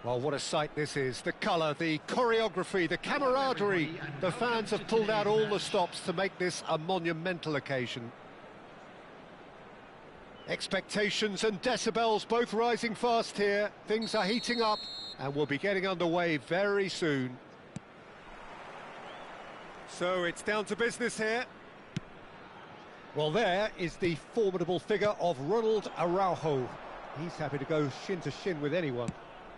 Well, what a sight this is. The colour, the choreography, the camaraderie. The fans have pulled out all the stops to make this a monumental occasion. Expectations and decibels both rising fast here. Things are heating up and we'll be getting underway very soon. So it's down to business here. Well, there is the formidable figure of Ronald Araujo. He's happy to go shin to shin with anyone.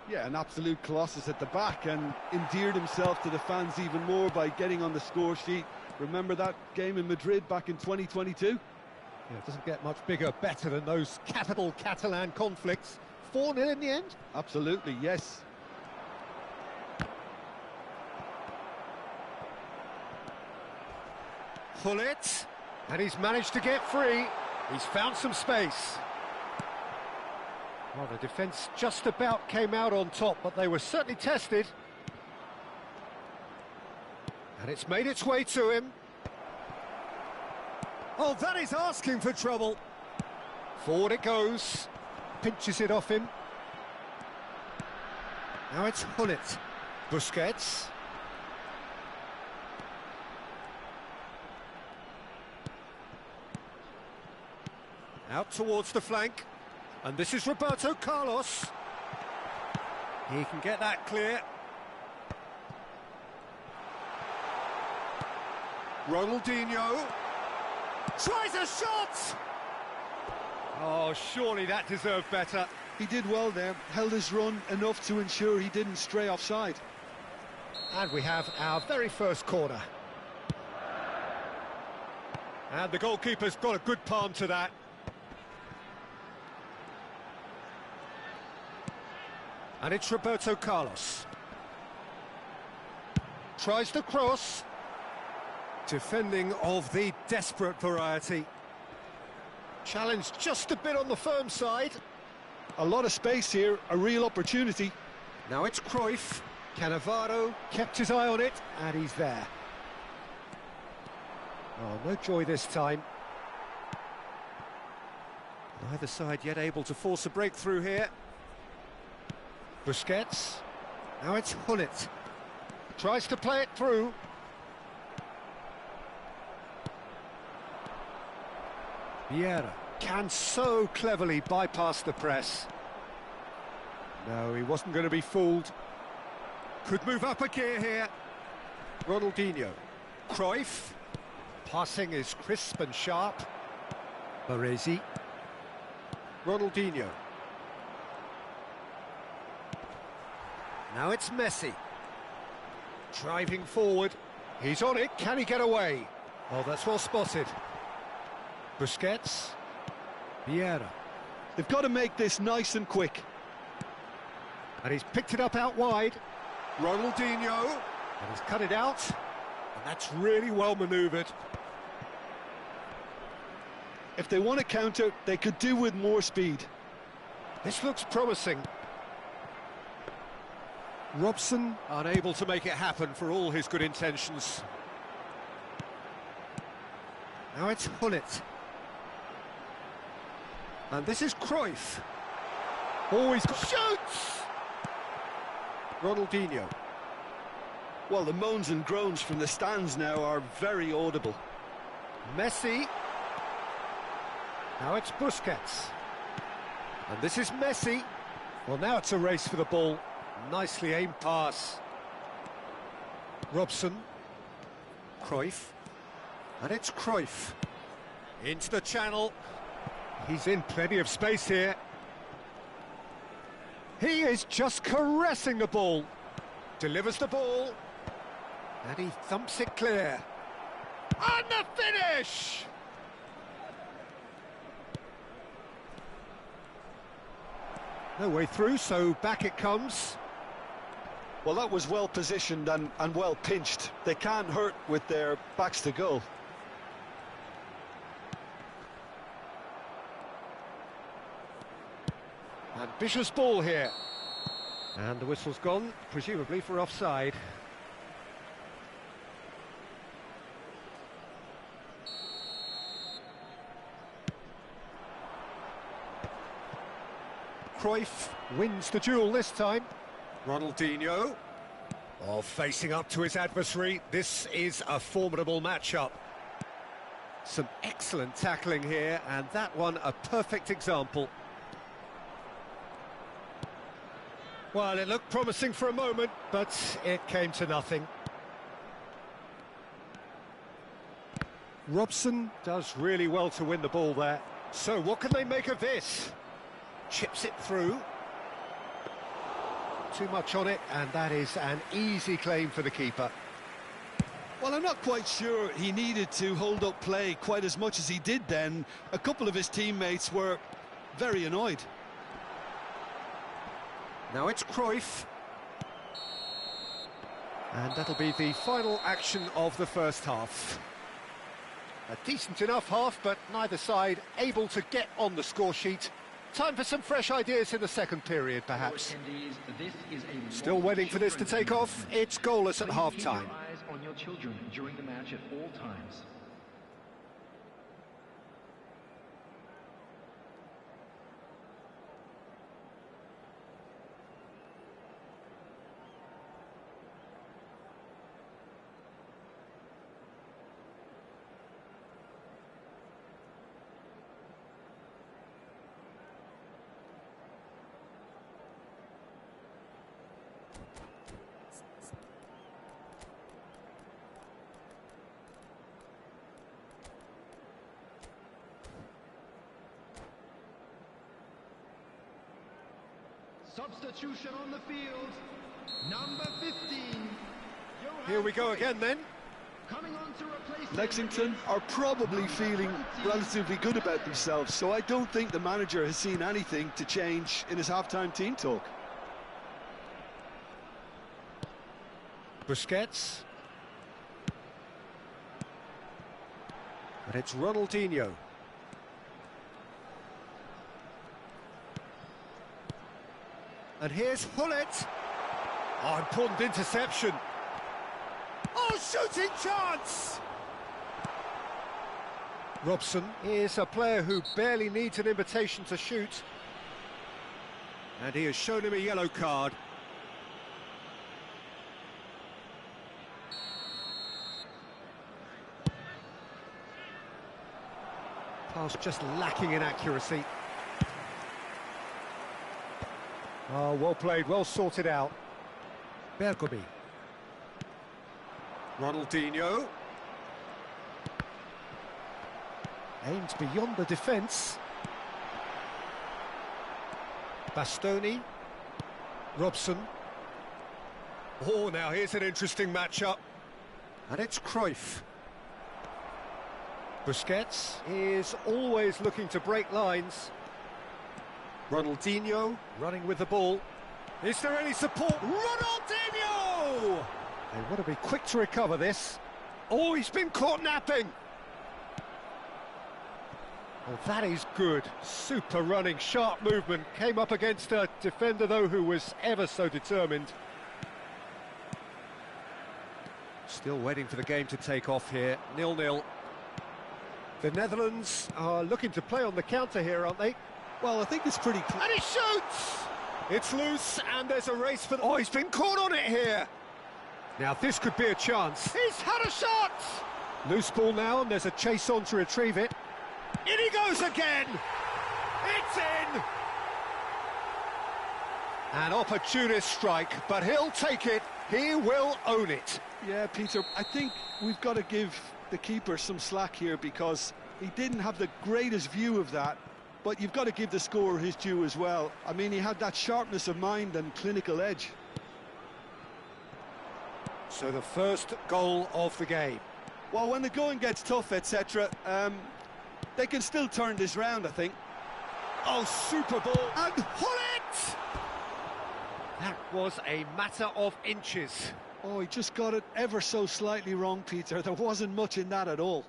Yeah, an absolute colossus at the back, and endeared himself to the fans even more by getting on the score sheet. Remember that game in Madrid back in 2022? Yeah, it doesn't get much bigger, better than those capital Catalan conflicts. 4-0 in the end? Absolutely, yes. Hullet, and he's managed to get free. He's found some space. Well, the defence just about came out on top, but they were certainly tested. And it's made its way to him. Oh, that is asking for trouble. Forward it goes. Pinches it off him. Now it's Hullet. Busquets. Out towards the flank. And this is Roberto Carlos. He can get that clear. Ronaldinho. Tries a shot! Oh, surely that deserved better. He did well there, held his run enough to ensure he didn't stray offside. And we have our very first corner. And the goalkeeper's got a good palm to that. And it's Roberto Carlos. Tries the cross. Defending of the desperate variety. Challenged just a bit on the firm side. A lot of space here, a real opportunity. Now it's Cruyff. Cannavaro kept his eye on it, and he's there. Oh, no joy this time. Neither side yet able to force a breakthrough here. Busquets. Now it's Hullet. Tries to play it through. Vieira can so cleverly bypass the press. No, he wasn't going to be fooled. Could move up a gear here. Ronaldinho. Cruyff. Passing is crisp and sharp. Baresi. Ronaldinho. Now it's Messi. Driving forward. He's on it. Can he get away? Oh, that's well spotted. Busquets. Vieira. They've got to make this nice and quick. And he's picked it up out wide. Ronaldinho. And he's cut it out. And that's really well manoeuvred. If they want to counter, they could do with more speed. This looks promising. Robson unable to make it happen for all his good intentions. Now it's Hullet. And this is Cruyff. Oh, he's got... Shoots! Ronaldinho. Well, the moans and groans from the stands now are very audible. Messi. Now it's Busquets. And this is Messi. Well, now it's a race for the ball. Nicely aimed pass. Robson. Cruyff. And it's Cruyff. Into the channel. He's in plenty of space here. He is just caressing the ball. Delivers the ball. And he thumps it clear. And the finish! No way through, so back it comes. Well, that was well positioned and well pinched. They can't hurt with their backs to goal. Ambitious ball here. And the whistle's gone, presumably for offside. Cruyff wins the duel this time. Ronaldinho. Oh, facing up to his adversary. This is a formidable matchup. Some excellent tackling here, and that one a perfect example. Well, it looked promising for a moment, but it came to nothing. Robson does really well to win the ball there. So what can they make of this? Chips it through. Too much on it, and that is an easy claim for the keeper. Well, I'm not quite sure he needed to hold up play quite as much as he did then. A couple of his teammates were very annoyed. Now it's Cruyff. And that'll be the final action of the first half. A decent enough half, but neither side able to get on the score sheet. Time for some fresh ideas in the second period, perhaps. Still waiting for this to take off. It's goalless at half-time. Keep your eyes on your children during the match at all times. Substitution on the field, number 15. Here we go again then. Coming on to replace Lexington are probably feeling relatively good about themselves, so I don't think the manager has seen anything to change in his half-time team talk. Busquets. But it's Ronaldinho. And here's Hullet. Oh, important interception. Oh, shooting chance! Robson is a player who barely needs an invitation to shoot. And he has shown him a yellow card. Pass just lacking in accuracy. Oh, well played, well sorted out. Bergomi. Ronaldinho. Aims beyond the defence. Bastoni. Robson. Oh, now here's an interesting matchup. And it's Cruyff. Busquets is always looking to break lines. Ronaldinho running with the ball. Is there any support? Ronaldinho! They want to be quick to recover this. Oh, he's been caught napping. Oh, that is good. Super running, sharp movement. Came up against a defender, though, who was ever so determined. Still waiting for the game to take off here. 0-0. The Netherlands are looking to play on the counter here, aren't they? Well, I think it's pretty clear. And he shoots! It's loose, and there's a race for... Oh, he's been caught on it here! Now, this could be a chance. He's had a shot! Loose ball now, and there's a chase on to retrieve it. In he goes again! It's in! An opportunist strike, but he'll take it. He will own it. Yeah, Peter, I think we've got to give the keeper some slack here because he didn't have the greatest view of that. But you've got to give the scorer his due as well. I mean, he had that sharpness of mind and clinical edge. So the first goal of the game. Well, when the going gets tough, etc., they can still turn this round, I think. Oh, super ball. And Hullet! That was a matter of inches. Oh, he just got it ever so slightly wrong, Peter. There wasn't much in that at all.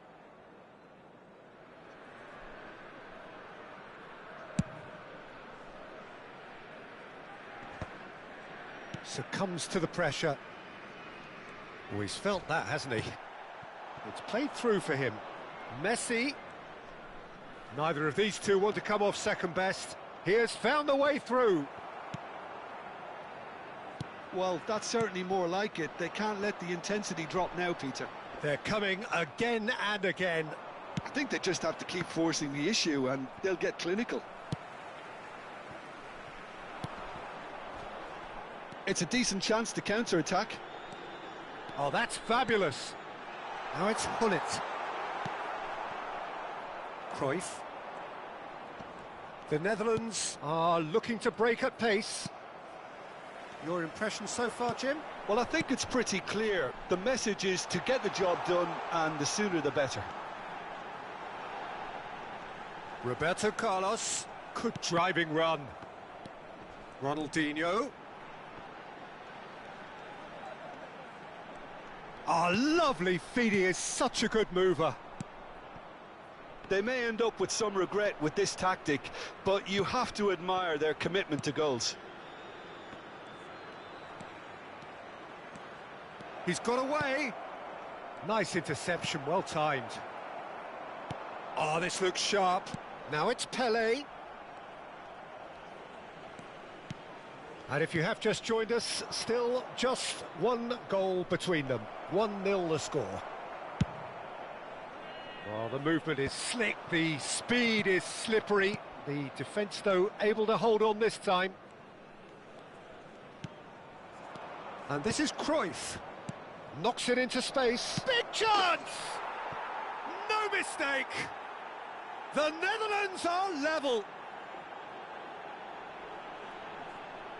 Succumbs to the pressure. Oh, he's felt that, hasn't he? It's played through for him. Messi. Neither of these two want to come off second best. He has found the way through. Well, that's certainly more like it. They can't let the intensity drop now, Peter. They're coming again and again. I think they just have to keep forcing the issue and they'll get clinical. It's a decent chance to counter-attack. Oh, that's fabulous. Now it's Hullet. Cruyff. The Netherlands are looking to break at pace. Your impression so far, Jim? Well, I think it's pretty clear. The message is to get the job done, and the sooner the better. Roberto Carlos. Good driving run. Ronaldinho. Oh, lovely feed. He is such a good mover. They may end up with some regret with this tactic, but you have to admire their commitment to goals. He's got away. Nice interception, well timed. Oh, this looks sharp. Now it's Pelé. And if you have just joined us, still just one goal between them. 1-0 the score. Well, the movement is slick, the speed is slippery. The defence, though, able to hold on this time. And this is Cruyff. Knocks it into space. Big chance! No mistake! The Netherlands are level.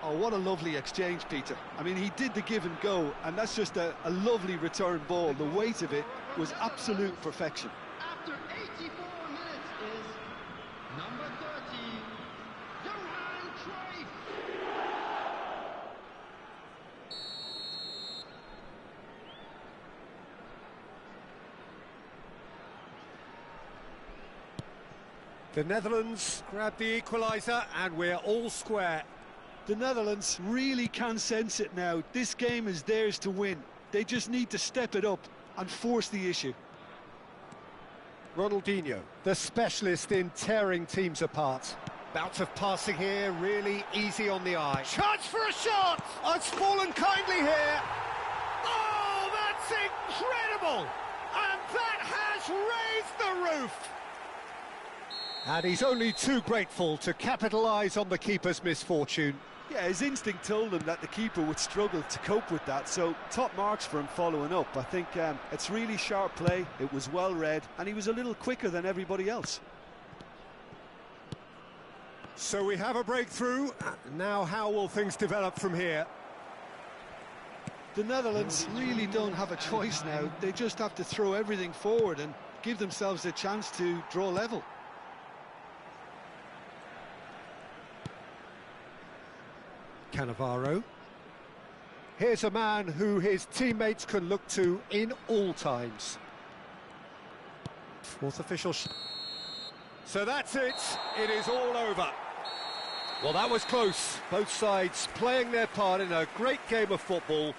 Oh, what a lovely exchange, Peter. I mean, he did the give and go, and that's just a lovely return ball. The weight of it was absolute perfection. After 84 minutes is number 30, Johan Cruyff. The Netherlands grab the equaliser, and we're all square. The Netherlands really can sense it now. This game is theirs to win. They just need to step it up and force the issue. Ronaldinho, the specialist in tearing teams apart. Bout of passing here, really easy on the eye. Chance for a shot! Oh, it's fallen kindly here. Oh, that's incredible! And that has raised the roof! And he's only too grateful to capitalise on the keeper's misfortune. Yeah, his instinct told him that the keeper would struggle to cope with that, so top marks for him following up. I think it's really sharp play, it was well read, and he was a little quicker than everybody else. So we have a breakthrough. Now how will things develop from here? The Netherlands really don't have a choice now. They just have to throw everything forward and give themselves a chance to draw level. Cannavaro. Here's a man who his teammates can look to in all times. Fourth official. So that's it. It is all over. Well, that was close. Both sides playing their part in a great game of football.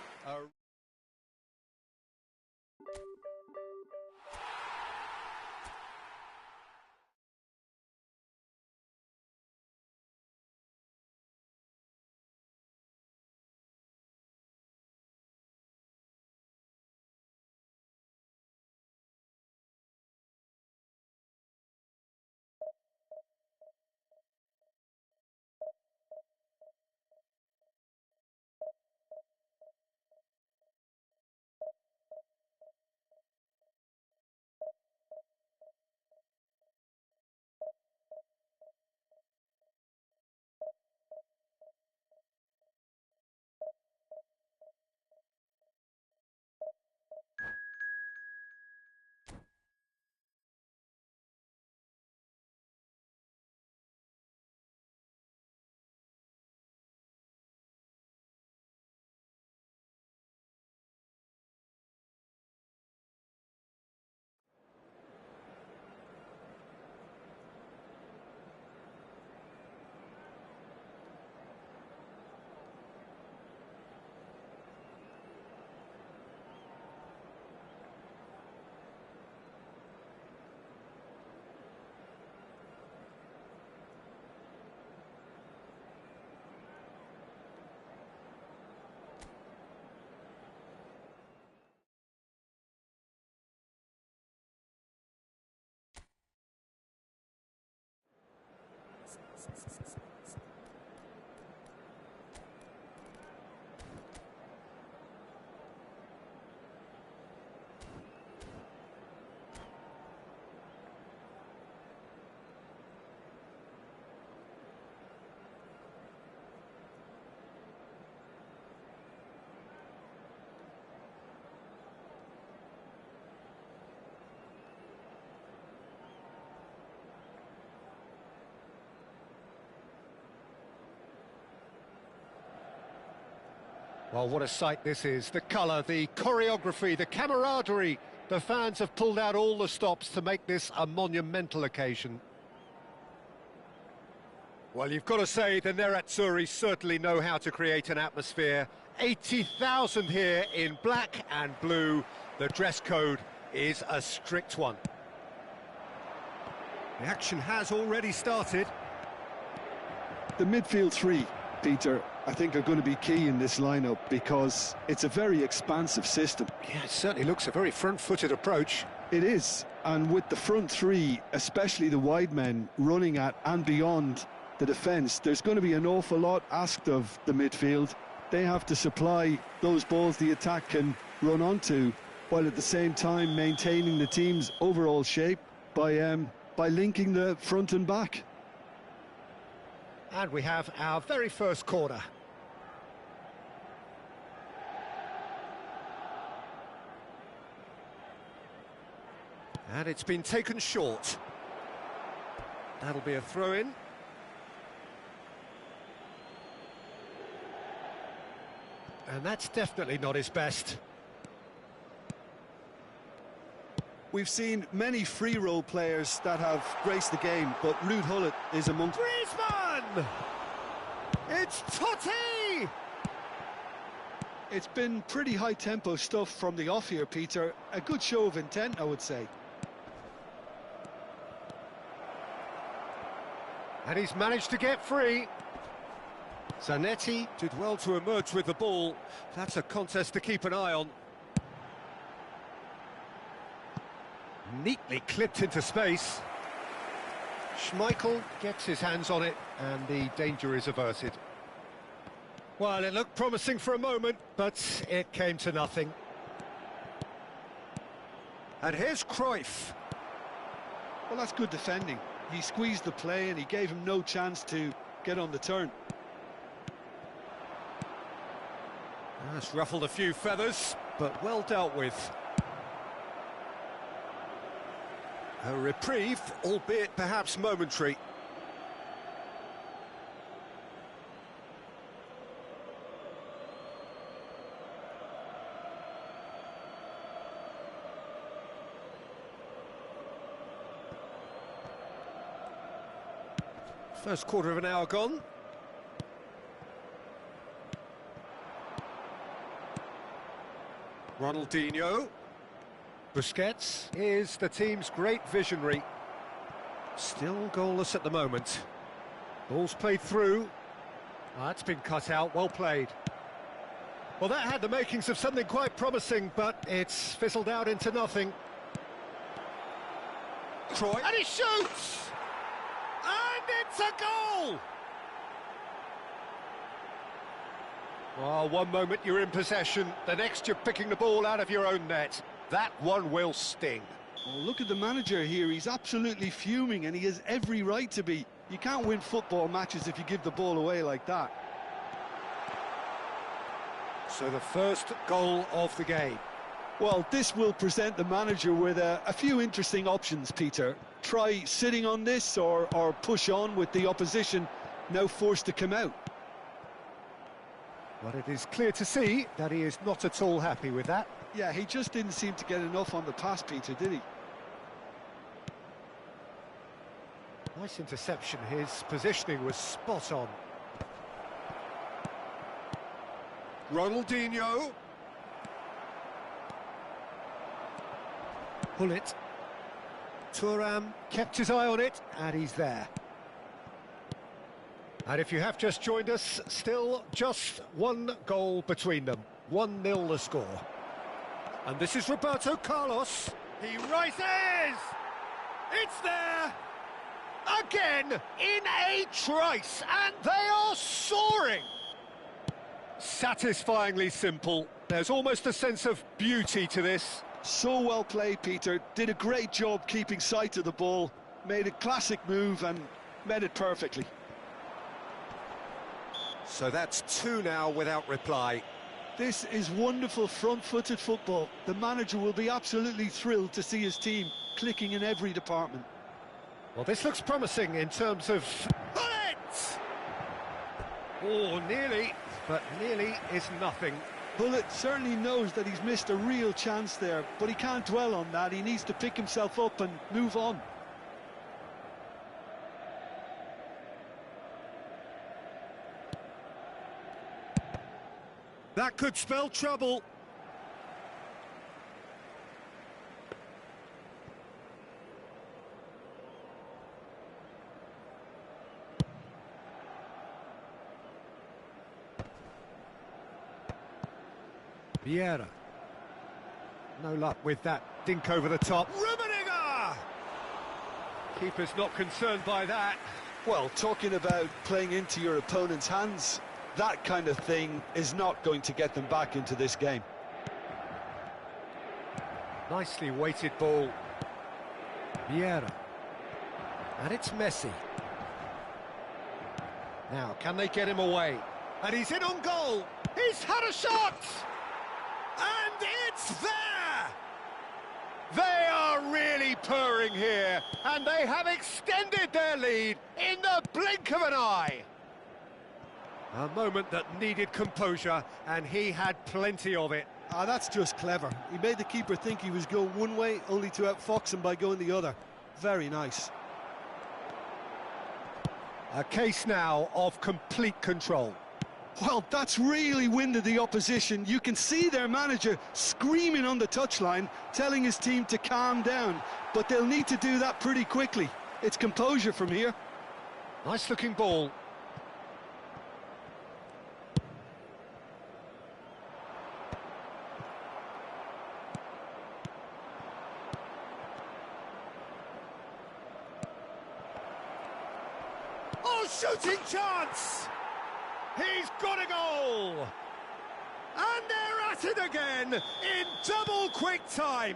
Well, what a sight this is. The colour, the choreography, the camaraderie. The fans have pulled out all the stops to make this a monumental occasion. Well, you've got to say the Nerazzurri certainly know how to create an atmosphere. 80,000 here in black and blue. The dress code is a strict one. The action has already started. The midfield three, Peter, I think are going to be key in this lineup because it's a very expansive system. Yeah, it certainly looks a very front-footed approach. It is, and with the front three, especially the wide men, running at and beyond the defence, there's going to be an awful lot asked of the midfield. They have to supply those balls the attack can run onto, while at the same time maintaining the team's overall shape by linking the front and back. And we have our very first corner. And it's been taken short. That'll be a throw-in. And that's definitely not his best. We've seen many free role players that have graced the game, but Ruud Gullit is among... Griezmann! It's Totti! It's been pretty high-tempo stuff from the off here, Peter. A good show of intent, I would say. And he's managed to get free. Zanetti did well to emerge with the ball. That's a contest to keep an eye on. Neatly clipped into space. Schmeichel gets his hands on it, and the danger is averted. Well, it looked promising for a moment, but it came to nothing. And here's Cruyff. Well, that's good defending. He squeezed the play and he gave him no chance to get on the turn. That's ruffled a few feathers, but well dealt with. A reprieve, albeit perhaps momentary. First quarter of an hour gone. Ronaldinho. Busquets is the team's great visionary. Still goalless at the moment. Ball's played through. That's been cut out, well played. Well, that had the makings of something quite promising, but it's fizzled out into nothing. Cruyff, and he shoots! And it's a goal! Well, one moment you're in possession, the next you're picking the ball out of your own net. That one will sting. Well, look at the manager here, he's absolutely fuming and he has every right to be. You can't win football matches if you give the ball away like that. So the first goal of the game. Well, this will present the manager with a few interesting options, Peter. Try sitting on this or push on with the opposition now forced to come out. But it is clear to see that he is not at all happy with that. Yeah, he just didn't seem to get enough on the pass, Peter, did he? Nice interception, his positioning was spot on. Ronaldinho. Gullit. Thuram kept his eye on it, and he's there. And if you have just joined us, still just one goal between them. 1-0 the score. And this is Roberto Carlos. He rises! It's there! Again, in a trice, and they are soaring! Satisfyingly simple. There's almost a sense of beauty to this. So well played, Peter. Did a great job keeping sight of the ball. Made a classic move and met it perfectly. So that's 2 now without reply. This is wonderful front-footed football. The manager will be absolutely thrilled to see his team clicking in every department. Well, this looks promising in terms of... Bullet! Oh, nearly. but nearly is nothing. Bullet certainly knows that he's missed a real chance there, but he can't dwell on that. He needs to pick himself up and move on. That could spell trouble. Vieira. No luck with that dink over the top. Rummenigge! Keeper's not concerned by that. Well, talking about playing into your opponent's hands, that kind of thing is not going to get them back into this game. Nicely weighted ball. Vieira. And it's Messi. Now, can they get him away? And he's in on goal. He's had a shot! And it's there! They are really purring here, and they have extended their lead in the blink of an eye. A moment that needed composure, and he had plenty of it. That's just clever. He made the keeper think he was going one way, only to outfox him by going the other. Very nice. A case now of complete control. Well, that's really winded the opposition. You can see their manager screaming on the touchline, telling his team to calm down. But they'll need to do that pretty quickly. It's composure from here. Nice looking ball. Oh, shooting chance! He's got a goal! And they're at it again in double quick time.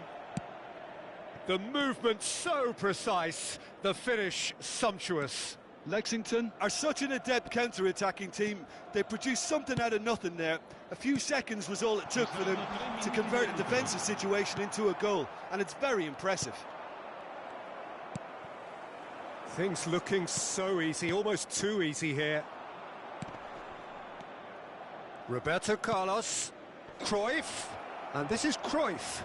The movement so precise, the finish sumptuous. Lexington are such an adept counter-attacking team. They produced something out of nothing there. A few seconds was all it took for them to convert a defensive situation into a goal, and it's very impressive. Things looking so easy, almost too easy here. Roberto Carlos, Cruyff, and this is Cruyff.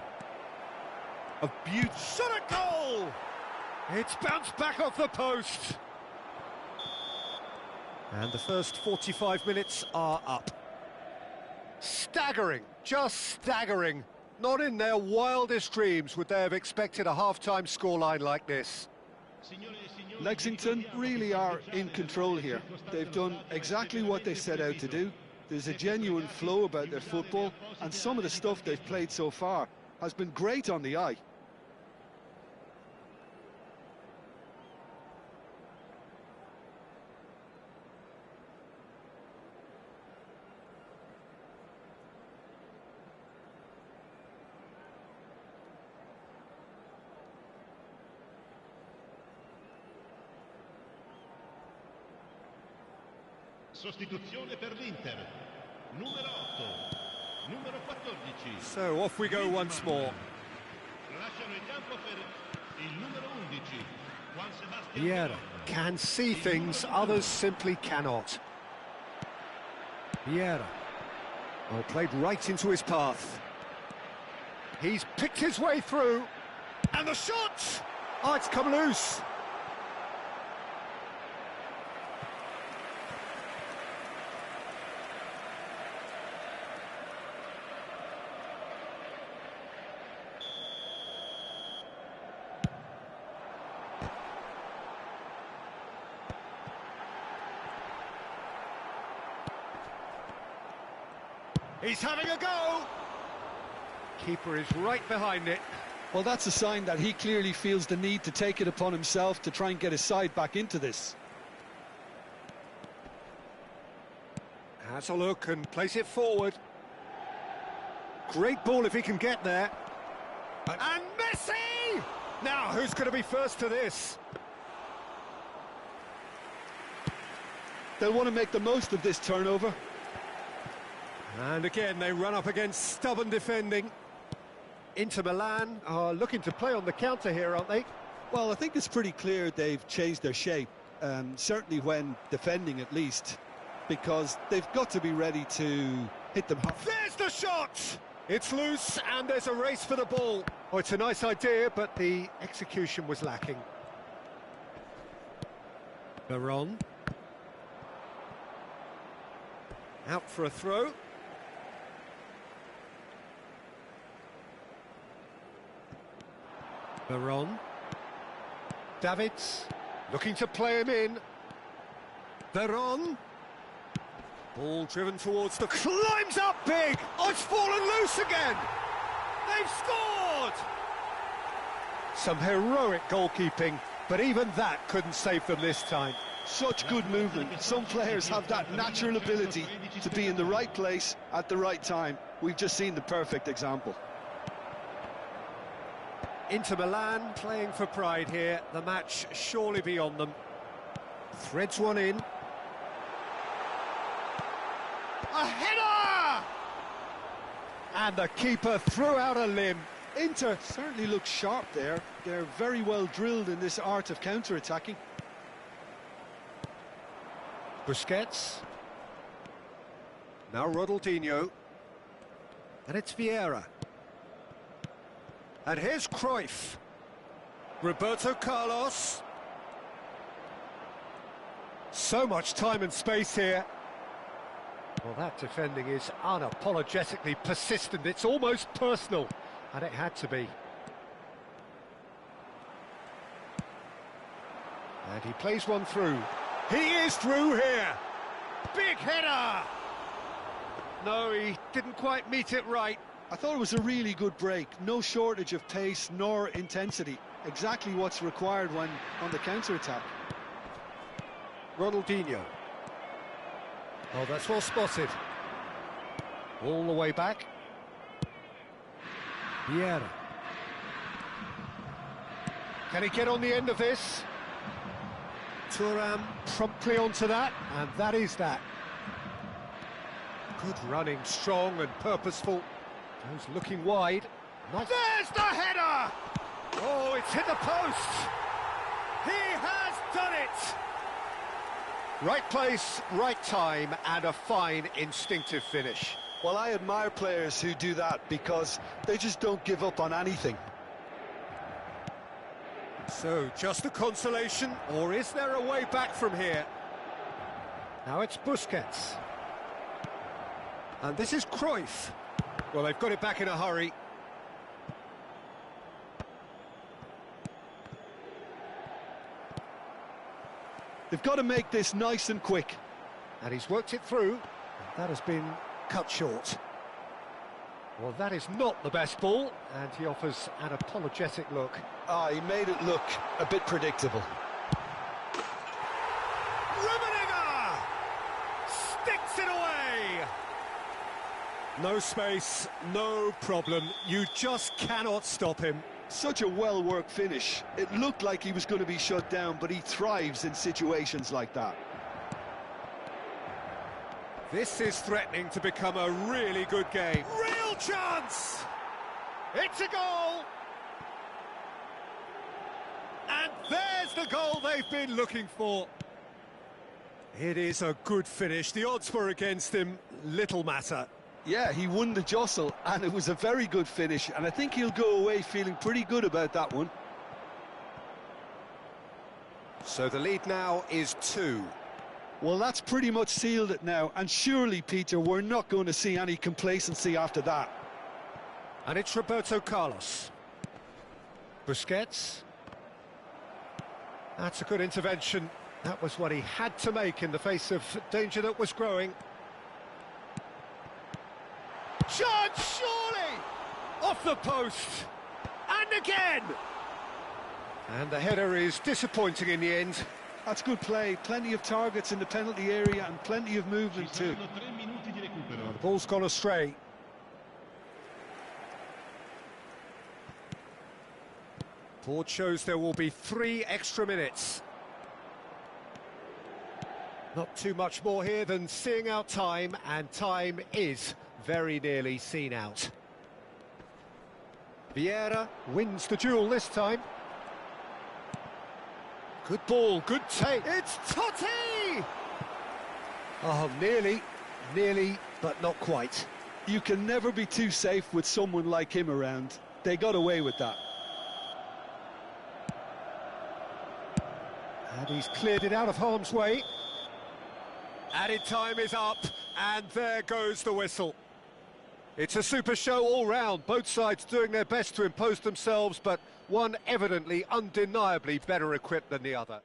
A beauty, shot a goal! It's bounced back off the post. And the first 45 minutes are up. Staggering, just staggering. Not in their wildest dreams would they have expected a half-time scoreline like this. Lexington really are in control here. They've done exactly what they set out to do. There's a genuine flow about their football, and some of the stuff they've played so far has been great on the eye. Sostituzione per l'Inter. Numero 8. Numero 14. So off we go once more. Lasciano il campo per il numero 11. Juan Sebastian Vieira can see things others simply cannot. Vieira. Well, played right into his path. He's picked his way through. And the shot! Oh, it's come loose. He's having a go! Keeper is right behind it. Well, that's a sign that he clearly feels the need to take it upon himself to try and get his side back into this. Has a look and place it forward. Great ball if he can get there. And Messi! Now, who's going to be first to this? They'll want to make the most of this turnover. And again, they run up against stubborn defending. Inter Milan are looking to play on the counter here, aren't they? Well, I think it's pretty clear they've changed their shape, certainly when defending at least. because they've got to be ready to hit them hard. There's the shot! It's loose and there's a race for the ball. Oh, it's a nice idea, but the execution was lacking. Baron. Out for a throw. Baron. Davids looking to play him in. Baron. Ball driven towards the... Climbs up big! Oh, it's fallen loose again! They've scored! Some heroic goalkeeping, but even that couldn't save them this time. Such good movement. Some players have that natural ability to be in the right place at the right time. We've just seen the perfect example. Inter Milan playing for pride here. The match surely beyond them. Threads one in. A header! And the keeper threw out a limb. Inter certainly looks sharp there. They're very well drilled in this art of counter-attacking. Busquets. Now Ronaldinho. And it's Vieira. And here's Cruyff. Roberto Carlos. So much time and space here. Well, that defending is unapologetically persistent. It's almost personal, and it had to be. And he plays one through. He is through here. Big header. No, he didn't quite meet it right. I thought it was a really good break. No shortage of pace nor intensity. Exactly what's required when on the counter-attack. Ronaldinho. Oh, that's well spotted. All the way back. Vieira. Can he get on the end of this? Thuram promptly onto that, and that is that. Good running, strong and purposeful. Goes looking wide. Nice. There's the header! Oh, it's hit the post! He has done it! Right place, right time, and a fine instinctive finish. Well, I admire players who do that because they just don't give up on anything. So, just a consolation, or is there a way back from here? Now it's Busquets. And this is Cruyff. Well, they've got it back in a hurry. They've got to make this nice and quick. And he's worked it through. And that has been cut short. Well, that is not the best ball, and he offers an apologetic look. He made it look a bit predictable. Rummenigge sticks it away. No space, no problem. You just cannot stop him. Such a well-worked finish. It looked like he was going to be shut down, but he thrives in situations like that. This is threatening to become a really good game. Real chance! It's a goal! And there's the goal they've been looking for. It is a good finish. The odds were against him. Little matter. Yeah, he won the jostle, and it was a very good finish, and I think he'll go away feeling pretty good about that one. So the lead now is 2. Well, that's pretty much sealed it now, and surely, Peter, we're not going to see any complacency after that. And it's Roberto Carlos. Busquets. That's a good intervention. That was what he had to make in the face of danger that was growing. Chance, surely! Off the post! And again! And the header is disappointing in the end. That's good play. Plenty of targets in the penalty area and plenty of movement too. Well, the ball's gone astray. Board shows there will be 3 extra minutes. Not too much more here than seeing out time, and time is very nearly seen out. Vieira wins the duel this time. Good ball, good take. It's Totti! Oh, nearly, but not quite. You can never be too safe with someone like him around. They got away with that. And he's cleared it out of harm's way. Added time is up, and there goes the whistle. It's a super show all round, both sides doing their best to impose themselves, but one evidently, undeniably better equipped than the other.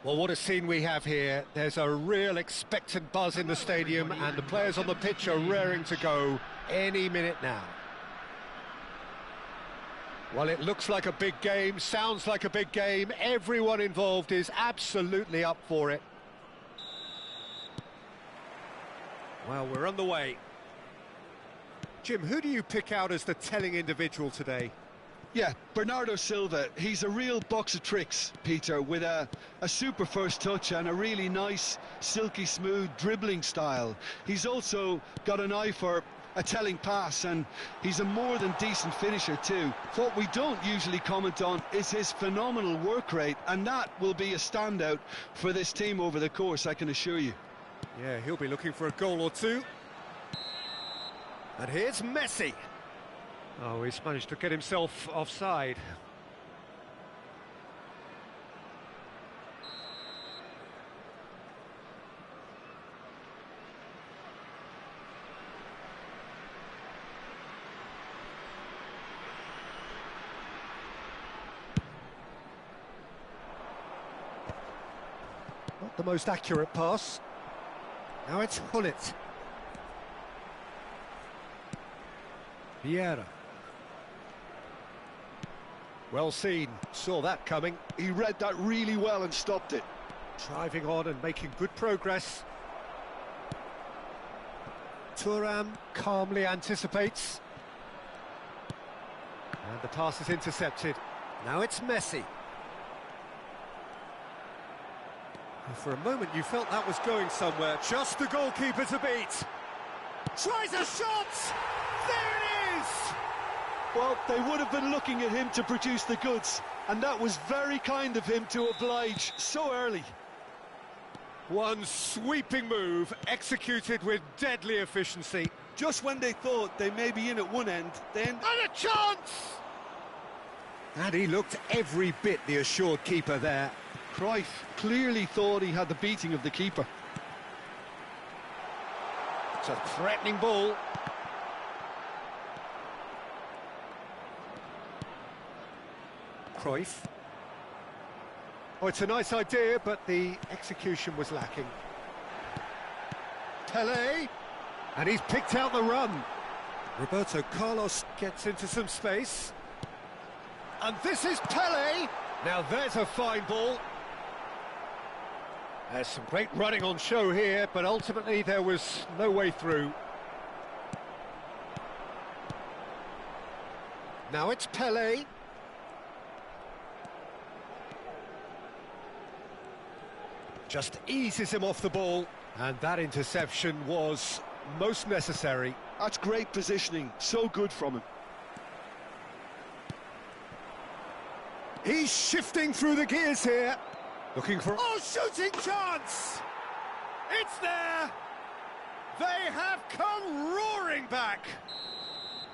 Well, what a scene we have here. There's a real expectant buzz in the stadium, and the players on the pitch are raring to go any minute now. Well, it looks like a big game, sounds like a big game. Everyone involved is absolutely up for it. Well, we're on the way. Jim, who do you pick out as the telling individual today? Yeah, Bernardo Silva, he's a real box of tricks, Peter, with a super first touch and a really nice, silky smooth dribbling style. He's also got an eye for a telling pass, and he's a more than decent finisher too. What we don't usually comment on is his phenomenal work rate, and that will be a standout for this team over the course, I can assure you. Yeah, he'll be looking for a goal or two. And here's Messi. Oh, he's managed to get himself offside. Not the most accurate pass. Now it's Hullet. Vieira. Well seen, saw that coming. He read that really well and stopped it. Driving on and making good progress. Thuram calmly anticipates. And the pass is intercepted. Now it's Messi. And for a moment you felt that was going somewhere. Just the goalkeeper to beat. Tries a shot! There it is! Well, they would have been looking at him to produce the goods, and that was very kind of him to oblige so early. One sweeping move, executed with deadly efficiency. Just when they thought they may be in at one end, then... And a chance! And he looked every bit the assured keeper there. Cruyff clearly thought he had the beating of the keeper. It's a threatening ball. Cruyff. Oh, it's a nice idea, but the execution was lacking. Pelé, and he's picked out the run. Roberto Carlos gets into some space. And this is Pelé. Now there's a fine ball. There's some great running on show here, but ultimately there was no way through. Now it's Pelé. Just eases him off the ball, and that interception was most necessary. That's great positioning, so good from him. He's shifting through the gears here. Looking for... Oh, shooting chance! It's there! They have come roaring back!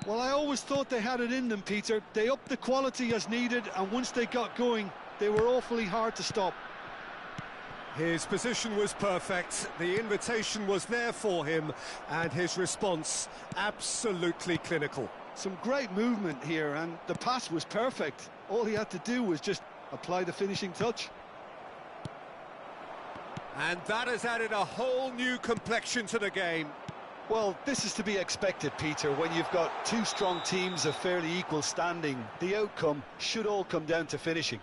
Well, I always thought they had it in them, Peter. They upped the quality as needed, and once they got going, they were awfully hard to stop. His position was perfect, the invitation was there for him, and his response absolutely clinical. Some great movement here, and the pass was perfect. All he had to do was just apply the finishing touch. And that has added a whole new complexion to the game. Well, this is to be expected, Peter, when you've got two strong teams of fairly equal standing. The outcome should all come down to finishing.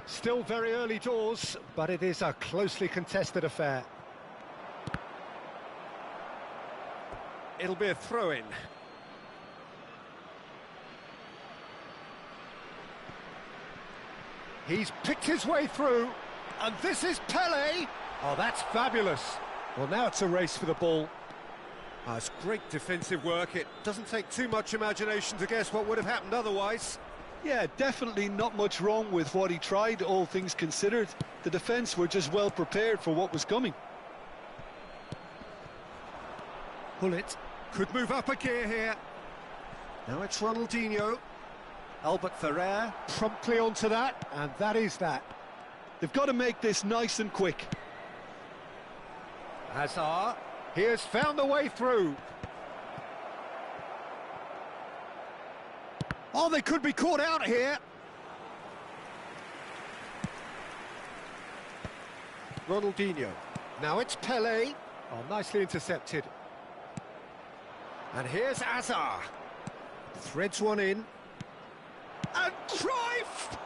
Still very early doors, but it is a closely contested affair. It'll be a throw-in. He's picked his way through, and this is Pelé. Oh, that's fabulous. Well, now it's a race for the ball. Oh, it's great defensive work. It doesn't take too much imagination to guess what would have happened otherwise. Yeah, definitely not much wrong with what he tried, all things considered. The defence were just well prepared for what was coming. Hullet could move up a gear here. Now it's Ronaldinho. Albert Ferrer promptly onto that, and that is that. They've got to make this nice and quick. Hazard, he has found a way through. Oh, they could be caught out here. Ronaldinho. Now it's Pelé. Oh, nicely intercepted. And here's Hazard. Threads one in. And Cruyff!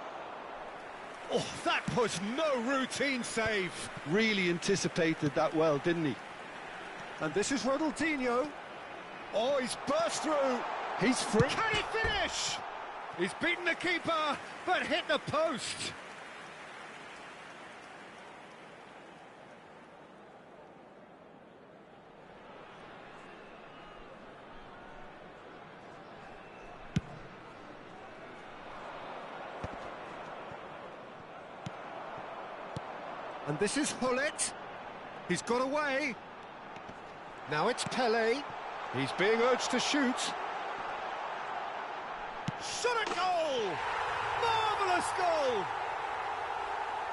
Oh, that was no routine save. Really anticipated that well, didn't he? And this is Ronaldinho. Oh, he's burst through. He's free. Can he finish? He's beaten the keeper, but hit the post. And this is Hullet. He's got away. Now it's Pelé. He's being urged to shoot. Shot at goal! Marvellous goal!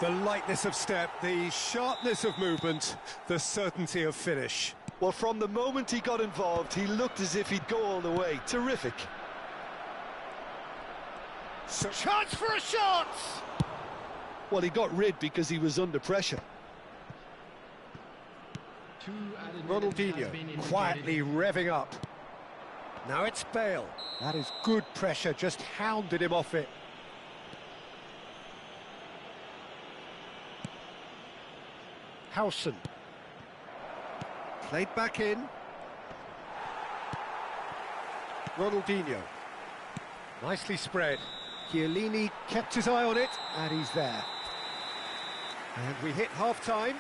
The lightness of step, the sharpness of movement, the certainty of finish. Well, from the moment he got involved, he looked as if he'd go all the way. Terrific. So, chance for a shot! Well, he got rid because he was under pressure. Ronaldinho quietly revving up. Now it's Bale. That is good pressure, just hounded him off it. Howson. Played back in. Ronaldinho. Nicely spread. Chiellini kept his eye on it, and he's there. And we hit half-time.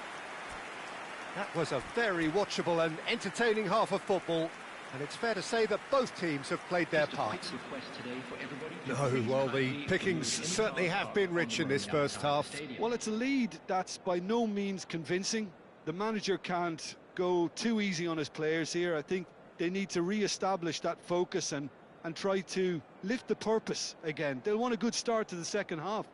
That was a very watchable and entertaining half of football. And it's fair to say that both teams have played their part. No, well, the pickings certainly have been rich in this first half. Well, it's a lead that's by no means convincing. The manager can't go too easy on his players here. I think they need to re-establish that focus and try to lift the purpose again. They'll want a good start to the second half.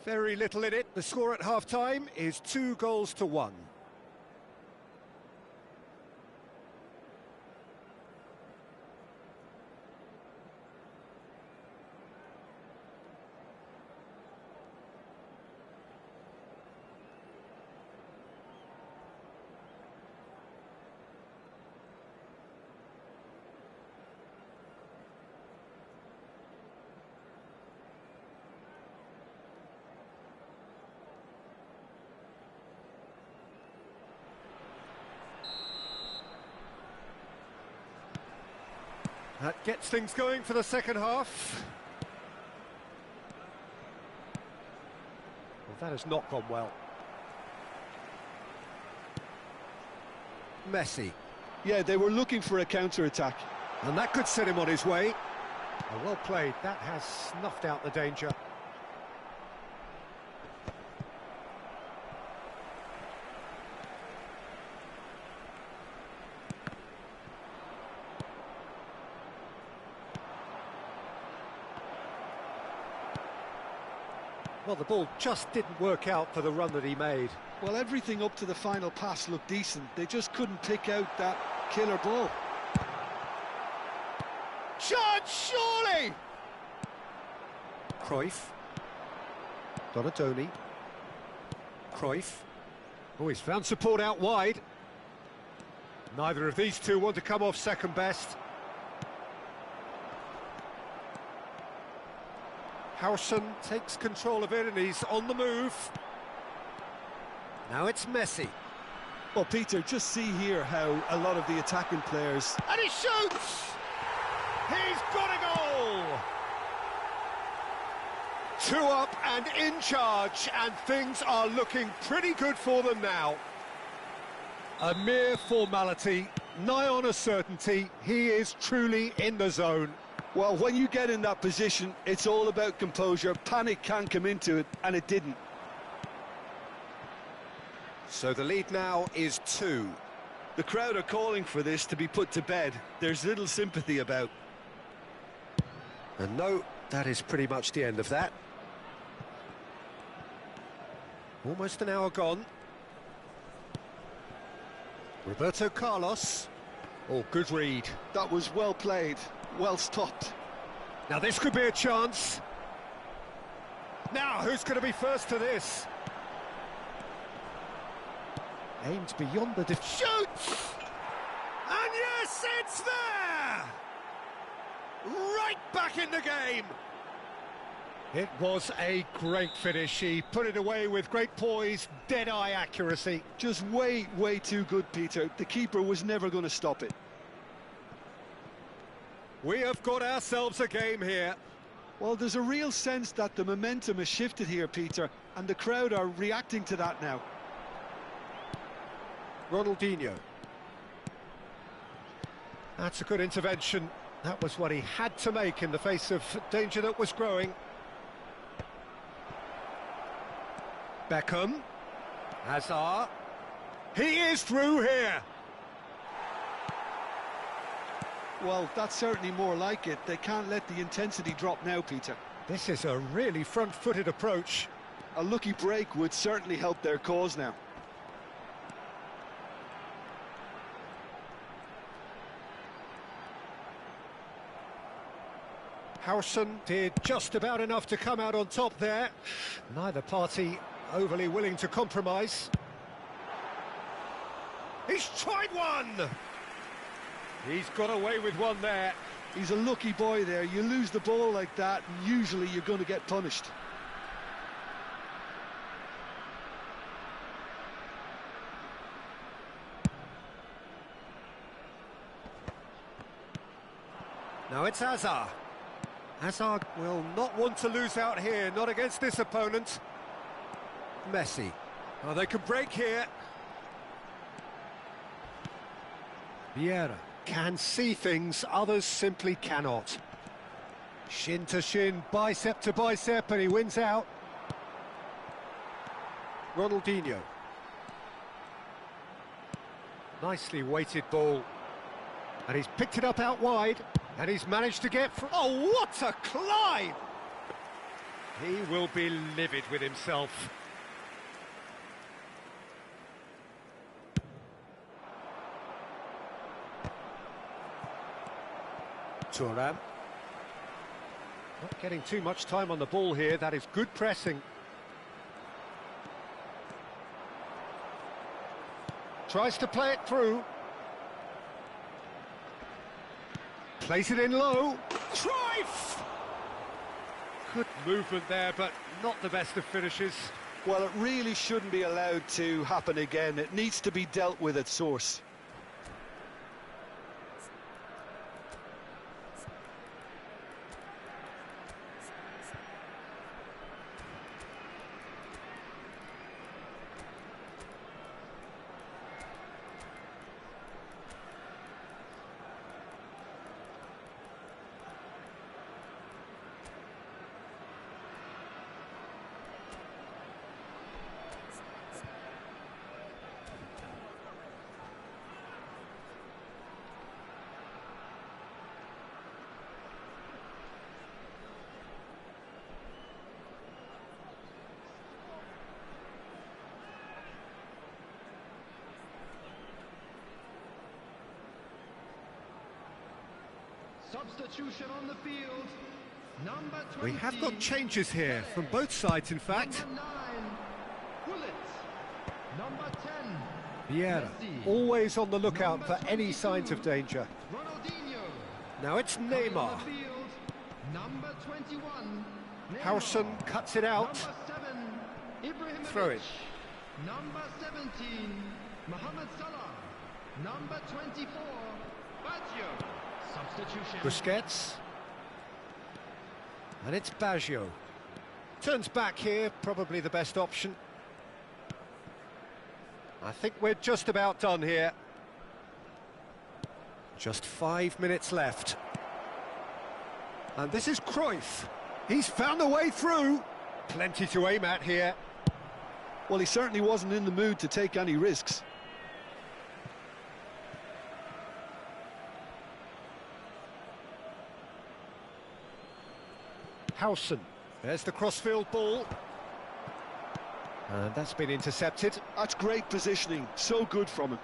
Very little in it. The score at half-time is 2-1. That gets things going for the second half. Well, that has not gone well. Messi. Yeah, they were looking for a counter-attack. And that could set him on his way. Well played, that has snuffed out the danger. Well, the ball just didn't work out for the run that he made. Well, everything up to the final pass looked decent. They just couldn't pick out that killer ball. Chance, surely! Cruyff. Donatoni. Cruyff. Oh, he's found support out wide. Neither of these two want to come off second best. Howson takes control of it and he's on the move. Now it's Messi. Well, Peter, just see here how a lot of the attacking players... And he shoots! He's got a goal! 2 up and in charge, and things are looking pretty good for them now. A mere formality, nigh on a certainty. He is truly in the zone. Well, when you get in that position, it's all about composure. Panic can come into it, and it didn't. So the lead now is 2. The crowd are calling for this to be put to bed. There's little sympathy about. And no, that is pretty much the end of that. Almost an hour gone. Roberto Carlos. Oh, good read. That was well played. Well stopped. Now this could be a chance. Now who's going to be first to this? Aimed beyond the shoots! And yes, it's there! Right back in the game. It was a great finish. He put it away with great poise, dead-eye accuracy. Just way too good, Peter. The keeper was never going to stop it. We have got ourselves a game here. Well, there's a real sense that the momentum has shifted here, Peter, and the crowd are reacting to that now. Ronaldinho. That's a good intervention. That was what he had to make in the face of danger that was growing. Beckham. Hazard. He is through here. Well, that's certainly more like it. They can't let the intensity drop now, Peter. This is a really front-footed approach. A lucky break would certainly help their cause now. Howson did just about enough to come out on top there. Neither party overly willing to compromise. He's tried one! He's got away with one there. He's a lucky boy there. You lose the ball like that, and usually you're going to get punished. Now it's Hazard. Hazard will not want to lose out here, not against this opponent. Messi. Oh, they can break here. Vieira can see things others simply cannot. Shin to shin, bicep to bicep, and he wins out. Nicely weighted ball. And he's picked it up out wide. And he's managed to get... Oh, what a climb! He will be livid with himself. Thuram. Not getting too much time on the ball here. That is good pressing. Tries to play it through. Plays it in low. Cruyff! Good movement there, but not the best of finishes. Well, it really shouldn't be allowed to happen again. It needs to be dealt with at source. Substitution on the field. Number 20. We have got changes here from both sides, in fact. Number 9, Bullet. Number 10, Vieira, Messi. always on the lookout Number for any 22, signs of danger. Ronaldinho. Now it's Coming on Neymar. the field, number 21, Neymar. Howson cuts it out. Number 7, Ibrahimovic. Throw it. Number 17, Mohamed Salah. Number 24, Baggio. Substitution. Busquets. And it's Baggio. Turns back here, probably the best option. I think we're just about done here. Just 5 minutes left. And this is Cruyff. He's found a way through. Plenty to aim at here. Well, he certainly wasn't in the mood to take any risks. Howson. There's the crossfield ball. And that's been intercepted. That's great positioning, so good from him.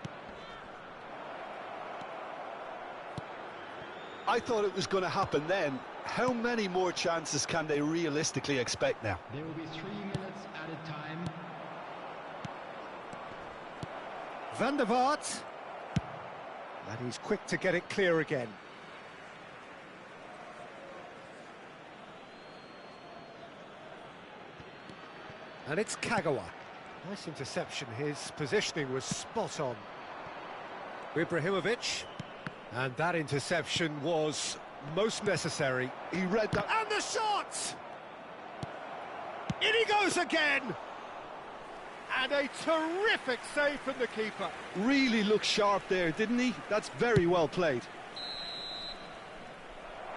I thought it was going to happen then. How many more chances can they realistically expect now? There will be 3 minutes added time. Van der Vaart. And he's quick to get it clear again. And it's Kagawa. Nice interception. His positioning was spot on. Ibrahimovic. And that interception was most necessary. He read that. And the shot! In he goes again! And a terrific save from the keeper. Really looked sharp there, didn't he? That's very well played.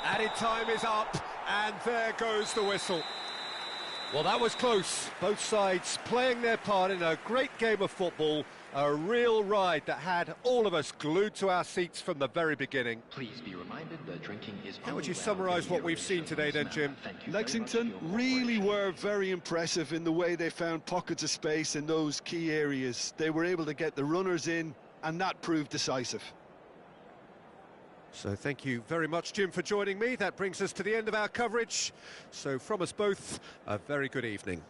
Added time is up, and there goes the whistle. Well, that was close. Both sides playing their part in a great game of football. A real ride that had all of us glued to our seats from the very beginning. Please be reminded that drinking is. How would you summarise what we've seen today then, Jim? Lexington really were very impressive in the way they found pockets of space in those key areas. They were able to get the runners in, and that proved decisive. So thank you very much, Jim, for joining me. That brings us to the end of our coverage. So from us both, a very good evening.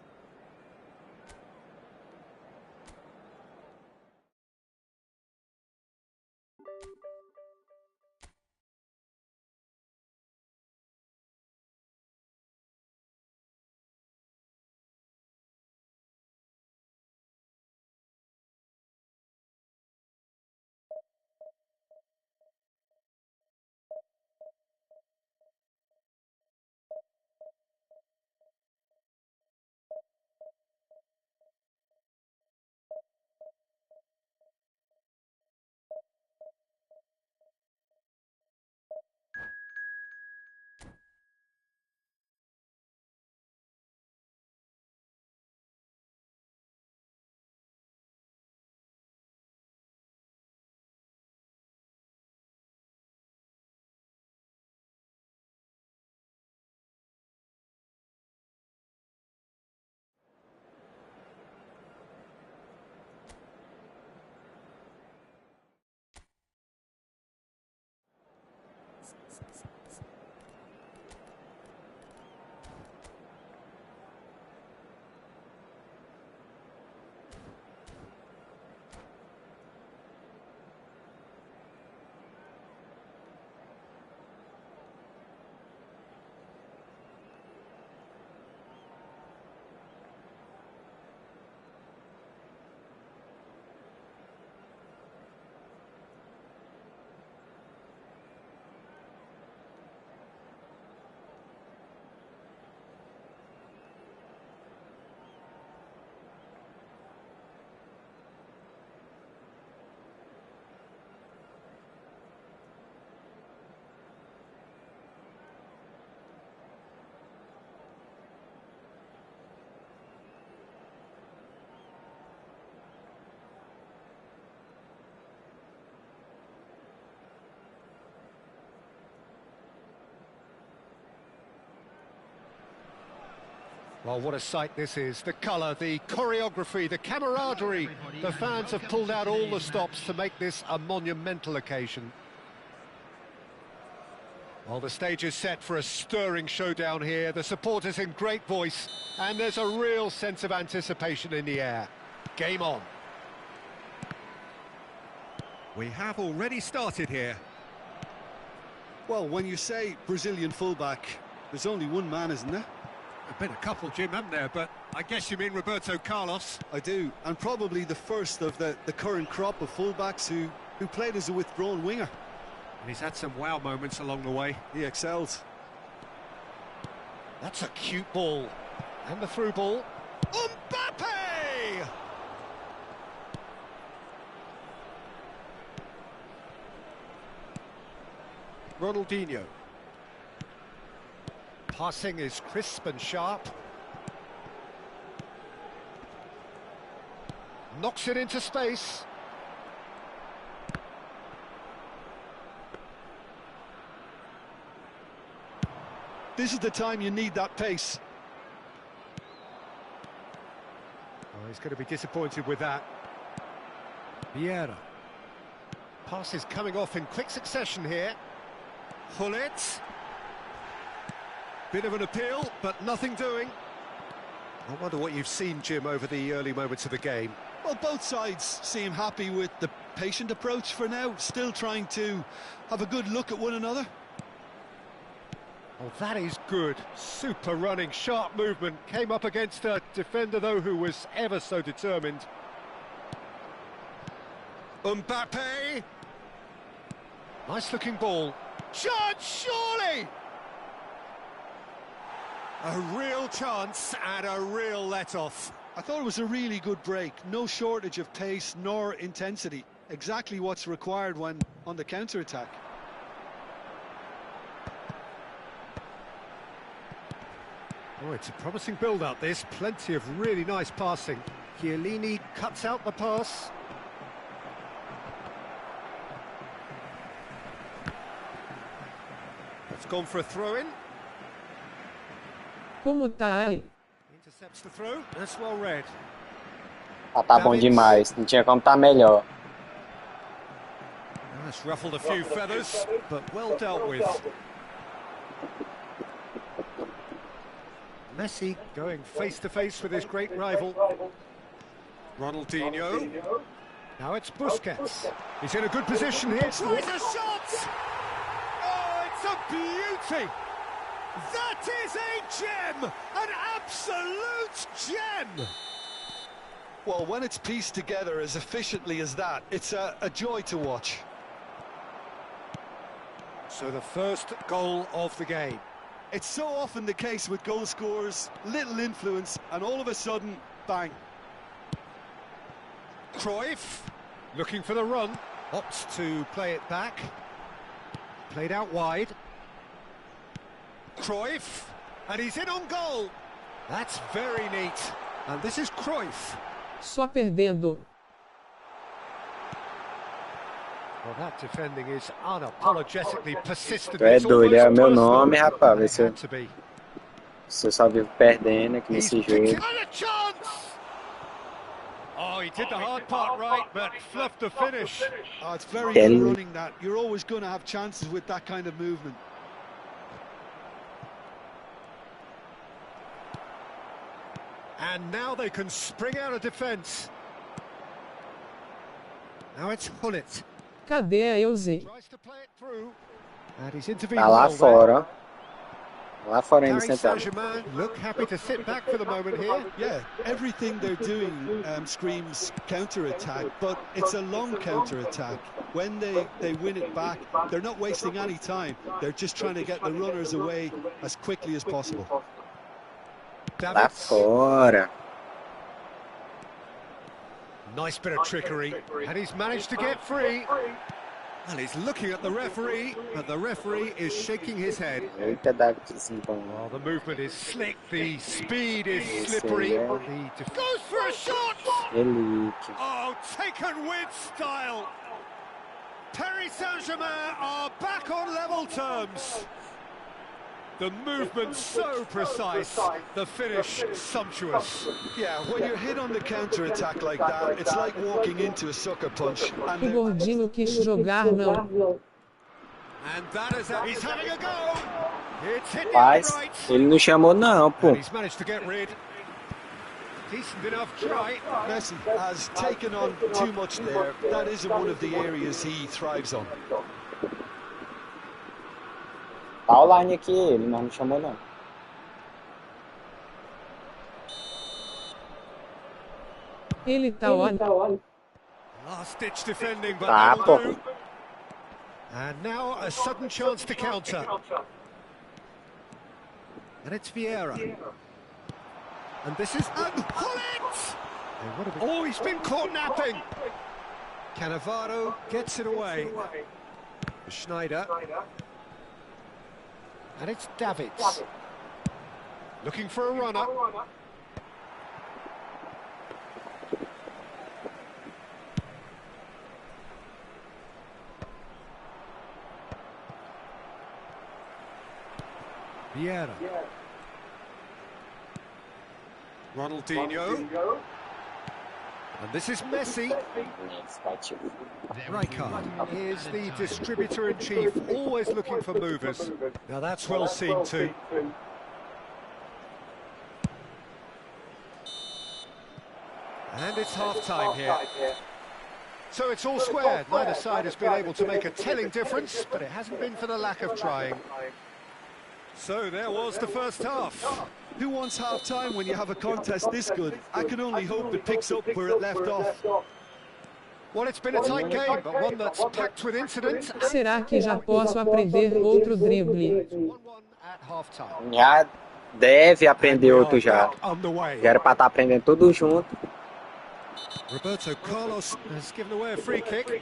Well, what a sight this is. The colour, the choreography, the camaraderie. The fans have pulled out all the stops to make this a monumental occasion. Well, the stage is set for a stirring showdown here. The supporters in great voice, and there's a real sense of anticipation in the air. Game on. We have already started here. Well, when you say Brazilian fullback, there's only one man, isn't there? There've been a couple, Jim, haven't there? But I guess you mean Roberto Carlos. I do, and probably the first of the current crop of fullbacks who played as a withdrawn winger. And he's had some wow moments along the way. He excels. That's a cute ball. And the through ball. Mbappe! Ronaldinho. Passing is crisp and sharp. Knocks it into space. This is the time you need that pace. Oh, he's going to be disappointed with that. Vieira. Passes coming off in quick succession here. Hullet. Bit of an appeal, but nothing doing. I wonder what you've seen, Jim, over the early moments of the game. Well, both sides seem happy with the patient approach for now, still trying to have a good look at one another. Oh, that is good. Super running, sharp movement. Came up against a defender, though, who was ever so determined. Mbappe. Nice-looking ball. Chance, surely! A real chance and a real let-off. I thought it was a really good break. No shortage of pace nor intensity. Exactly what's required when on the counter-attack. Oh, it's a promising build-up, this. Plenty of really nice passing. Chiellini cuts out the pass. It's gone for a throw-in. Como tá aí? Intercepts the throw. That's well read. Ah, tá bom demais. Não tinha como tá melhor. That's ruffled a few feathers, but well dealt with. Messi going face-to-face with his great rival. Ronaldinho. Now it's Busquets. He's in a good position here. Tries a shot! Oh, it's a beauty! That is a gem! An absolute gem! Well, when it's pieced together as efficiently as that, it's a joy to watch. So the first goal of the game. It's so often the case with goal scorers, little influence, and all of a sudden, bang. Cruyff, looking for the run, opts to play it back. Played out wide. Cruyff, and he's in on goal. That's very neat. And this is Cruyff. Só perdendo. Well, that defending is unapologetically persistent. Tu é doido, é o meu nome, rapaz. Você só vive perdendo aqui nesse jogo. Oh, he did the hard part right, but fluffed the finish. Oh, it's very good running that. You're always going to have chances with that kind of movement. And now they can spring out of defence. Now it's Hullet. Cadê a Euze? Tries to play it through. And he's intervened Tá lá well fora, ó. Lá fora ainda Paris sentado. Saint-Germain look happy to sit back for the moment here. Yeah, everything they're doing screams counter-attack, but it's a long counter-attack. When they win it back, they're not wasting any time. They're just trying to get the runners away as quickly as possible. Lá fora. Nice bit of trickery, and he's managed to get free. And he's looking at the referee, but the referee is shaking his head. Eita, dá desempenho. Well, the movement is slick, the speed is slippery. The goes for a shot! Elite. Oh, taken with style. Paris Saint-Germain are back on level terms. The movement so precise, the finish sumptuous. Yeah, when you're hit on the counter-attack like that, it's like walking into a sucker punch. O And gordinho quis jogar não. And that is he's having a go. It's hit the Mas upright. ele não chamou não, pô. And he's managed to get rid. Decent enough try. Messi has taken on too much there. That isn't one of the areas he thrives on. Tá online aqui ele, mas não chamou não. Ele tá on. Last ditch defending, but Tá, that'll pô. do. And now a sudden chance to counter. And it's Vieira. And this is Hullet! Oh, he's been caught napping. Cannavaro gets it away. Schneider. And it's Davids. Looking for a runner. Vieira. Ronaldinho. And this is Messi. Rijkaard is the distributor-in-chief, always looking for movers. Now that's well seen too. And it's half-time here. So it's all squared. Neither side has been able to make a telling difference, but it hasn't been for the lack of trying. So there was the first half. Who wants half-time when you have a contest this good? I can only hope it picks up where it left off. Well, it's been a tight game, but one that's packed with incident. Será que já posso aprender outro drible? 1-1 at half-time. Já deve aprender outro já. On the way. Já era pra estar aprendendo tudo junto. Roberto Carlos has given away a free kick.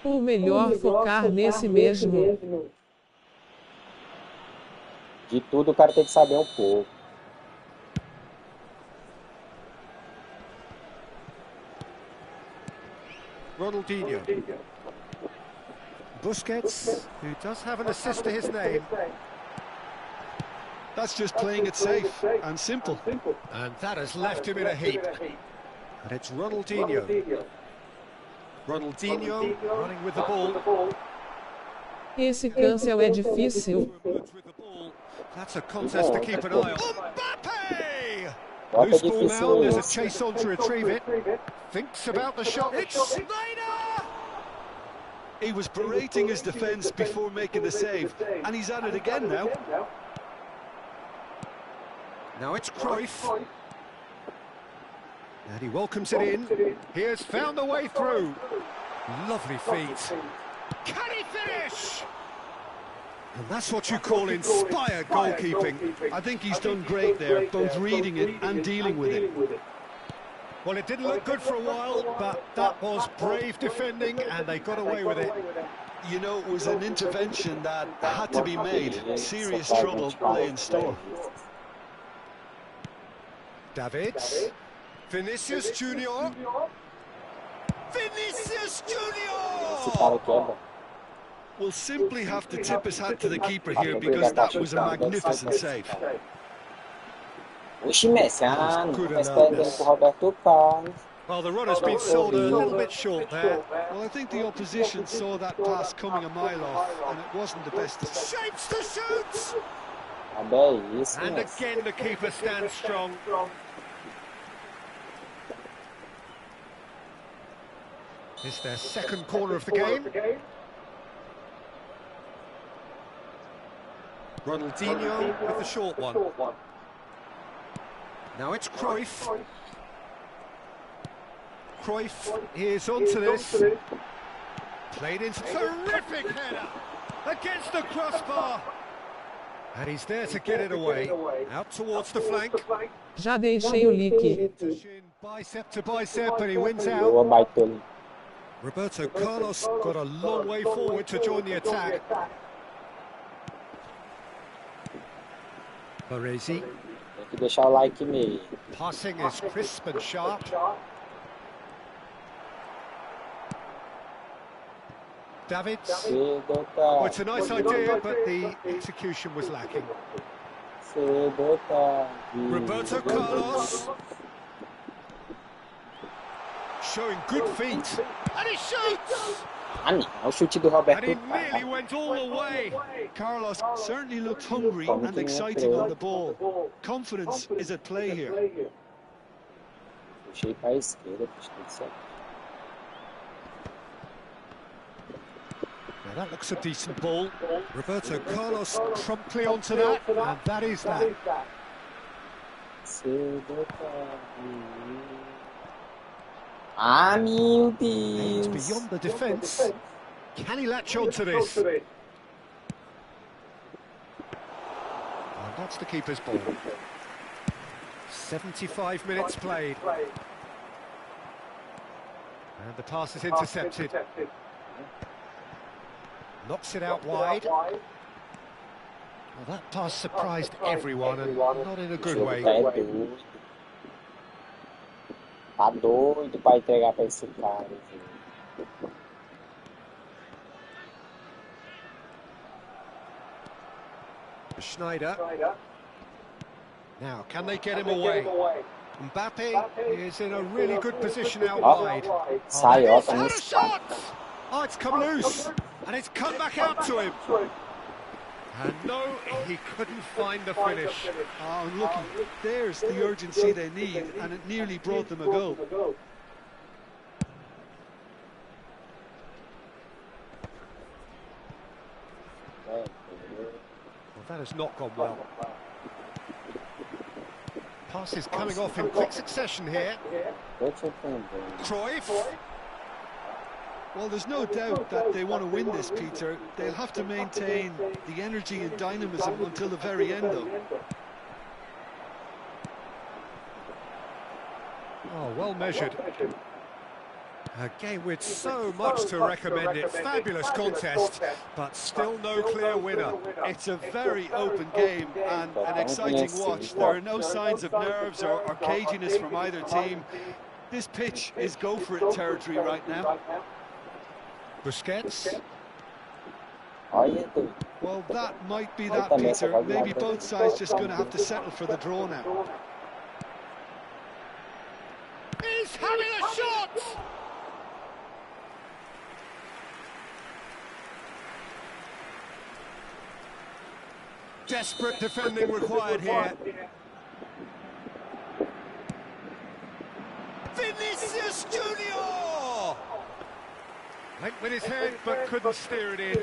Ou melhor focar nesse mesmo. De tudo o cara tem que saber um pouco. Ronaldinho. Busquets, who does have an assist to his name. That's just playing it safe and simple. And that has left him in a heap. And it's Ronaldinho. Ronaldinho running with the ball. Esse cancel é difícil. That's a contest to keep an eye on. Mbappe! Bota Loose ball difícil now, there's a esse. chase on to retrieve it. Thinks about the shot. It's Snyder! He was berating his defence before making the save, and he's at it again now. Now it's Cruyff. And he welcomes it in. He has found a way through. Lovely feet. Can he finish? And that's what you call inspired goalkeeping. I think he's done great there, both reading it and dealing with it. Well, it didn't look good for a while, but that was brave defending, and they got away with it. You know, it was an intervention that had to be made. Serious trouble lay in store. Davids. Vinicius Junior. Vinicius Esse Junior! cara aqui é bom. We'll simply have to tip his hat to the keeper here because that was a magnificent save. Oxi, Messi, não tá esperando pro Roberto Carlos. Well, the run has been sold a little bit short there. Well, I think the opposition saw that pass coming a mile off, and it wasn't the best. Shapes to shoot! Também é isso, And Messi. again, the keeper stands strong. It's their second corner of the game. Ronaldinho with the short one. Now it's Cruyff. Cruyff is onto this. Played into terrific header against the crossbar. And he's there to get it away. Out towards the flank. Já deixei o like. Shin, bicep to bicep, and he wins out. Boa, Baitoli. Roberto Carlos got a long way forward to join the attack. Baresi. Tem que deixar o like nele. Passing is crisp and sharp. Davids. Well, it's a nice idea, but the execution was lacking. Roberto Carlos. Showing good feet. And he shoots! Ah, não. É o chute do And Roberto he nearly went all the way. Carlos certainly looked hungry and exciting on the ball. Confidence is at play here. Puxei para a esquerda, puxei tudo certo. Now that looks a decent ball. Roberto Carlos promptly onto that, and that is that. Ah, meu Aimed Deus! beyond the defence. Can he latch onto this? And that's the keeper's ball. 75 minutes played. And the pass is intercepted. Knocks it out wide. Well, that pass surprised everyone, and not in a good way. Tá doido para entregar para esse cara. Schneider. Now, can they get him away? Mbappe is in a really good position out wide. Sai, ó, He's tá no had a shot! Oh, it's come loose, and it's come back out to him. And no, he couldn't find the finish. Oh, looky, there's the urgency they need, and it nearly brought them a goal. Well, that has not gone well. Passes coming off in quick succession here. Cruyff. Well, there's no doubt that they want to win this, Peter. They'll have to maintain the energy and dynamism until the very end, though. Oh, well measured. A game with so much to recommend it. Fabulous contest, but still no clear winner. It's a very open game and an exciting watch. There are no signs of nerves or caginess from either team. This pitch is go-for-it territory right now. Busquets. Well, that might be that, Peter. Maybe both sides just going to have to settle for the draw now. He's having a shot! Desperate defending required here. Vinicius Junior! Went with his head, but couldn't steer it in.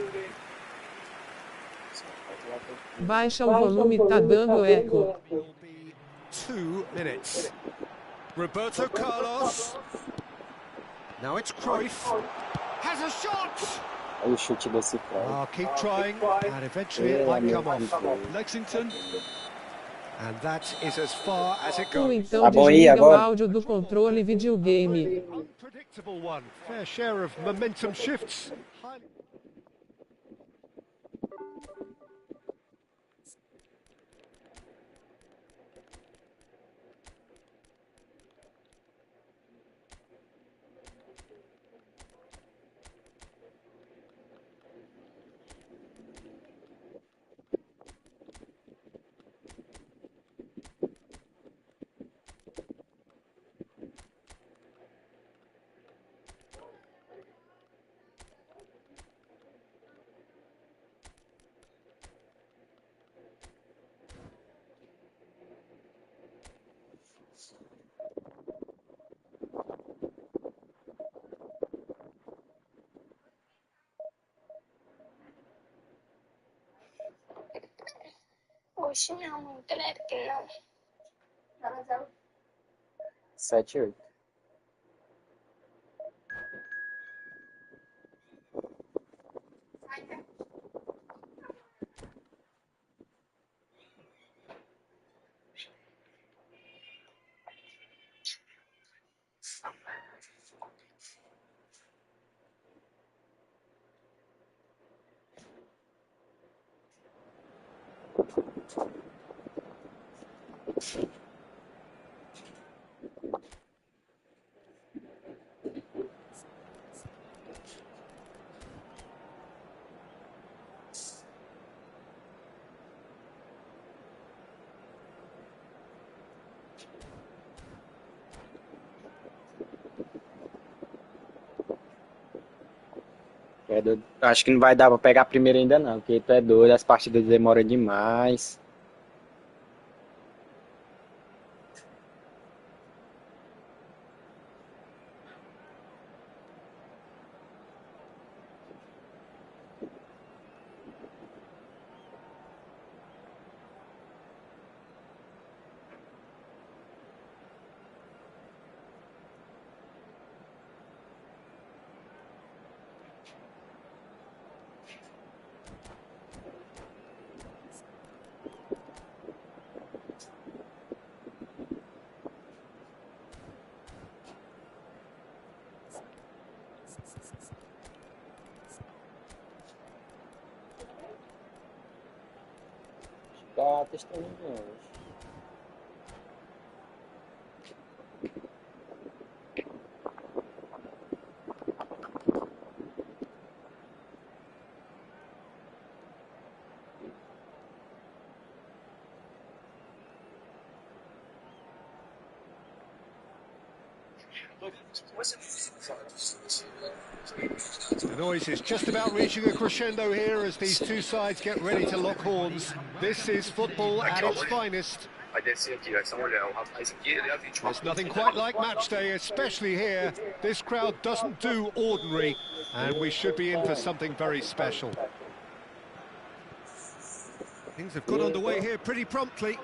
Baixa o volume, tá dando eco. Will be 2 minutes. Roberto Carlos. Now it's Cruyff. Has a shot! Olha o chute desse cara. Oh, keep trying, and eventually it might come off. Lexington. And that is as far as it Ou goes. então Tá bom aí desliga o agora? áudio do controle videogame. Unpredictable one. Fair share of momentum shifts. Oxe, não, não creio que não. 7-8. É doido. Acho que não vai dar pra pegar a primeira ainda não, porque tu é doido, as partidas demoram demais. Tá testando hoje. The noise is just about reaching a crescendo here as these two sides get ready to lock horns. This is football at its finest. There's nothing quite like match day, especially here. This crowd doesn't do ordinary, and we should be in for something very special. Things have got underway here pretty promptly.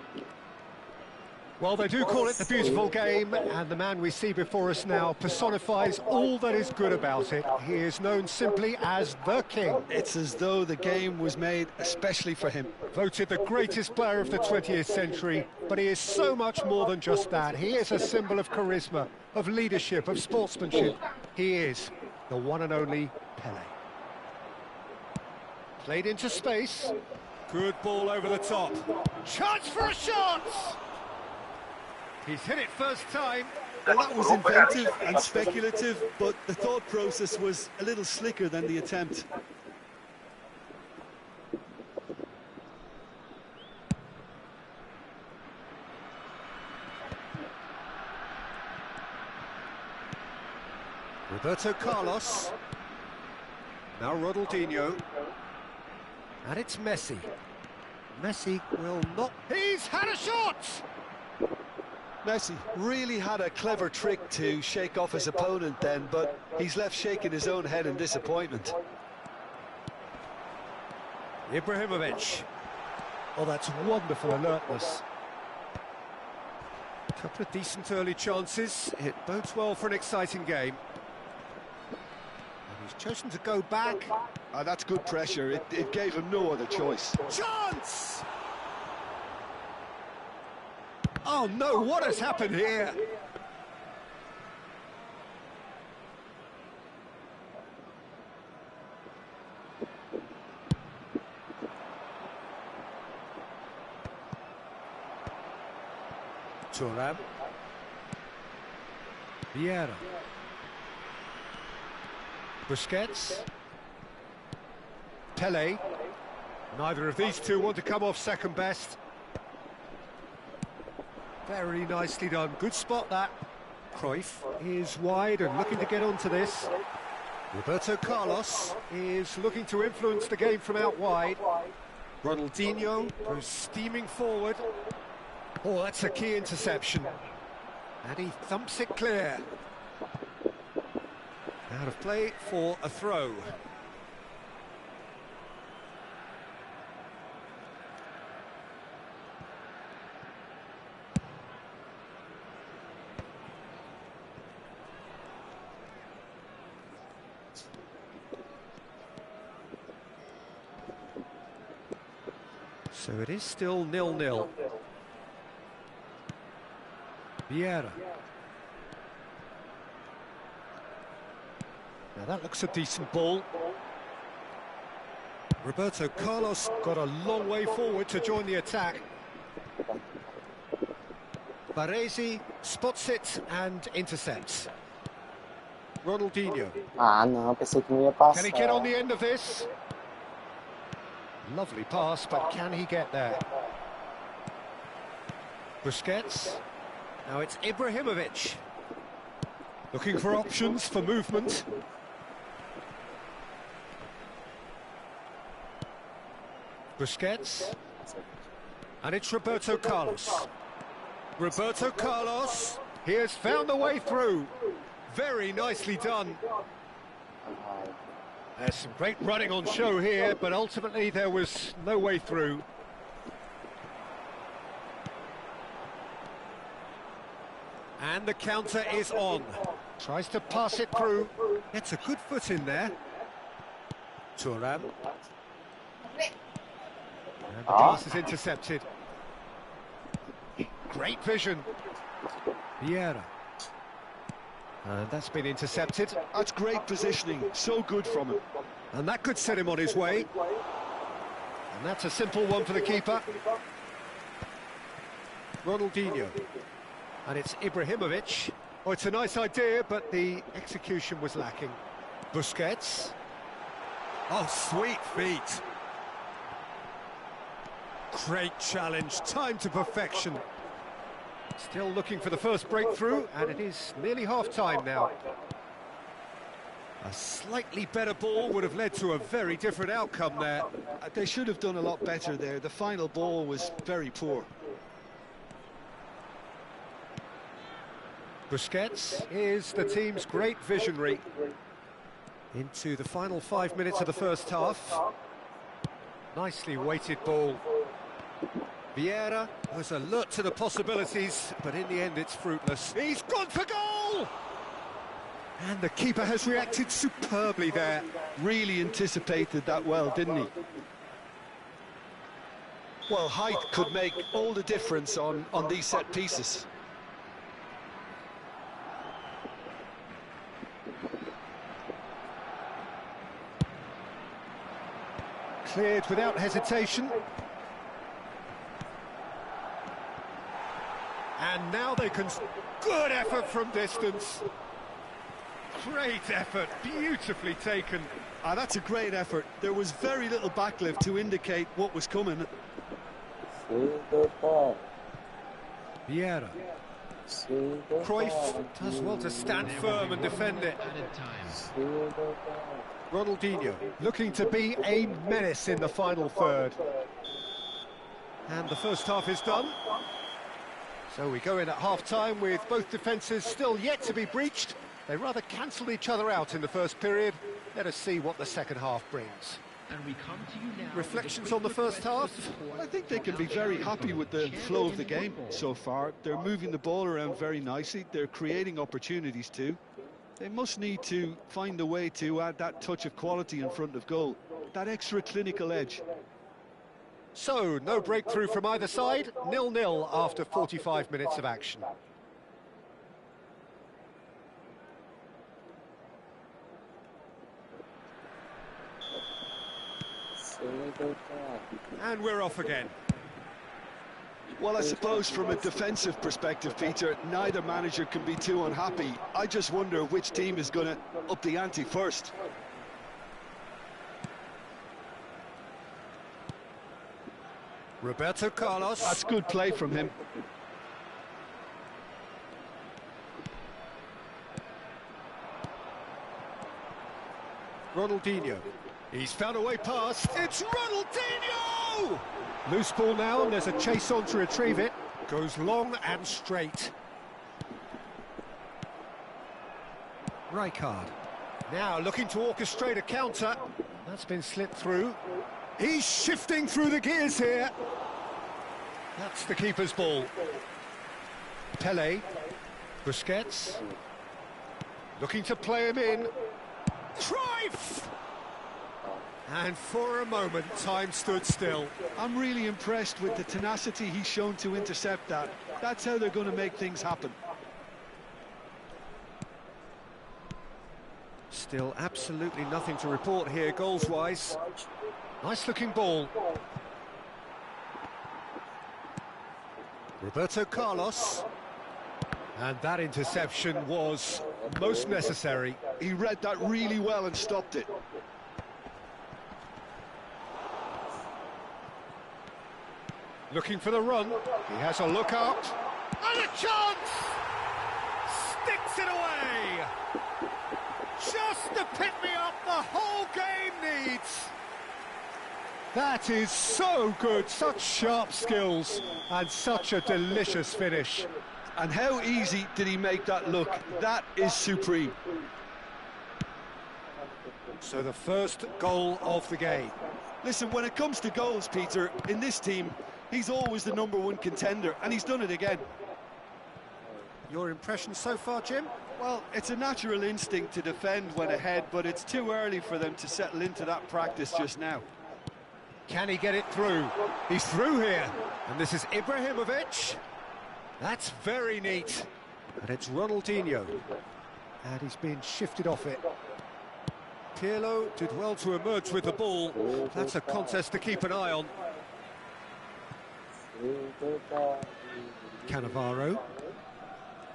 Well, they do call it the beautiful game, and the man we see before us now personifies all that is good about it. He is known simply as the King. It's as though the game was made especially for him. Voted the greatest player of the 20th century, but he is so much more than just that. He is a symbol of charisma, of leadership, of sportsmanship. He is the one and only Pelé. Played into space. Good ball over the top. Chance for a shot! He's hit it first time. Well, that was inventive and speculative, but the thought process was a little slicker than the attempt. Roberto Carlos. Now Ronaldinho. And it's Messi. Messi will not... He's had a shot! Messi really had a clever trick to shake off his opponent then, but he's left shaking his own head in disappointment. Ibrahimovic. Oh, that's wonderful alertness. A couple of decent early chances. It bodes well for an exciting game. And he's chosen to go back. That's good pressure. It gave him no other choice. Chance! Oh no, what has happened here? Thuram. Vieira. Busquets. Pelé. Neither of these two want to come off second best. Very nicely done. Good spot, that. Cruyff is wide and looking to get onto this. Roberto Carlos is looking to influence the game from out wide. Ronaldinho goes steaming forward. Oh, that's a key interception. And he thumps it clear. Out of play for a throw. So it is still 0-0. Vieira. Now that looks a decent ball. Roberto Carlos got a long way forward to join the attack. Baresi spots it and intercepts. Ronaldinho. Ah, não, pensei que não ia passar. Can he get on the end of this? Lovely pass, but can he get there? Busquets. Now it's Ibrahimovic. Looking for options for movement. Busquets. And it's Roberto Carlos. Roberto Carlos. He has found the way through. Very nicely done. There's some great running on show here, but ultimately there was no way through. And the counter is on. Tries to pass it through. Gets a good foot in there. Thuram. And the pass is intercepted. Great vision. Vieira. And that's been intercepted. That's great positioning, so good from him. And that could set him on his way. And that's a simple one for the keeper. Ronaldinho. And it's Ibrahimovic. Oh, it's a nice idea, but the execution was lacking. Busquets. Oh, sweet feet. Great challenge, time to perfection. Still looking for the first breakthrough, and it is nearly half-time now. A slightly better ball would have led to a very different outcome there. They should have done a lot better there. The final ball was very poor. Busquets is the team's great visionary. Into the final 5 minutes of the first half. Nicely weighted ball. Vieira was alert to the possibilities, but in the end it's fruitless. He's gone for goal! And the keeper has reacted superbly there. Really anticipated that well, didn't he? Well, height could make all the difference on these set pieces. Cleared without hesitation. And now they can... Good effort from distance. Great effort, beautifully taken. Ah, that's a great effort. There was very little backlift to indicate what was coming. Vieira. Cruyff does well to stand firm and defend it. Ronaldinho looking to be a menace in the final third. And the first half is done. So we go in at half-time with both defences still yet to be breached. They rather cancelled each other out in the first period. Let us see what the second half brings. And we come to you now. Reflections on the first half? I think they can be very happy with the flow of the game so far. They're moving the ball around very nicely. They're creating opportunities too. They must need to find a way to add that touch of quality in front of goal, that extra clinical edge. So, no breakthrough from either side, 0-0 after 45 minutes of action. And we're off again. Well, I suppose from a defensive perspective, Peter, neither manager can be too unhappy. I just wonder which team is going to up the ante first. Roberto Carlos. That's good play from him. Ronaldinho. He's found a way past. It's Ronaldinho! Loose ball now, and there's a chase on to retrieve it. Goes long and straight. Rijkaard. Now looking to orchestrate a counter. That's been slipped through. He's shifting through the gears here. That's the keeper's ball. Pelé. Busquets. Looking to play him in. Cruyff! And for a moment, time stood still. I'm really impressed with the tenacity he's shown to intercept that. That's how they're going to make things happen. Still absolutely nothing to report here, goals-wise. Nice-looking ball. Roberto Carlos. And that interception was most necessary. He read that really well and stopped it. Looking for the run. He has a look out. And a chance! Sticks it away! Just the pick-me-up the whole game needs. That is so good, such sharp skills, and such a delicious finish. And how easy did he make that look? That is supreme. So the first goal of the game. Listen, when it comes to goals, Peter, in this team, he's always the #1 contender, and he's done it again. Your impression so far, Jim? Well, it's a natural instinct to defend when ahead, but it's too early for them to settle into that practice just now. Can he get it through? He's through here. And this is Ibrahimovic. That's very neat. And it's Ronaldinho. And he's been shifted off it. Pirlo did well to emerge with the ball. That's a contest to keep an eye on. Cannavaro.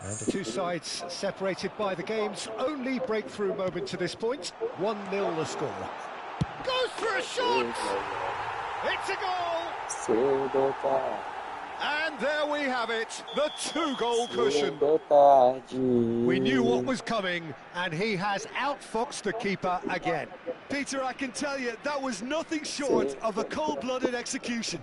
And the two sides separated by the game's only breakthrough moment to this point. 1-0 the score. Goes for a shot! It's a goal! And there we have it, the 2-goal cushion. We knew what was coming, and he has outfoxed the keeper again. Peter, I can tell you, that was nothing short of a cold-blooded execution.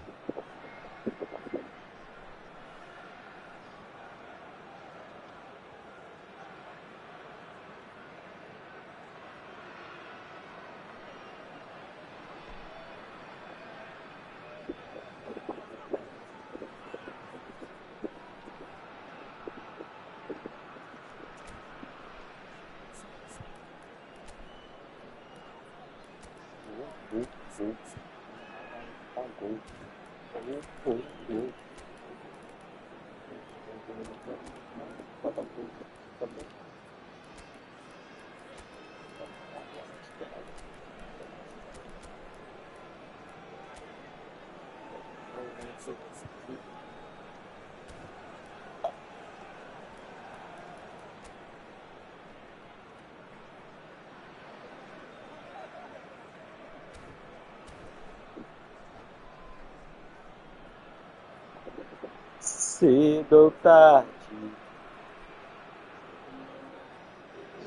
Cedo tarde.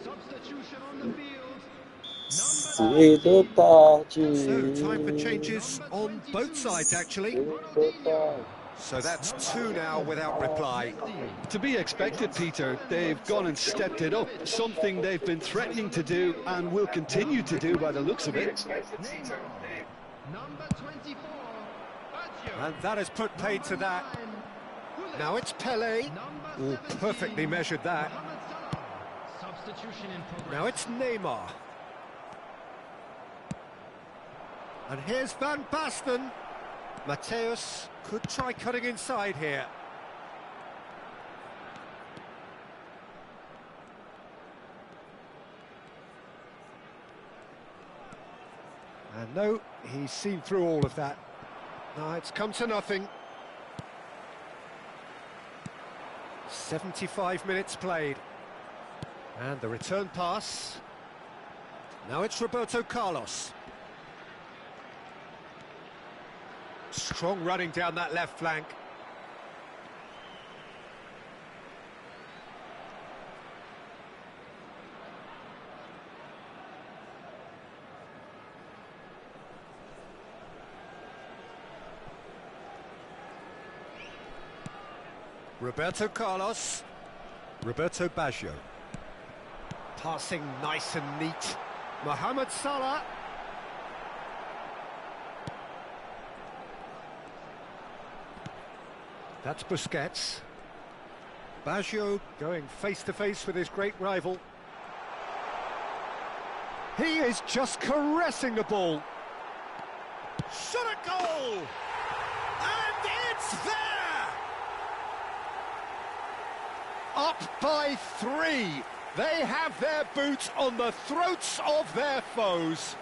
Substitution on the field. Cedo tarde. So, time for changes on both sides, actually. So that's 2 now without reply. To be expected, Peter. They've gone and stepped it up, something they've been threatening to do and will continue to do by the looks of it. Number 24. And that has put paid to that. Now it's Pele. Oh, perfectly measured that. Substitution in progress. Now it's Neymar. And here's Van Basten. Mateus could try cutting inside here. And no, he's seen through all of that. No, it's come to nothing. 75 minutes played. And the return pass. Now it's Roberto Carlos. Strong running down that left flank. Roberto Carlos. Roberto Baggio. Passing nice and neat. Mohamed Salah. That's Busquets. Baggio going face-to-face with his great rival. He is just caressing the ball. Shot a goal! And it's there! Up by 3. They have their boot on the throats of their foes.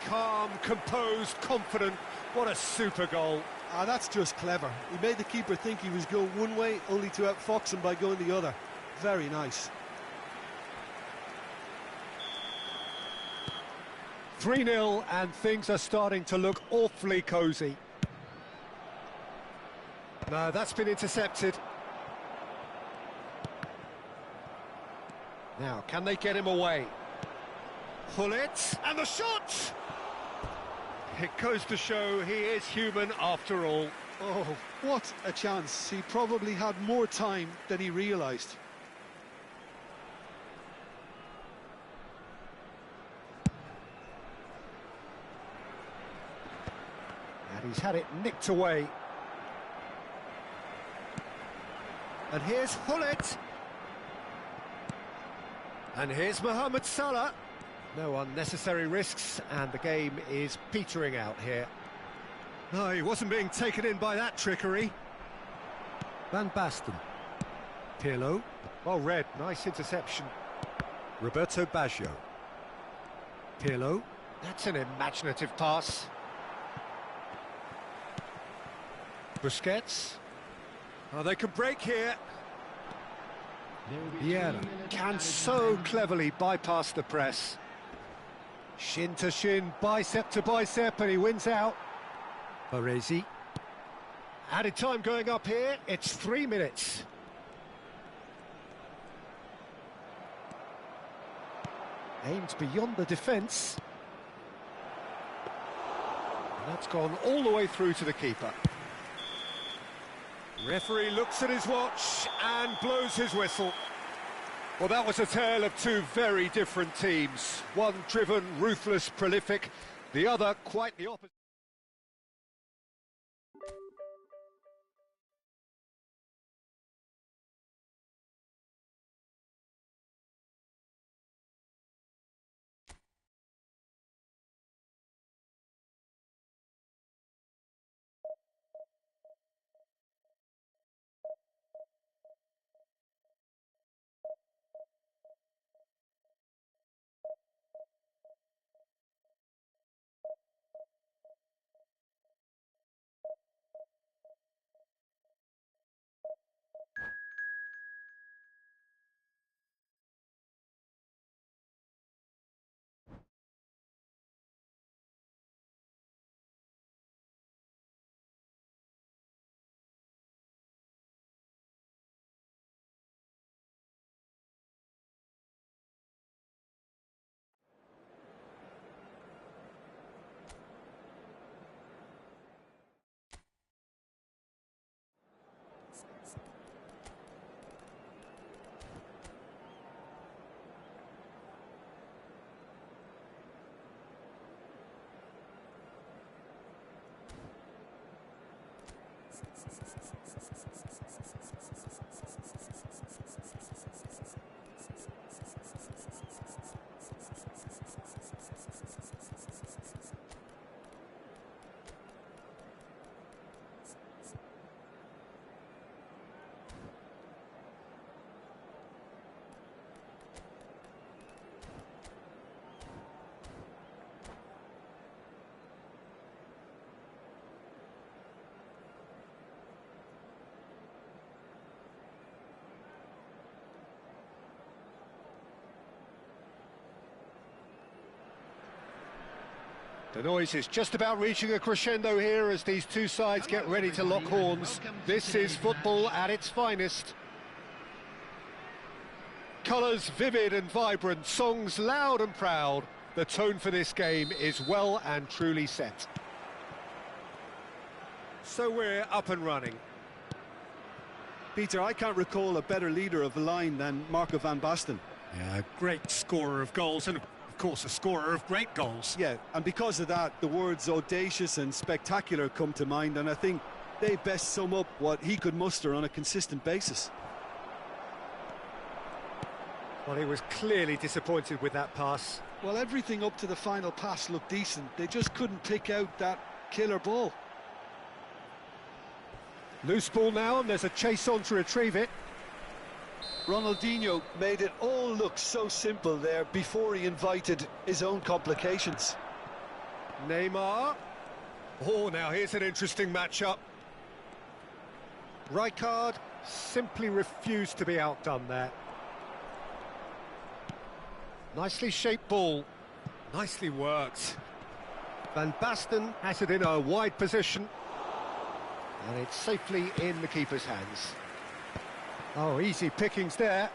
Calm, composed, confident. What a super goal. Ah, that's just clever. He made the keeper think he was going one way, only to outfox him by going the other. Very nice. 3-0, and things are starting to look awfully cosy. No, that's been intercepted. Now, can they get him away? Pull it, and the shot! It goes to show he is human after all. Oh, what a chance. He probably had more time than he realised. And he's had it nicked away. And here's Hullet. And here's Mohamed Salah. No unnecessary risks, and the game is petering out here. No, he wasn't being taken in by that trickery. Van Basten. Pirlo. Well read, nice interception. Roberto Baggio. Pirlo. That's an imaginative pass. Busquets. Oh, they can break here. Vieira can so cleverly bypass the press. Shin to shin, bicep to bicep, and he wins out. Baresi. Added time going up here, it's 3 minutes. Aimed beyond the defence. And that's gone all the way through to the keeper. Referee looks at his watch and blows his whistle. Well, that was a tale of two very different teams. One driven, ruthless, prolific. The other quite the opposite. The noise is just about reaching a crescendo here as these two sides get ready to lock horns. This is football at its finest. Colours vivid and vibrant, songs loud and proud. The tone for this game is well and truly set. So we're up and running. Peter, I can't recall a better leader of the line than Marco van Basten. Yeah, great scorer of goals and, of course, a scorer of great goals. Yeah, and because of that, the words audacious and spectacular come to mind, and I think they best sum up what he could muster on a consistent basis. Well, he was clearly disappointed with that pass. Well, everything up to the final pass looked decent. They just couldn't pick out that killer ball. Loose ball now, and there's a chase on to retrieve it. Ronaldinho made it all look so simple there before he invited his own complications. Neymar. Oh, now here's an interesting matchup. Rijkaard simply refused to be outdone there. Nicely shaped ball. Nicely worked. Van Basten has it in a wide position. And it's safely in the keeper's hands. Oh, easy pickings there.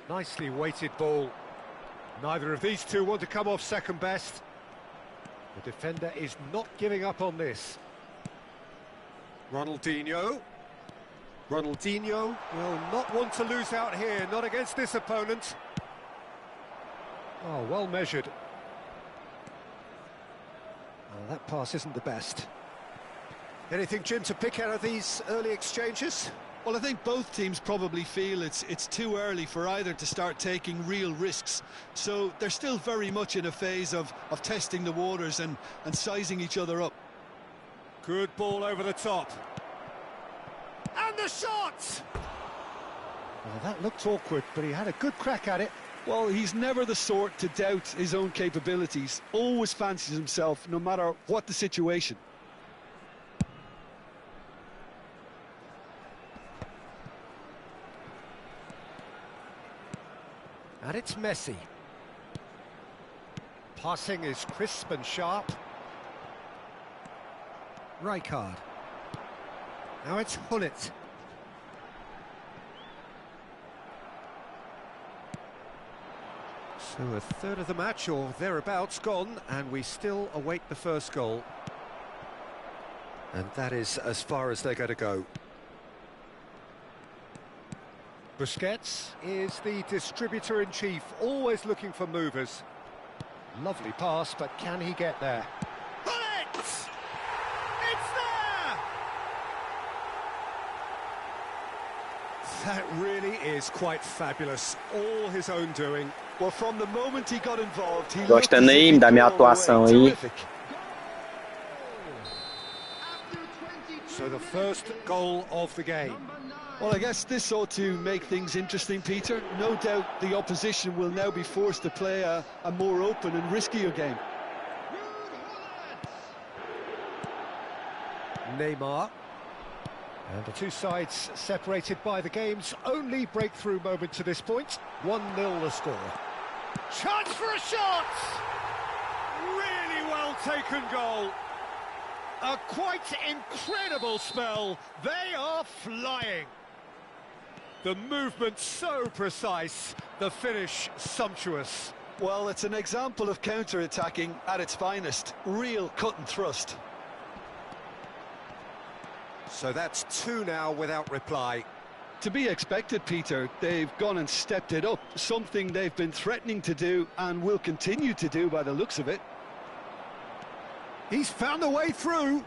Nicely weighted ball. Neither of these two want to come off second best. The defender is not giving up on this. Ronaldinho will not want to lose out here, not against this opponent. Oh, well measured. Well, that pass isn't the best. Anything, Jim, to pick out of these early exchanges? Well, I think both teams probably feel it's too early for either to start taking real risks. So they're still very much in a phase of testing the waters and sizing each other up. Good ball over the top. And the shot! Well, that looked awkward, but he had a good crack at it. Well, he's never the sort to doubt his own capabilities. Always fancies himself, no matter what the situation. And it's Messi. Passing is crisp and sharp. Rijkaard. Now it's Hullet. So a third of the match or thereabouts gone, and we still await the first goal. And that is as far as they're going to go. Busquets is the distributor-in-chief, always looking for movers. Lovely pass, but can he get there? Hullet! It's there! That really is quite fabulous. All his own doing. Well, from the moment he got involved, he Gostando aí da minha atuação aí. So the first goal of the game. Well, I guess this ought to make things interesting, Peter. No doubt the opposition will now be forced to play a more open and riskier game. Neymar. And the two sides separated by the game's only breakthrough moment to this point. 1-0 the score. Chance for a shot! Really well taken goal. A quite incredible spell. They are flying. The movement so precise, the finish sumptuous. Well, it's an example of counter-attacking at its finest. Real cut and thrust. So that's 2 now without reply. To be expected, Peter. They've gone and stepped it up. Something they've been threatening to do and will continue to do by the looks of it. He's found a way through.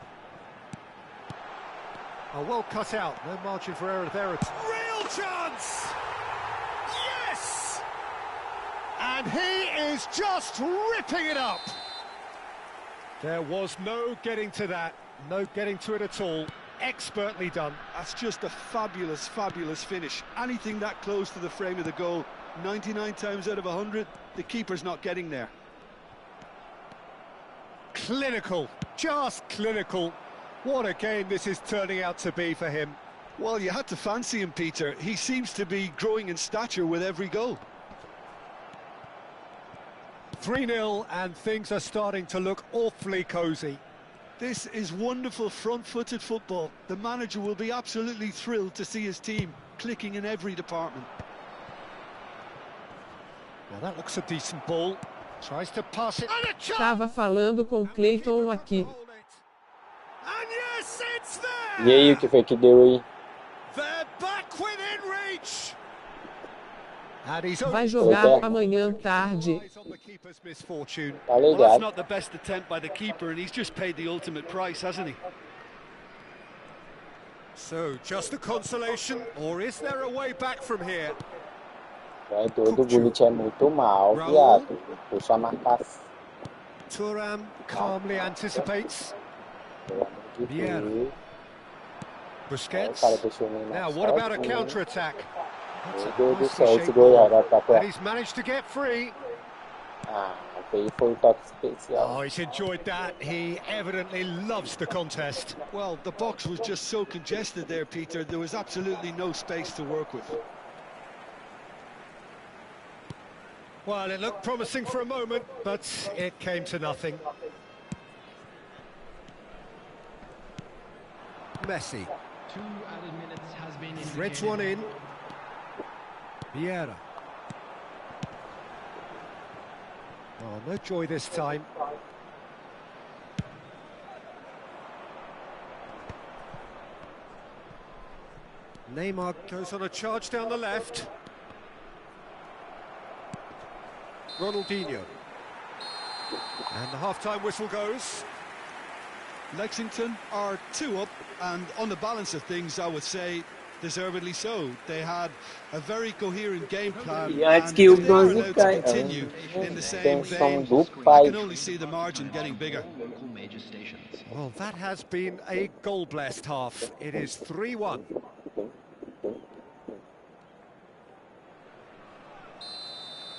Oh, well cut out. No margin for error there. Real chance! Yes! And he is just ripping it up. There was no getting to that. No getting to it at all. Expertly done. That's just a fabulous, fabulous finish. Anything that close to the frame of the goal, 99 times out of 100, the keeper's not getting there. Clinical, just clinical. What a game this is turning out to be for him. Well, you had to fancy him, Peter. He seems to be growing in stature with every goal. 3-0 and things are starting to look awfully cosy. This is wonderful front-footed football. The manager will be absolutely thrilled to see his team clicking in every department. Well, that looks a decent ball. Tries to pass it. Tava falando com Clayton aqui. And yes, it's there! E aí, o que foi que deu aí? They're back within reach. And he's Vai jogar amanhã tarde. Tá Well, that's ligado. not the best attempt by the keeper, and he's just paid the ultimate price, hasn't he? So, just a consolation, or is there a way back from here? É doido, o Gullit é muito mal, viado. Puxa a marcação. Thuram calmly anticipates. Vieira. Busquets. Now, what about a counter-attack? Meu Deus do céu, esse goleiro vai pra And trás. he's managed to get free. Ah, aí foi um toque especial. Oh, he's enjoyed that. He evidently loves the contest. Well, the box was just so congested there, Peter. There was absolutely no space to work with. Well, it looked promising for a moment, but it came to nothing. Messi. 2 added minutes has been Threads indicated. one in. Vieira. Oh, no joy this time. Neymar goes on a charge down the left. Ronaldinho. And the half-time whistle goes. Lexington are 2 up, and on the balance of things, I would say deservedly so. They had a very coherent game plan, E antes and que o if they are Bronze allowed to caia, continue in the tem same um som vein, do I pai. can only see the margin getting bigger. Local major stations. Well, that has been a goal-blessed half. It is 3-1.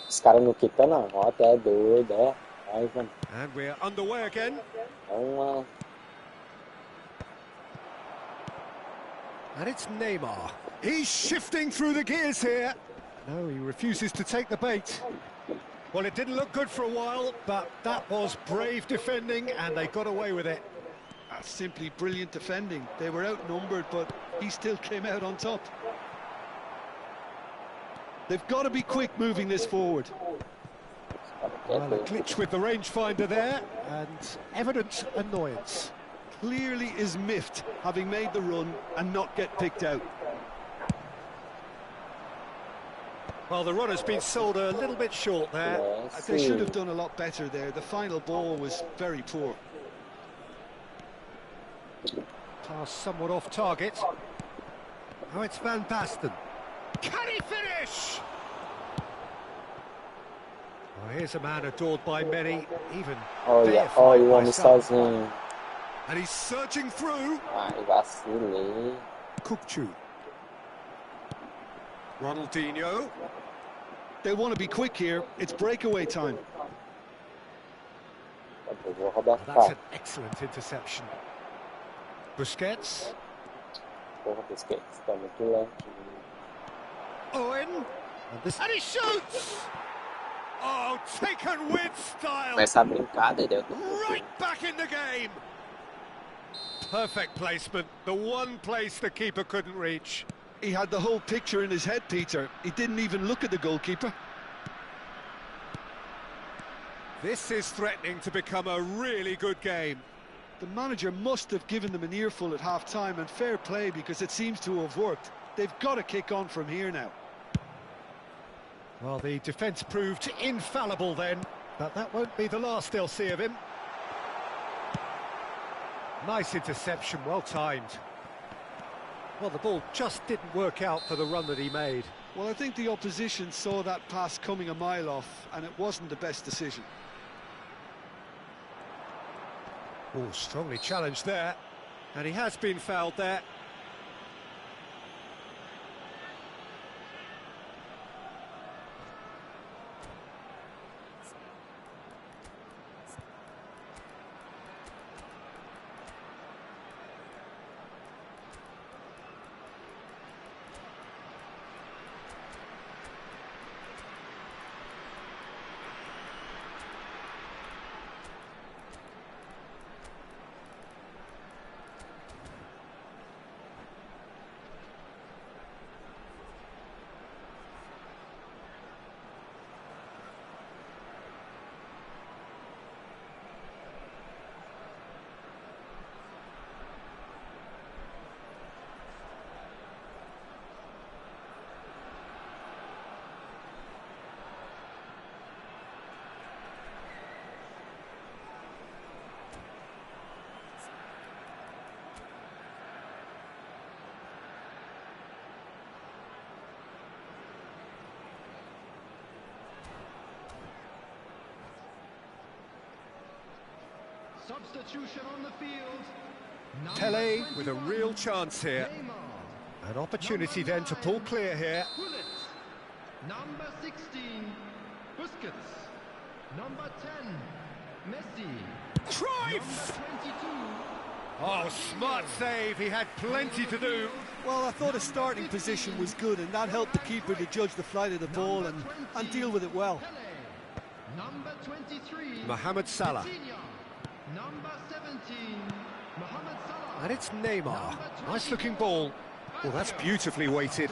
Os caras não quitam não, ó, até é doido, é. Ai, mano. And we're underway again. And it's Neymar. He's shifting through the gears here. No, he refuses to take the bait. Well, it didn't look good for a while, but that was brave defending, and they got away with it. That's simply brilliant defending. They were outnumbered, but he still came out on top. They've got to be quick moving this forward. Well, a glitch with the rangefinder there, and evident annoyance. Clearly is miffed, having made the run and not get picked out. Well, the run has been sold a little bit short there. They should have done a lot better there. The final ball was very poor. Pass somewhat off target. Oh, it's Van Basten. Can he finish? Oh, here's a man adored by many, even Olha, olha o homem sozinho. And he's surging through. Ai, vacilei. Kukçu. Ronaldinho. They want to be quick here. It's breakaway time. Vou roubar That's an excellent interception. Busquets. Porra, Busquets, tá muito lento. Owen. And he shoots! Oh, taken with style. Começa a brincar, entendeu? Right back in the game. Perfect placement. The one place the keeper couldn't reach. He had the whole picture in his head, Peter. He didn't even look at the goalkeeper. This is threatening to become a really good game. The manager must have given them an earful at half-time, and fair play, because it seems to have worked. They've got to kick on from here now. Well, the defence proved infallible then, but that won't be the last they'll see of him. Nice interception, well timed. Well, the ball just didn't work out for the run that he made. Well, I think the opposition saw that pass coming a mile off, and it wasn't the best decision. Oh, strongly challenged there, and he has been fouled there. Substitution on the field. Pele with a real chance here. An opportunity then to pull clear here. Number 16, Busquets. Number 10, Messi. Cruyff! Number 22. Oh, smart save. He had plenty to do. Well, I thought his starting position was good, and that helped the keeper to judge the flight of the ball and deal with it well. Number 23, Mohamed Salah. Number 17, Mohamed Salah. And it's Neymar. Nice looking ball. Well, that's beautifully weighted.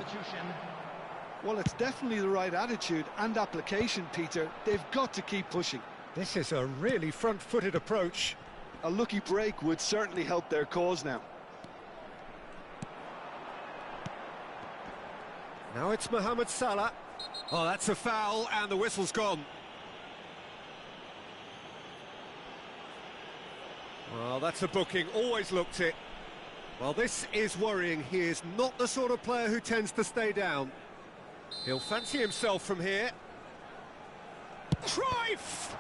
Well, it's definitely the right attitude and application, Peter. They've got to keep pushing. This is a really front-footed approach. A lucky break would certainly help their cause now. Now it's Mohamed Salah. Oh, that's a foul, and the whistle's gone. Well, that's a booking, always looked it. Well, this is worrying. He is not the sort of player who tends to stay down. He'll fancy himself from here. Cruyff!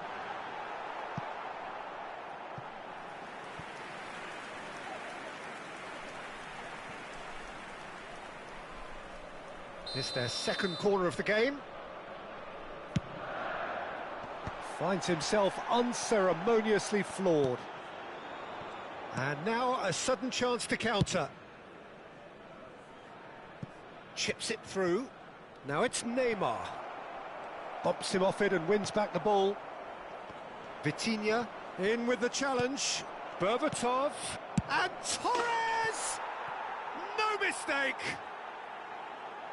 It's their second corner of the game. Finds himself unceremoniously floored. And now a sudden chance to counter. Chips it through. Now it's Neymar. Bumps him off it and wins back the ball. Vitinha in with the challenge. Berbatov and Torres! No mistake!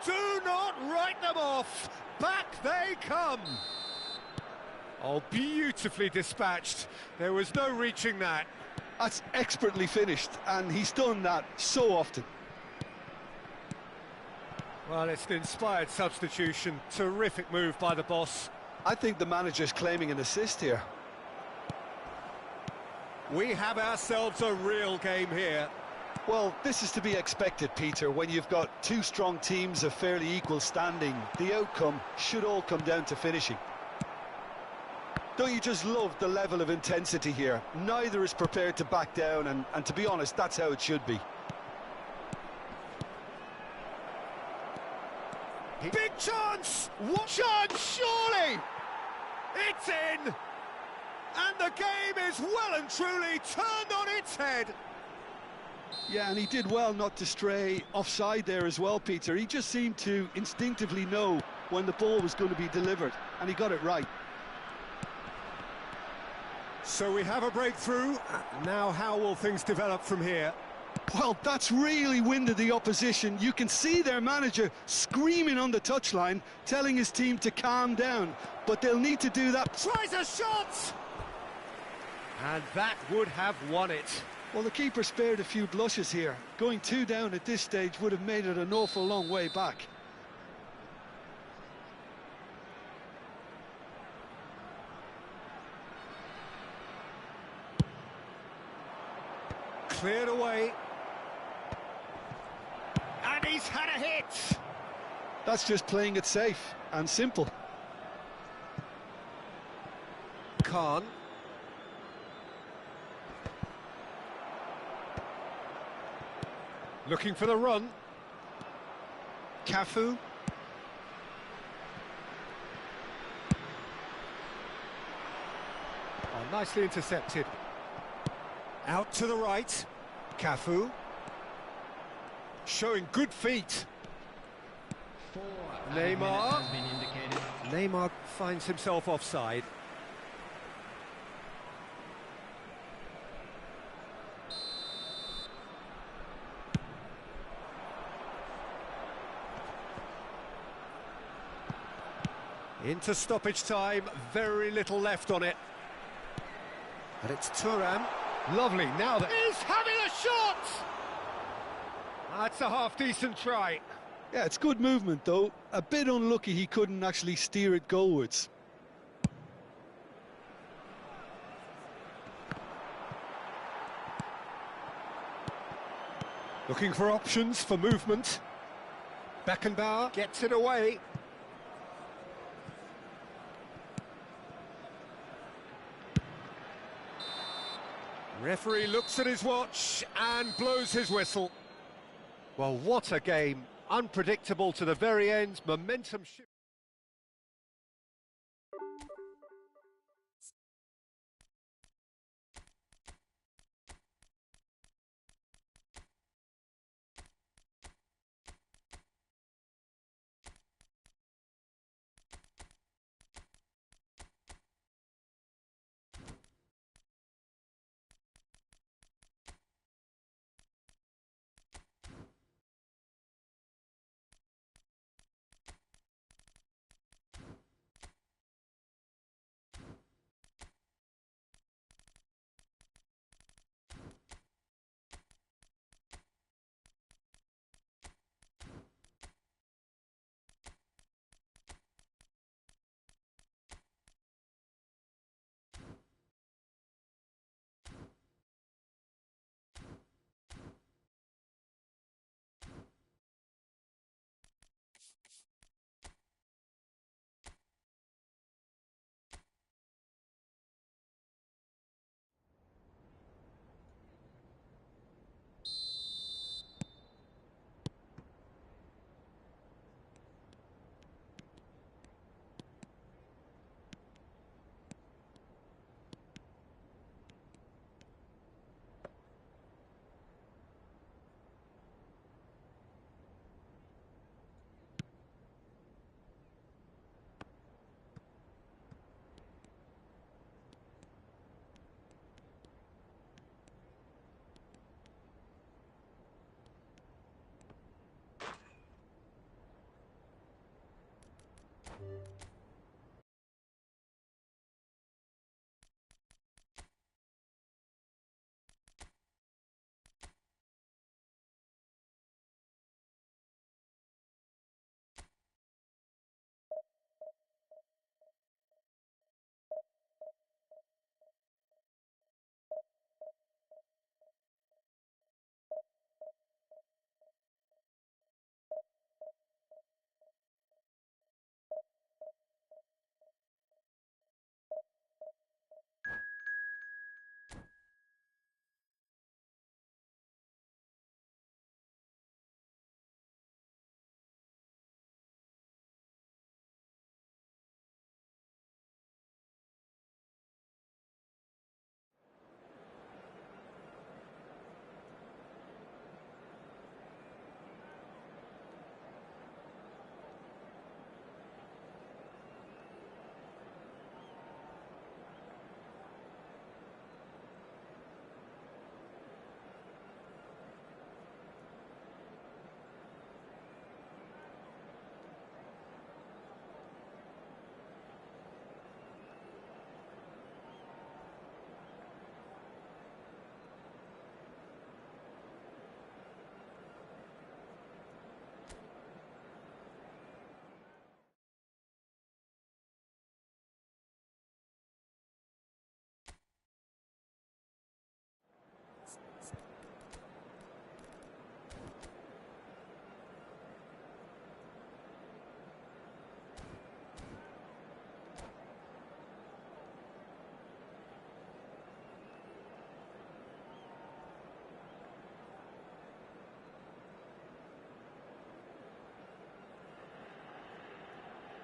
Do not write them off. Back they come. Oh, beautifully dispatched. There was no reaching that. That's expertly finished, and he's done that so often. Well, it's an inspired substitution. Terrific move by the boss. I think the manager's claiming an assist here. We have ourselves a real game here. Well, this is to be expected, Peter. When you've got two strong teams of fairly equal standing, the outcome should all come down to finishing. Don't you just love the level of intensity here? Neither is prepared to back down, and to be honest, that's how it should be. Big chance! What chance, surely? It's in! And the game is well and truly turned on its head. Yeah, and he did well not to stray offside there as well, Peter. He just seemed to instinctively know when the ball was going to be delivered, and he got it right. So we have a breakthrough. Now how will things develop from here? Well, that's really winded the opposition. You can see their manager screaming on the touchline, telling his team to calm down. But they'll need to do that. Tries a shot! And that would have won it. Well, the keeper spared a few blushes here. Going 2 down at this stage would have made it an awful long way back. Cleared away. And he's had a hit! That's just playing it safe and simple. Khan. Looking for the run. Cafu. Oh, nicely intercepted. Out to the right. Cafu. Showing good feet. Neymar. Neymar finds himself offside. Into stoppage time, very little left on it. And it's Thuram. Lovely, now that he's having a shot! That's a half-decent try. Yeah, it's good movement, though. A bit unlucky he couldn't actually steer it goalwards. Looking for options for movement. Beckenbauer gets it away. Referee looks at his watch and blows his whistle. Well, what a game. Unpredictable to the very end. Momentum shift.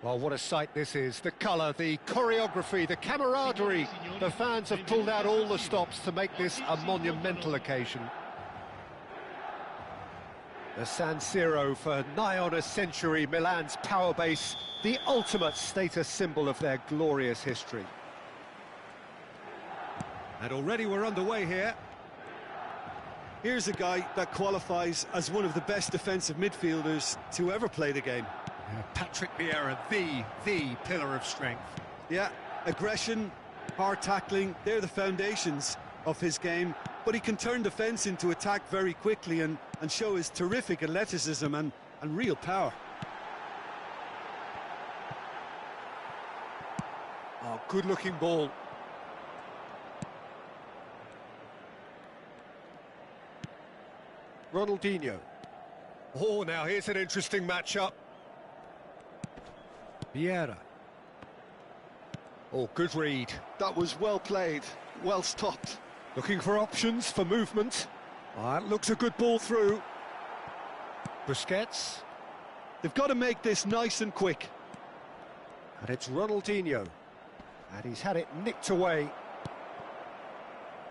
Well, what a sight this is. The colour, the choreography, the camaraderie. The fans have pulled out all the stops to make this a monumental occasion. The San Siro for nigh on a century, Milan's power base, the ultimate status symbol of their glorious history. And already we're underway here. Here's a guy that qualifies as one of the best defensive midfielders to ever play the game. Patrick Vieira, the pillar of strength. Yeah, aggression, hard tackling, they're the foundations of his game. But he can turn defence into attack very quickly and show his terrific athleticism and real power. Oh, good-looking ball. Ronaldinho. Oh, now here's an interesting matchup. Vieira. Oh, good read. That was well played, well stopped. Looking for options for movement. Oh, that looks a good ball through. Busquets. They've got to make this nice and quick. And it's Ronaldinho. And he's had it nicked away.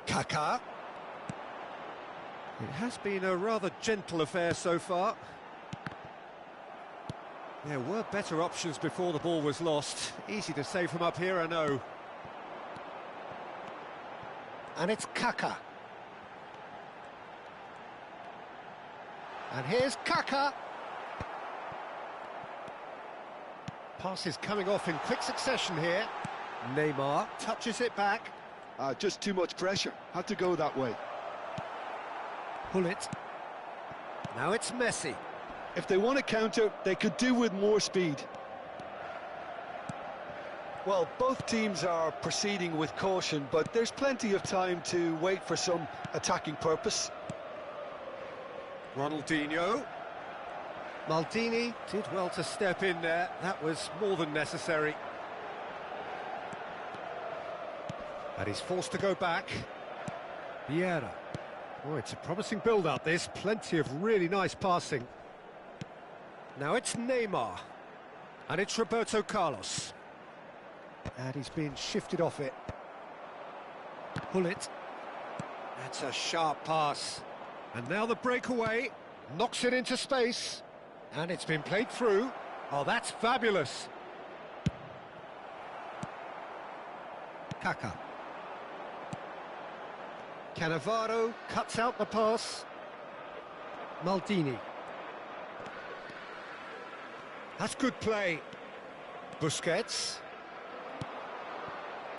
Kaká. It has been a rather gentle affair so far. There were better options before the ball was lost. Easy to save from up here, I know. And it's Kaká. And here's Kaká. Pass is coming off in quick succession here. Neymar touches it back. Just too much pressure. Had to go that way. Pull it. Now it's Messi. If they want to counter, they could do with more speed. Well, both teams are proceeding with caution, but there's plenty of time to wait for some attacking purpose. Ronaldinho. Maldini did well to step in there. That was more than necessary. And he's forced to go back. Vieira. Oh, it's a promising build-up, this. Plenty of really nice passing. Now it's Neymar. And it's Roberto Carlos. And he's been shifted off it. Pull it. That's a sharp pass. And now the breakaway. Knocks it into space. And it's been played through. Oh, that's fabulous. Kaká. Cannavaro cuts out the pass. Maldini. That's good play. Busquets.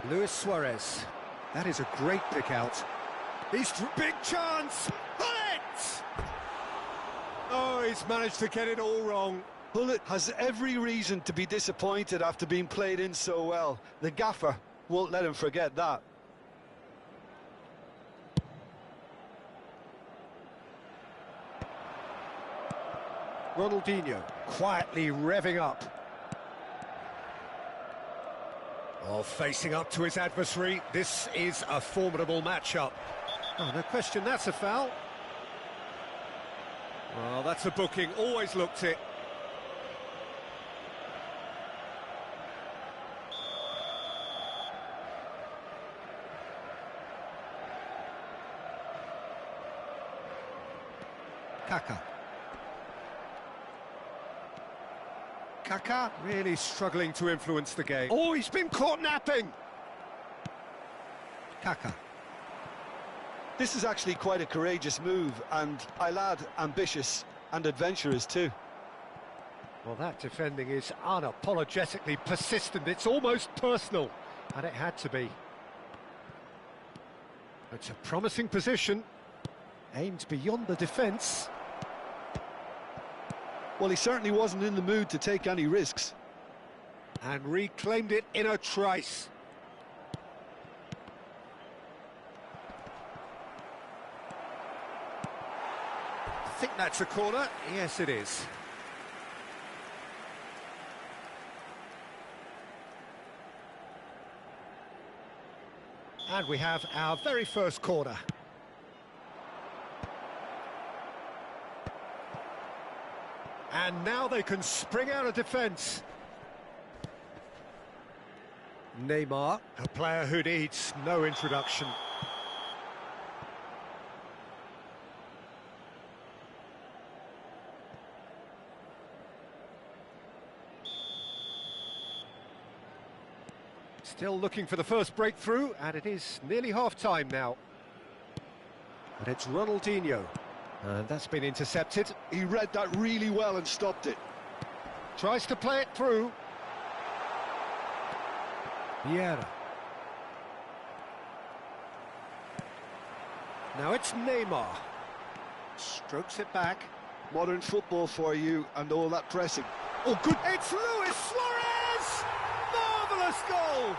Luis Suarez. That is a great pick out. He's big chance. Bullet! Oh, he's managed to get it all wrong. Bullet has every reason to be disappointed after being played in so well. The gaffer won't let him forget that. Ronaldinho quietly revving up. Oh, facing up to his adversary. This is a formidable matchup. Oh, no question, that's a foul. Well, that's a booking. Always looked it. Kaká. Kaká really struggling to influence the game. Oh, he's been caught napping! Kaká. This is actually quite a courageous move, and I'll add ambitious and adventurous too. Well, that defending is unapologetically persistent. It's almost personal, and it had to be. It's a promising position. Aimed beyond the defence. Well, he certainly wasn't in the mood to take any risks. And reclaimed it in a trice. I think that's a corner. Yes, it is. And we have our very first corner. And now they can spring out of defence. Neymar, a player who needs no introduction. Still looking for the first breakthrough, and it is nearly half-time now. And it's Ronaldinho, and that's been intercepted. He read that really well and stopped it. Tries to play it through. Vieira. Now it's Neymar. Strokes it back. Modern football for you and all that pressing. Oh, good. It's Luis Suarez! Marvellous goal!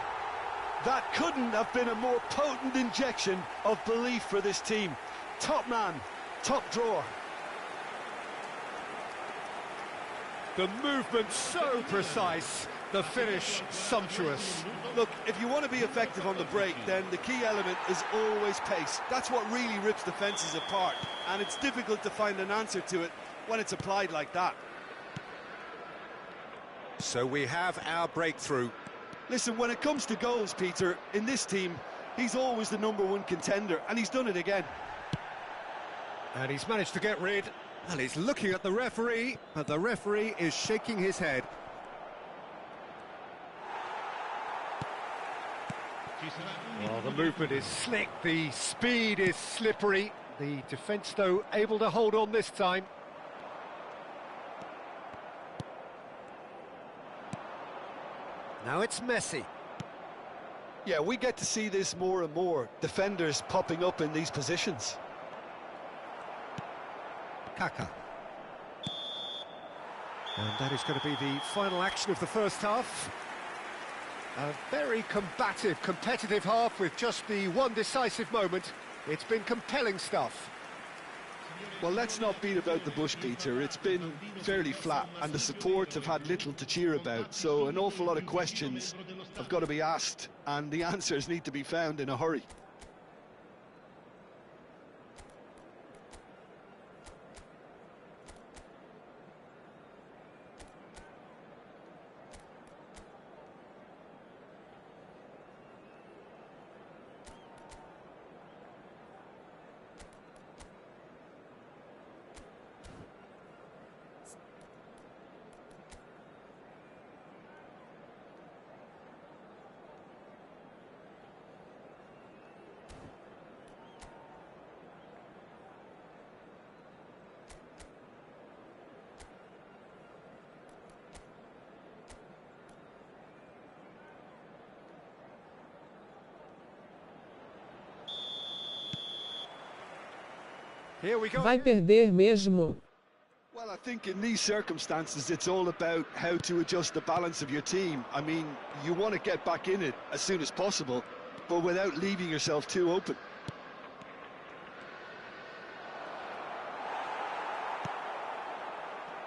That couldn't have been a more potent injection of belief for this team. Top man, top drawer. The movement so precise, the finish sumptuous. Look, if you want to be effective on the break, then the key element is always pace. That's what really rips defences apart, and it's difficult to find an answer to it when it's applied like that. So we have our breakthrough. Listen, when it comes to goals, Peter, in this team, he's always the #1 contender, and he's done it again. And he's managed to get rid. Well, he's looking at the referee, but the referee is shaking his head. Well, the movement is slick, the speed is slippery. The defence, though, able to hold on this time. Now it's Messi. Yeah, we get to see this more and more. Defenders popping up in these positions. Kaká. And that is going to be the final action of the first half. A very combative, competitive half with just the one decisive moment. It's been compelling stuff. Well, let's not beat about the bush, Peter. It's been fairly flat, and the support have had little to cheer about. So an awful lot of questions have got to be asked, and the answers need to be found in a hurry. Here we go. Vai perder mesmo. Well, I think in these circumstances, it's all about how to adjust the balance of your team. I mean, you want to get back in it as soon as possible, but without leaving yourself too open.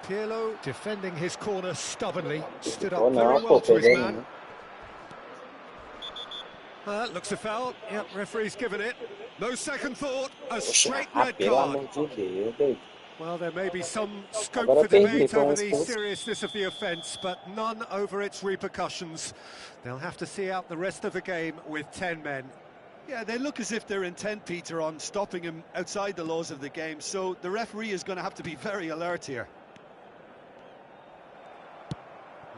Pirlo defending his corner stubbornly, stood up very well to his man. Looks a foul. Yep, referee's given it. No second thought, a straight red card. Well, there may be some scope for debate over the seriousness of the offence, but none over its repercussions. They'll have to see out the rest of the game with 10 men. Yeah, they look as if they're intent, Peter, on stopping him outside the laws of the game, so the referee is going to have to be very alert here.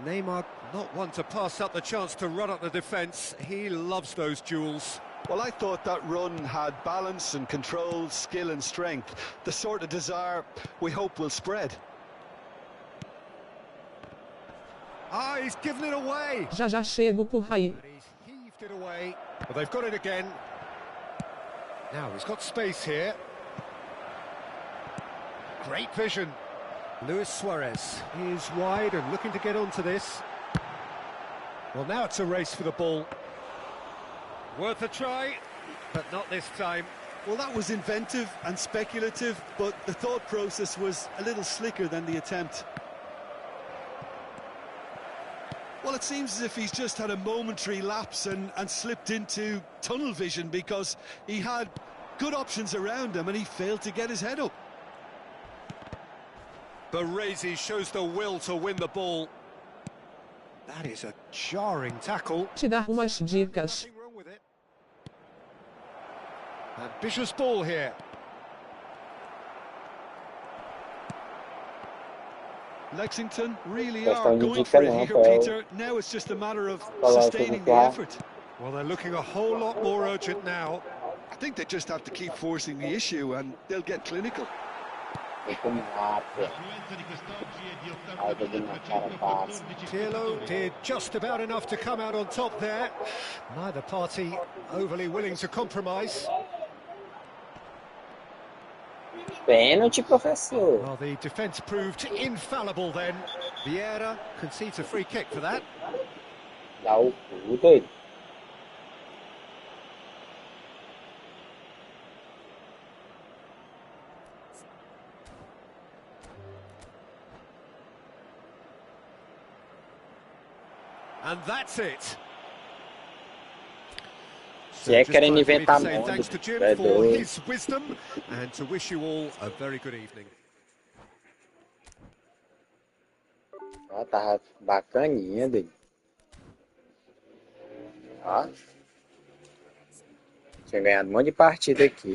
Neymar, not one to pass up the chance to run at the defence. He loves those duels. Well, I thought that run had balance and control, skill and strength. The sort of desire we hope will spread. Ah, he's given it away. Já chego por aí. But he's heaved it away. But they've got it again. Now he's got space here. Great vision. Luis Suarez is wide and looking to get onto this. Well, now it's a race for the ball. Worth a try, but not this time. Well, that was inventive and speculative, but the thought process was a little slicker than the attempt. Well, it seems as if he's just had a momentary lapse and slipped into tunnel vision, because he had good options around him and he failed to get his head up. Baresi shows the will to win the ball. That is a jarring tackle. Te dar umas dicas. Nothing wrong with it. Ambitious ball here. Lexington really Questão are de going dica for it não, here, foi Peter. Now it's just a matter of Falar sustaining the sobre effort. Well, they're looking a whole lot more urgent now. I think they just have to keep forcing the issue and they'll get clinical. L'affluenza di quest'oggi è di 82% per 14 Pirlo spettatori. did just about enough to come out on top there. Neither party overly willing to compromise. Pênalti, professor. Well, the defence proved infallible then. Vieira concedes a free kick for that. Dá o cu, doido. And that's it. Se é just querendo time for me to inventar say moda, thanks to Jim é for doido. his wisdom and to wish you all a very good evening. Ó, tava bacaninha, doido. Ó. Tinha ganhado um monte de partida aqui.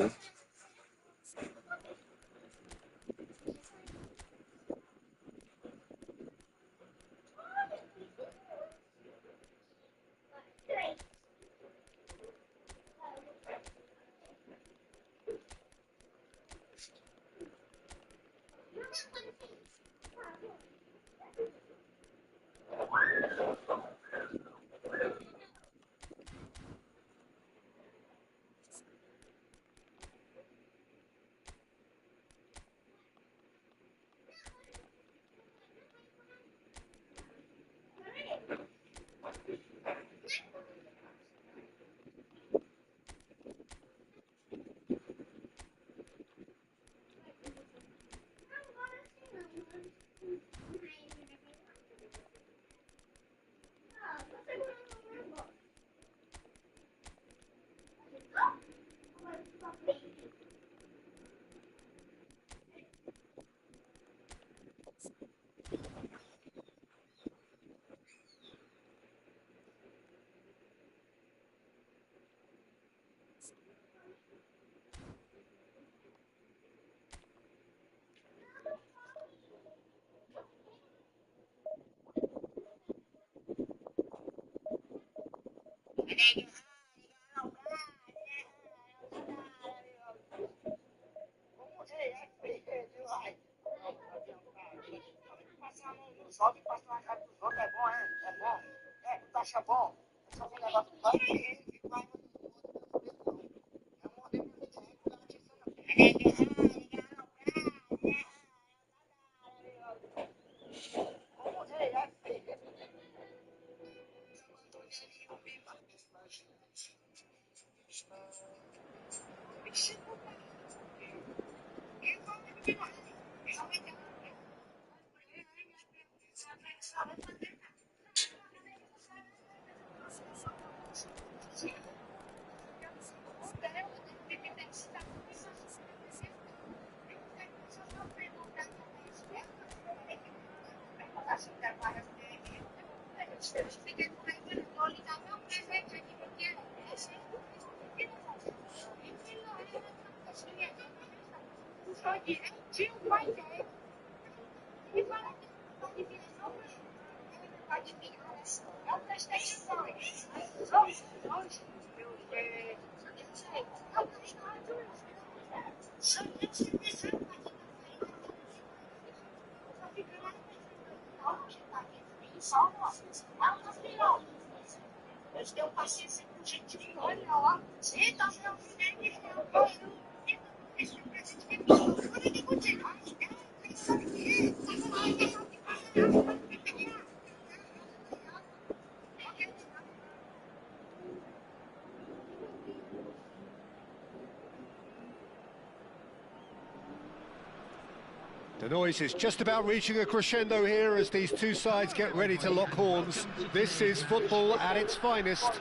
The noise is just about reaching a crescendo here as these two sides get ready to lock horns. This is football at its finest.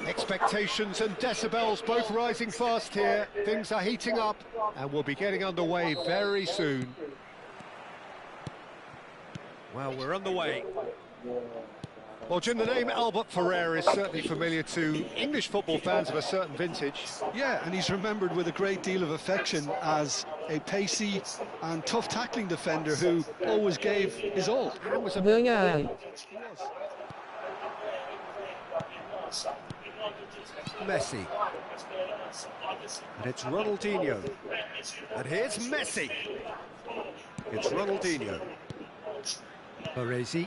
Expectations and decibels both rising fast here. Things are heating up and we'll be getting underway very soon. Well, we're on the way. Well, Jim, the name Albert Ferrer is certainly familiar to English football fans of a certain vintage. Yeah, and he's remembered with a great deal of affection as a pacey and tough tackling defender who always gave his all. Ganha. Messi. And it's Ronaldinho. And here's Messi. It's Ronaldinho. Baresi.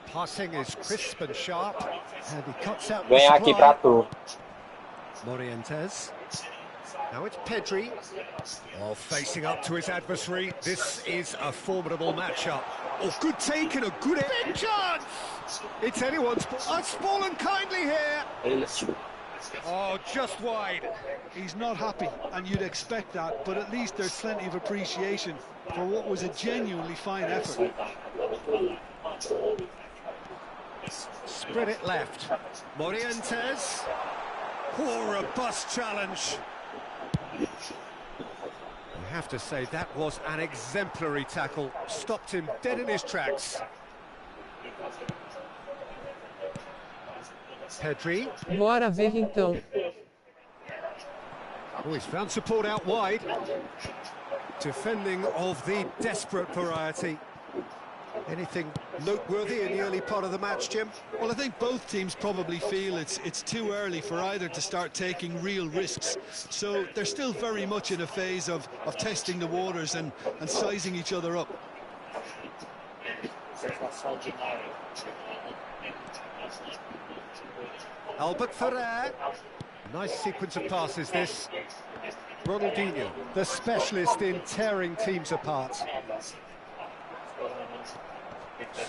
Passing is crisp and sharp, and he cuts out the Ganhar aqui pra tu. Morientes. Now it's Pedri. Oh, facing up to his adversary. This is a formidable matchup. Oh, good take and a good big chance. It's anyone's. It's fallen kindly here. Oh, just wide. He's not happy, and you'd expect that, but at least there's plenty of appreciation for what was a genuinely fine effort. Spread it left. Morientes. Oh, robust challenge. You have to say that was an exemplary tackle. Stopped him dead in his tracks. Pedri. Bora ver então. Oh, he's found support out wide. Defending of the desperate variety. Anything noteworthy in the early part of the match, Jim? Well, I think both teams probably feel it's too early for either to start taking real risks. So they're still very much in a phase of testing the waters and sizing each other up. Albert Ferrer. Nice sequence of passes, this. Ronaldinho, the specialist in tearing teams apart.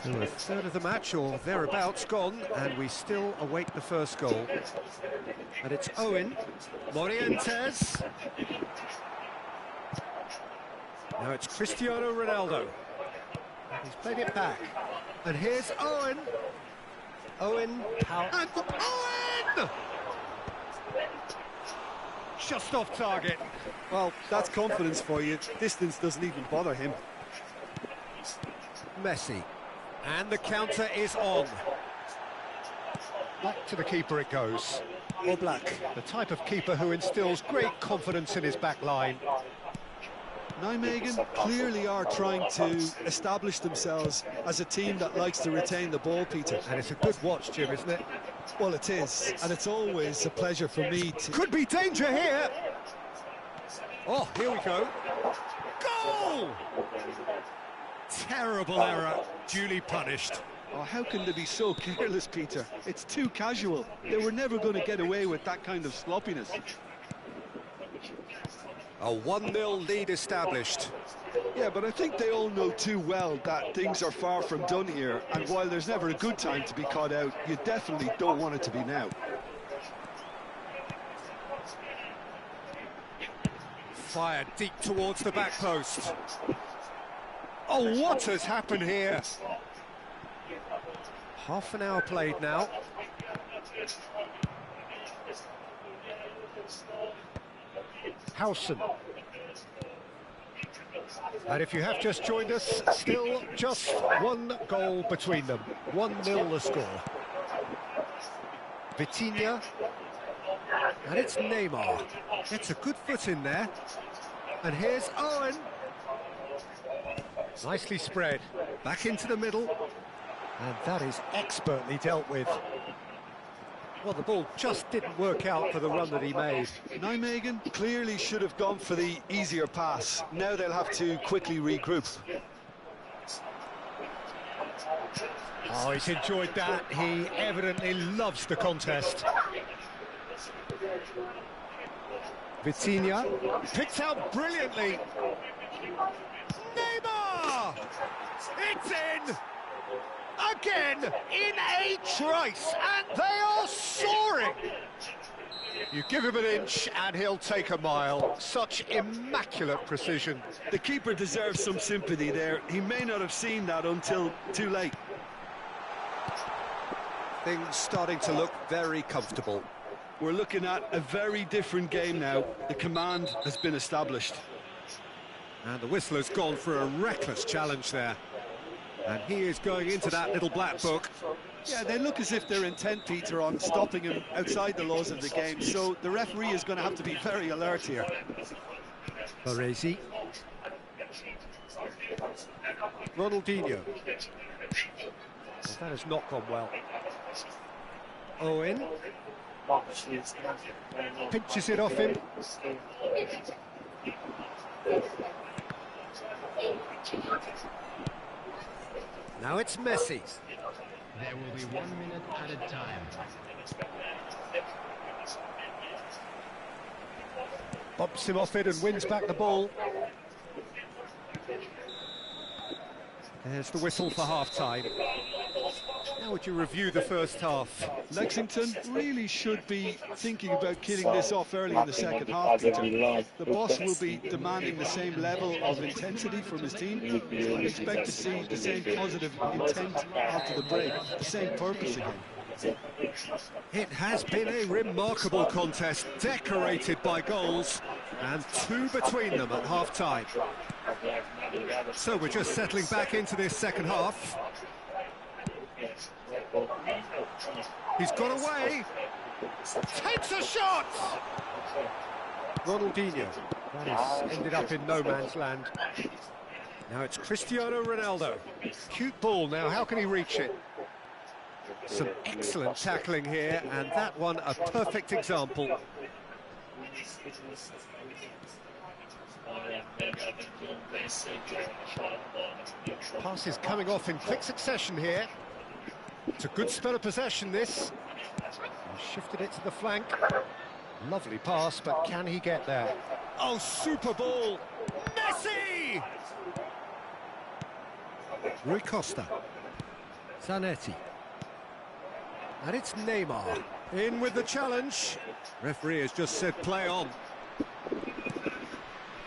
So a third of the match, or thereabouts, gone, and we still await the first goal. And it's Owen. Morientes. Now it's Cristiano Ronaldo. He's played it back. And here's Owen. Owen. And Owen! Just off target. Well, that's confidence for you. Distance doesn't even bother him. Messi. And the counter is on. Back to the keeper it goes. Oblak, the type of keeper who instills great confidence in his back line. Nijmegen clearly are trying to establish themselves as a team that likes to retain the ball, Peter. And it's a good watch, Jim, isn't it? Well, it is, and it's always a pleasure for me to... Could be danger here! Oh, here we go. Goal! Terrible error, duly punished. Oh, how can they be so careless, Peter? It's too casual. They were never going to get away with that kind of sloppiness. A 1-0 lead established. Yeah, but I think they all know too well that things are far from done here, and while there's never a good time to be caught out, you definitely don't want it to be now. Fired deep towards the back post. Oh, what has happened here? Half an hour played now. Howson. And if you have just joined us, still just one goal between them. 1-0 the score. Vitinha. And it's Neymar. Gets a good foot in there. And here's Owen. Nicely spread. Back into the middle. And that is expertly dealt with. Well, the ball just didn't work out for the run that he made. Nijmegen clearly should have gone for the easier pass. Now they'll have to quickly regroup. Oh, he's enjoyed that. He evidently loves the contest. Vitinha picked out brilliantly. Neymar! It's in! Again, in a trice, and they are soaring! You give him an inch and he'll take a mile. Such immaculate precision. The keeper deserves some sympathy there. He may not have seen that until too late. Things starting to look very comfortable. We're looking at a very different game now. The command has been established. And the whistler's gone for a reckless challenge there. And he is going into that little black book. Yeah, they look as if they're intent, Peter, on stopping him outside the laws of the game, so the referee is going to have to be very alert here. Baresi. Ronaldinho. Well, that has not gone well. Owen. Pinches it off him. Now it's Messi. There will be 1 minute at a time. Bumps him off it and wins back the ball. There's the whistle for half-time. How would you review the first half? Lexington really should be thinking about killing this off early in the second half, Peter. The boss will be demanding the same level of intensity from his team. So I expect to see the same positive intent after the break, the same purpose again. It has been a remarkable contest, decorated by goals, and 2 between them at half-time. So we're just settling back into this second half. He's got away. Takes a shot! Ronaldinho. That has ended up in no man's land. Now it's Cristiano Ronaldo. Cute ball now, how can he reach it? Some excellent tackling here, and that one a perfect example. Passes coming off in quick succession here. It's a good spell of possession, this. He shifted it to the flank. Lovely pass, but can he get there? Oh, super ball! Messi! Rui Costa. Zanetti. And it's Neymar. In with the challenge. Referee has just said play on.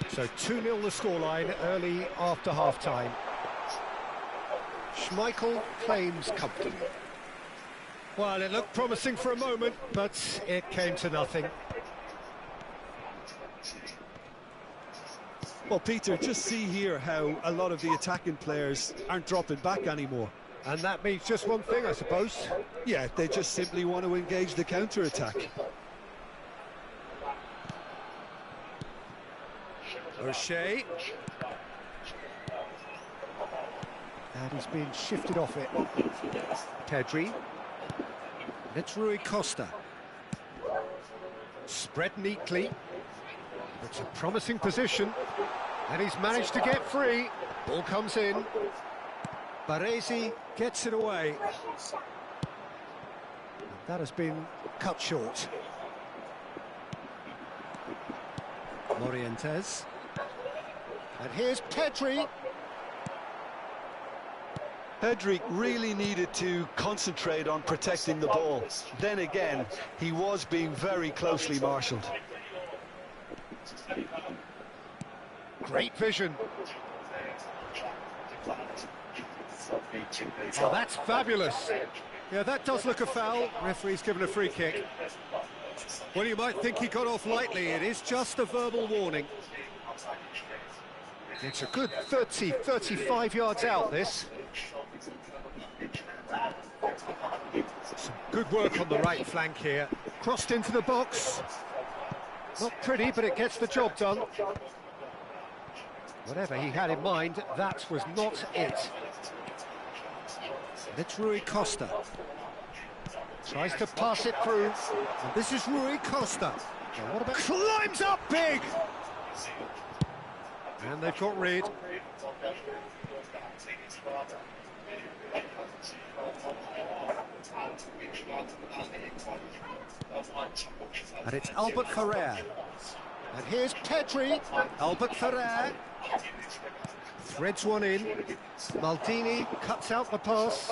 So 2-0 the scoreline early after half-time. Schmeichel claims comfortably. Well, it looked promising for a moment, but it came to nothing. Well, Peter, just see here how a lot of the attacking players aren't dropping back anymore. And that means just one thing, I suppose. Yeah, they just simply want to engage the counter-attack. O'Shea. And he's been shifted off it. Pedri. It's Rui Costa. Spread neatly. It's a promising position. And he's managed to get free. Ball comes in. Baresi gets it away. That has been cut short. Morientes. And here's Pedri. Pedri really needed to concentrate on protecting the ball. Then again, he was being very closely marshalled. Great vision. Oh, that's fabulous. Yeah, that does look a foul. Referee's given a free kick. Well, you might think he got off lightly. It is just a verbal warning. It's a good 30, 35 yards out, this. Some good work on the right flank here. Crossed into the box. Not pretty, but it gets the job done. Whatever he had in mind, that was not it. It's Rui Costa. Tries to pass it through. And this is Rui Costa. Now what about... Climbs up big! And they've got rid. And it's Albert Ferrer. And here's Pedri. Albert Ferrer. Threads one in. Maldini cuts out the pass.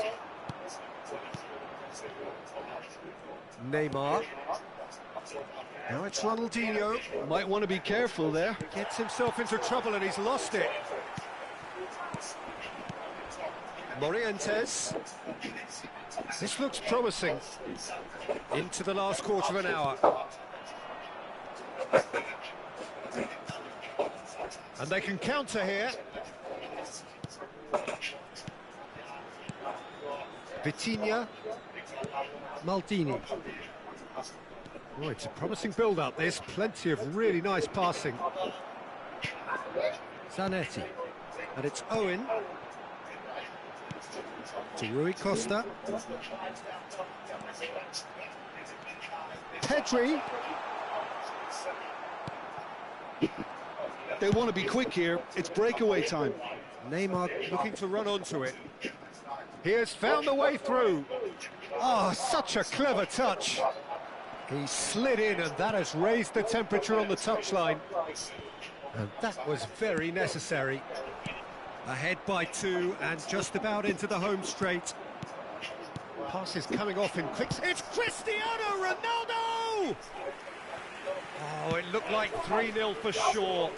Neymar. Now it's Ronaldinho. Might want to be careful there. Gets himself into trouble and he's lost it. Morientes. This looks promising. Into the last quarter of an hour. And they can counter here. Vitinha. Maldini. Oh, it's a promising build-up, this. Plenty of really nice passing. Zanetti. And it's Owen. To Rui Costa. Pedri. They want to be quick here. It's breakaway time. Neymar looking to run onto it. He has found the way through. Oh, such a clever touch. He slid in, and that has raised the temperature on the touchline. And that was very necessary. Ahead by 2 and just about into the home straight. Pass is coming off in quick... It's Cristiano Ronaldo! Oh, it looked like 3-0 for sure.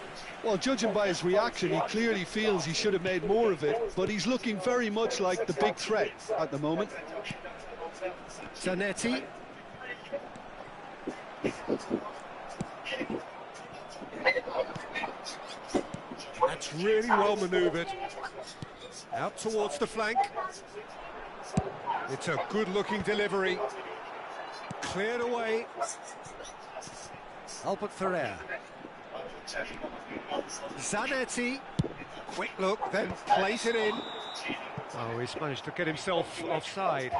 Well, judging by his reaction, he clearly feels he should have made more of it, but he's looking very much like the big threat at the moment. Zanetti. That's really well manoeuvred. Out towards the flank. It's a good-looking delivery. Cleared away. Albert Ferrer. Zanetti. Quick look, then place it in. Oh, he's managed to get himself offside.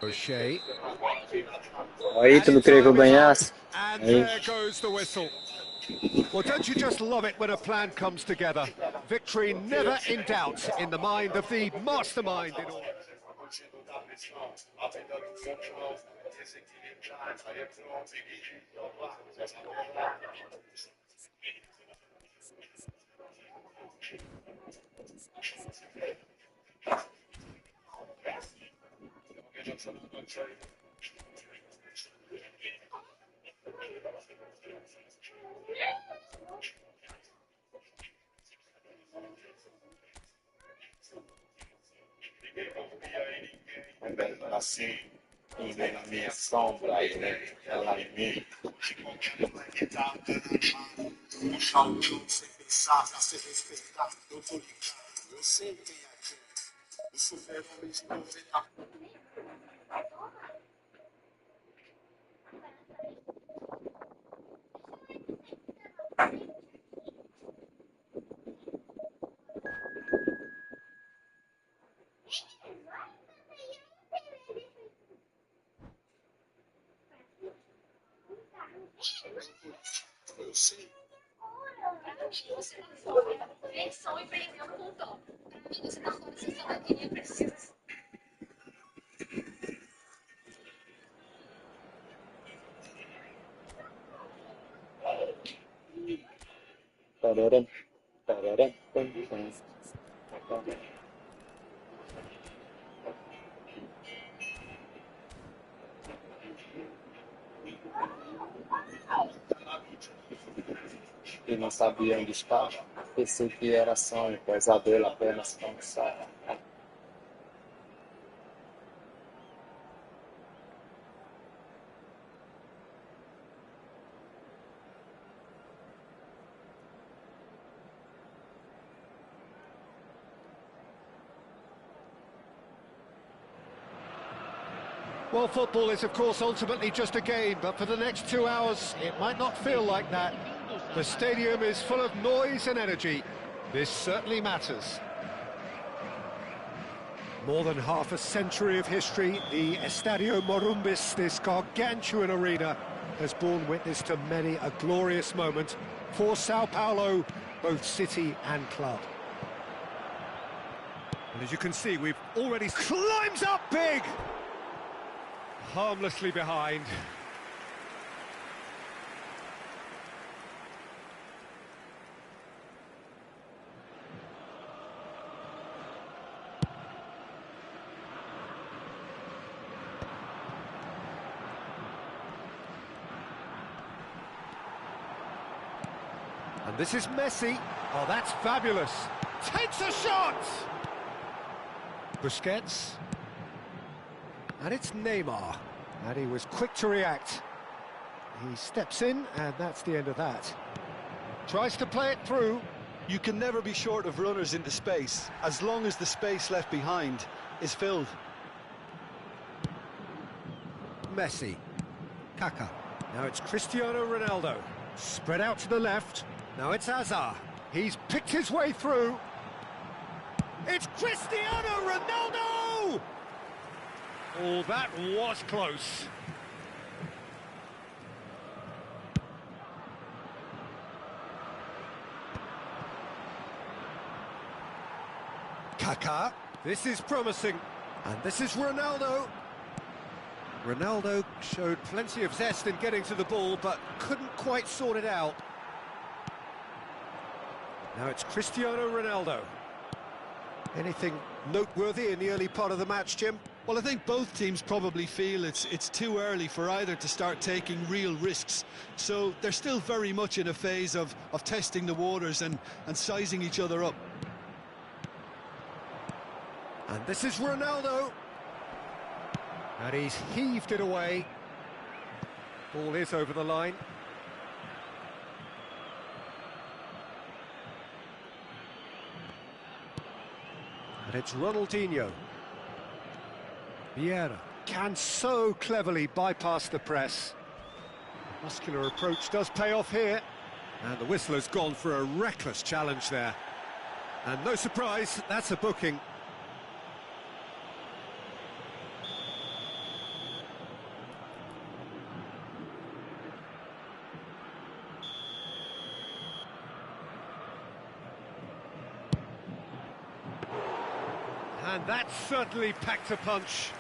O'Shea. Aí, tu não queria que eu ganhasse? And Aí. there goes the whistle. Well, don't you just love it when a plan comes together? Victory never in doubt in the mind of the mastermind in all. Assim, indo na minha sombra e ela em mim. Um chão sem pensar, pra ser respeitado, eu tô ligado, eu sei quem é quem. O super-homem de 90. Eu sei. Você tá fora. Versão e prendendo com o tom. Pra mim, você tá fora, você só daquele precisa. Tarará, tarará, pam, pam. E não sabia onde estava. Pensei que era sonho, pesadelo apenas cansado. Well, football is, of course, ultimately just a game, but for the next 2 hours, it might not feel like that. The stadium is full of noise and energy. This certainly matters. More than half a century of history, the Estadio Morumbis, this gargantuan arena, has borne witness to many a glorious moment for Sao Paulo, both city and club. And as you can see, we've already climbs up big! Harmlessly behind. And this is Messi. Oh, that's fabulous. Takes a shot! Busquets. And it's Neymar. And he was quick to react. He steps in, and that's the end of that. Tries to play it through. You can never be short of runners into space, as long as the space left behind is filled. Messi. Kaká. Now it's Cristiano Ronaldo. Spread out to the left. Now it's Hazard. He's picked his way through. It's Cristiano Ronaldo! Oh, that was close. Kaká. This is promising. And this is Ronaldo. Ronaldo showed plenty of zest in getting to the ball, but couldn't quite sort it out. Now it's Cristiano Ronaldo. Anything noteworthy in the early part of the match, Jim? Well, I think both teams probably feel it's too early for either to start taking real risks. So they're still very much in a phase of testing the waters and sizing each other up. And this is Ronaldo. And he's heaved it away. Ball is over the line. And it's Ronaldinho. Vieira can so cleverly bypass the press. Muscular approach does pay off here. And the whistler's gone for a reckless challenge there. And no surprise, that's a booking. And that certainly packed a punch.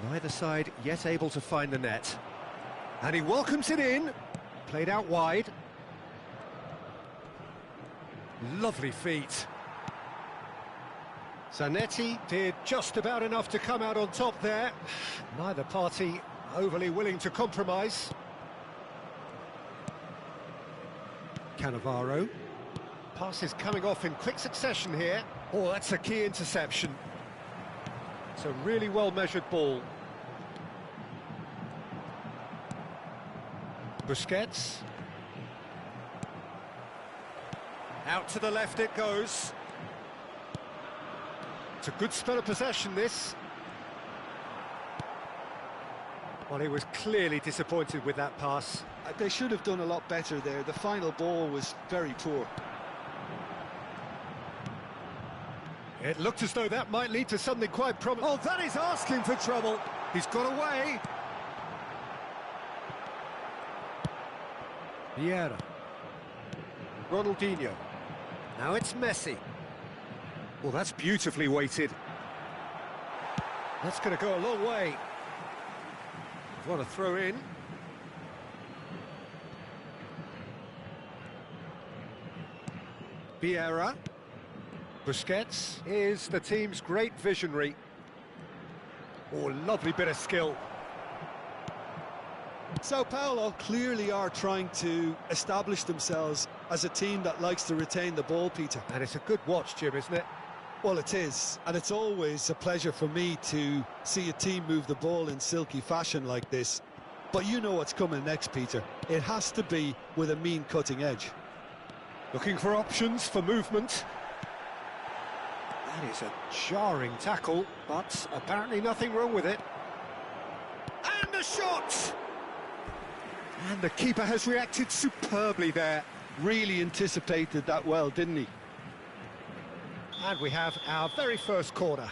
Neither side yet able to find the net. And he welcomes it in. Played out wide. Lovely feet. Zanetti did just about enough to come out on top there. Neither party overly willing to compromise. Cannavaro. Pass is coming off in quick succession here. Oh, that's a key interception. It's a really well-measured ball. Busquets. Out to the left it goes. It's a good spell of possession, this. Well, he was clearly disappointed with that pass. They should have done a lot better there. The final ball was very poor. It looked as though that might lead to something quite promising. Oh, that is asking for trouble. He's got away. Vieira. Ronaldinho. Now it's Messi. Well, that's beautifully weighted. That's going to go a long way. What a throw in. Vieira. Busquets is the team's great visionary. Oh, lovely bit of skill. Sao Paulo clearly are trying to establish themselves as a team that likes to retain the ball, Peter. And it's a good watch, Jim, isn't it? Well, it is, and it's always a pleasure for me to see a team move the ball in silky fashion like this. But you know what's coming next, Peter. It has to be with a mean cutting edge. Looking for options for movement. That is a jarring tackle, but apparently nothing wrong with it. And a shot! And the keeper has reacted superbly there. Really anticipated that well, didn't he? And we have our very first corner.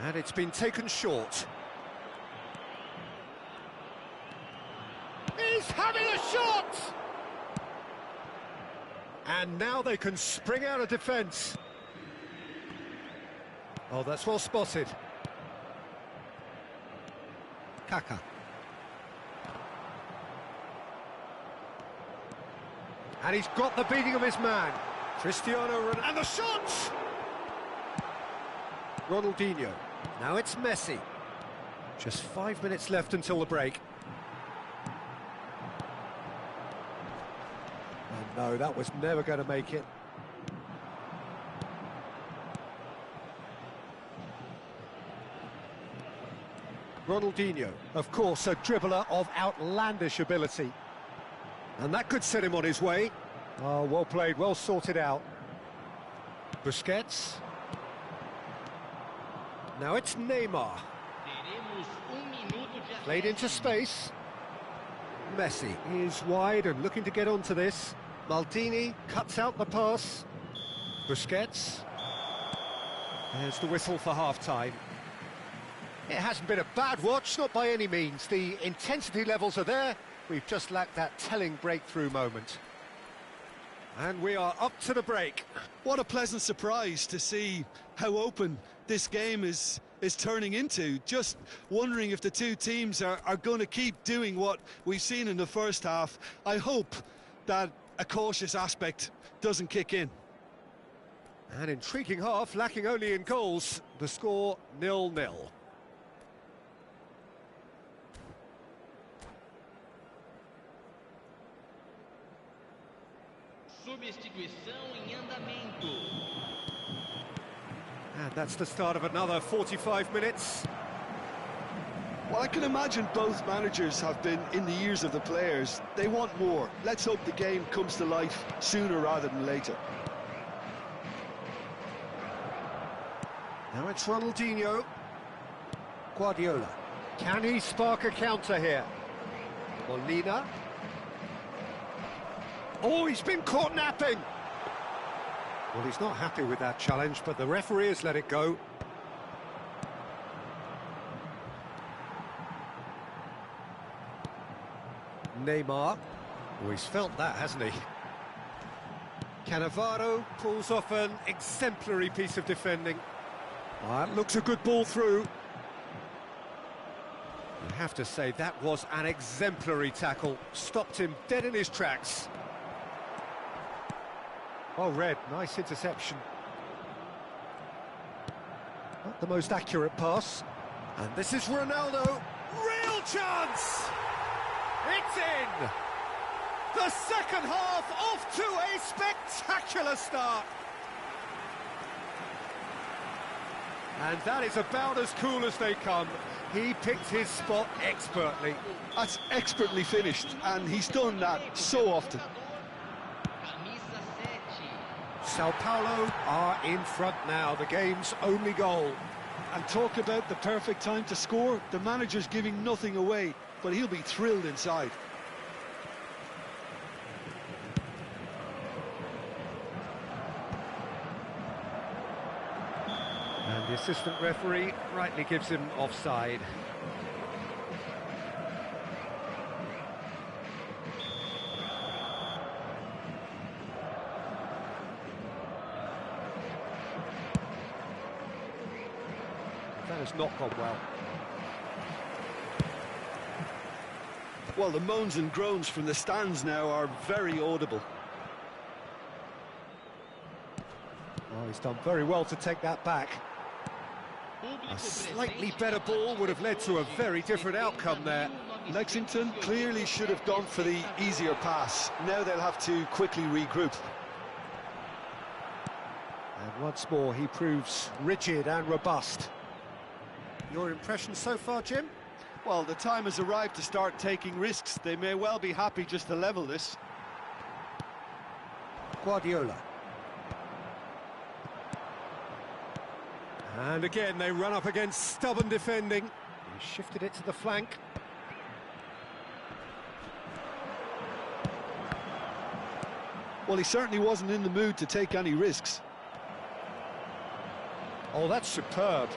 And it's been taken short. He's having a shot! And now they can spring out of defence. Oh, that's well spotted. Kaká. And he's got the beating of his man. Cristiano Ronaldo. And the shot! Ronaldinho. Now it's Messi. Just 5 minutes left until the break. And no, that was never going to make it. Ronaldinho, of course, a dribbler of outlandish ability. And that could set him on his way. Oh, well played, well sorted out. Busquets. Now it's Neymar. Played into space. Messi is wide and looking to get onto this. Maldini cuts out the pass. Busquets. There's the whistle for half-time. It hasn't been a bad watch, not by any means. The intensity levels are there. We've just lacked that telling breakthrough moment. And we are up to the break. What a pleasant surprise to see how open this game is turning into. Just wondering if the two teams are going to keep doing what we've seen in the first half. I hope that a cautious aspect doesn't kick in. An intriguing half, lacking only in goals. The score 0-0. Substituição em andamento. And that's the start of another 45 minutes. Well, I can imagine both managers have been in the ears of the players. They want more. Let's hope the game comes to life sooner rather than later. Now it's Ronaldinho. Guardiola. Can he spark a counter here? Molina. Oh, he's been caught napping! Well, he's not happy with that challenge, but the referee has let it go. Neymar. Oh, he's felt that, hasn't he? Cannavaro pulls off an exemplary piece of defending. That looks a good ball through. You have to say that was an exemplary tackle. Stopped him dead in his tracks. Oh, Red, nice interception. Not the most accurate pass. And this is Ronaldo. Real chance! It's in! The second half off to a spectacular start. And that is about as cool as they come. He picked his spot expertly. That's expertly finished, and he's done that so often. Sao Paulo are in front now, the game's only goal. And talk about the perfect time to score. The manager's giving nothing away, but he'll be thrilled inside. And the assistant referee rightly gives him offside. That has not gone well. Well, the moans and groans from the stands now are very audible. Oh, he's done very well to take that back. A slightly better ball would have led to a very different outcome there. Lexington clearly should have gone for the easier pass. Now they'll have to quickly regroup. And once more he proves rigid and robust. Your impression so far, Jim? Well, the time has arrived to start taking risks. They may well be happy just to level this. Guardiola. And again, they run up against stubborn defending. He shifted it to the flank. Well, he certainly wasn't in the mood to take any risks. Oh, that's superb.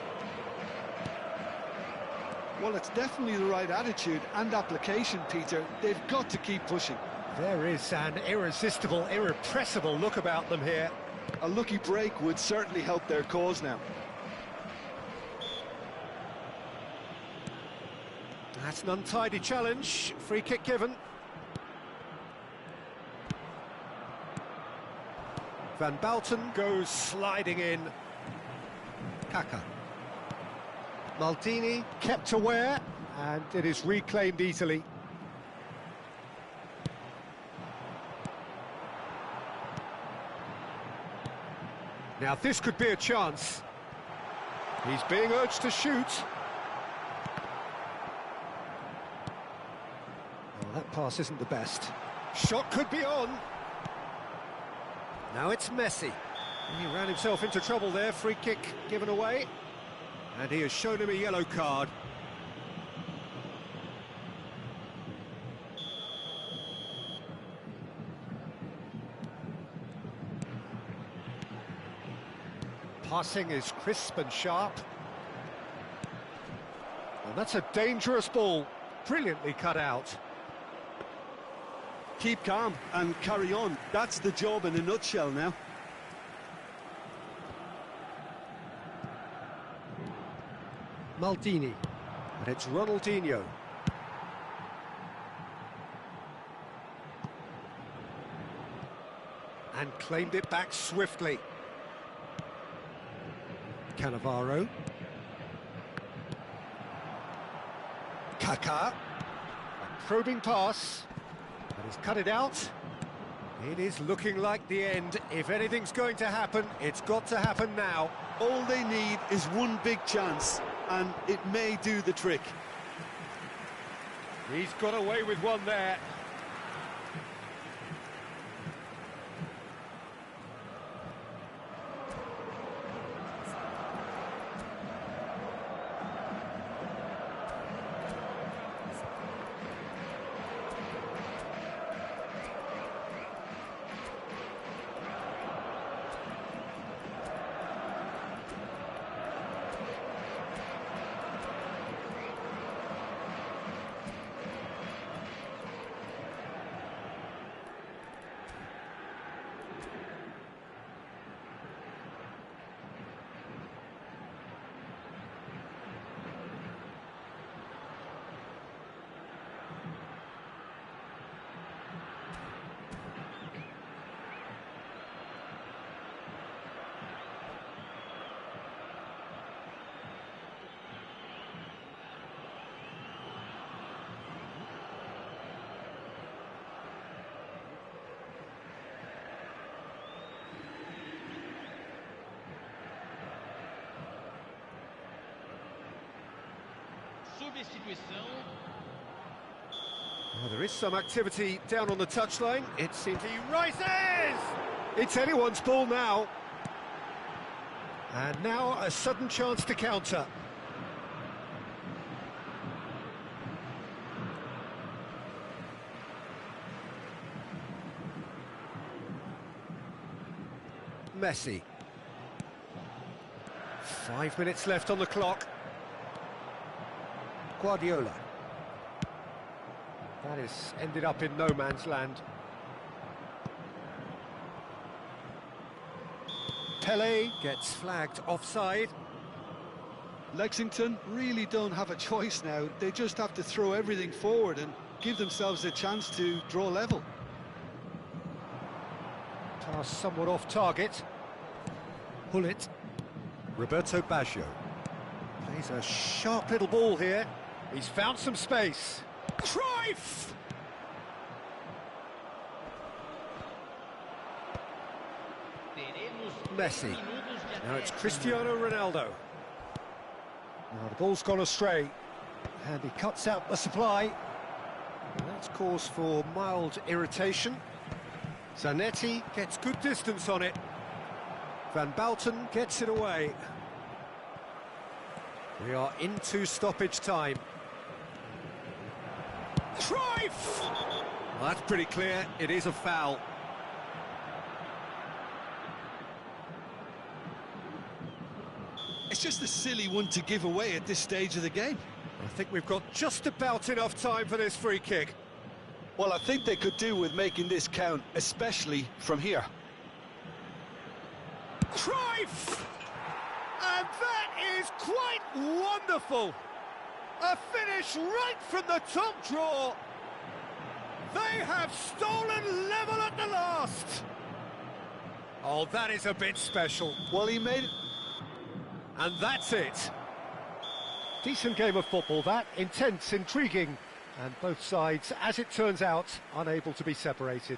Well, it's definitely the right attitude and application, Peter. They've got to keep pushing. There is an irresistible, irrepressible look about them here. A lucky break would certainly help their cause now. That's an untidy challenge. Free kick given. Van Bouten goes sliding in. Kaka. Maldini kept aware, and it is reclaimed easily. Now this could be a chance. He's being urged to shoot. Well, that pass isn't the best. Shot could be on. Now it's Messi. He ran himself into trouble there, free kick given away. And he has shown him a yellow card. Passing is crisp and sharp. And that's a dangerous ball. Brilliantly cut out. Keep calm and carry on. That's the job in a nutshell now. Maldini. And it's Ronaldinho. And claimed it back swiftly. Cannavaro. Kaká. A probing pass. And he's cut it out. It is looking like the end. If anything's going to happen, it's got to happen now. All they need is one big chance, and it may do the trick. He's got away with one there. Substituição. Well, there is some activity down on the touchline. It seems he rises! It's anyone's ball now. And now a sudden chance to counter. Messi. 5 minutes left on the clock. Guardiola. That has ended up in no man's land. Pelé gets flagged offside. Lexington really don't have a choice now. They just have to throw everything forward and give themselves a chance to draw level. Pass somewhat off target. Hullet. Roberto Baggio. Plays a sharp little ball here. He's found some space. Cruyff! Messi. Now it's Cristiano Ronaldo. Now the ball's gone astray. And he cuts out the supply. And that's cause for mild irritation. Zanetti gets good distance on it. Van Bouten gets it away. We are into stoppage time. Cruyff! Well, that's pretty clear. It is a foul. It's just a silly one to give away at this stage of the game. I think we've got just about enough time for this free kick. Well, I think they could do with making this count, especially from here. Cruyff! And that is quite wonderful! A finish right from the top draw! They have stolen level at the last! Oh, that is a bit special. Well, he made it. And that's it. Decent game of football, that. Intense, intriguing. And both sides, as it turns out, unable to be separated.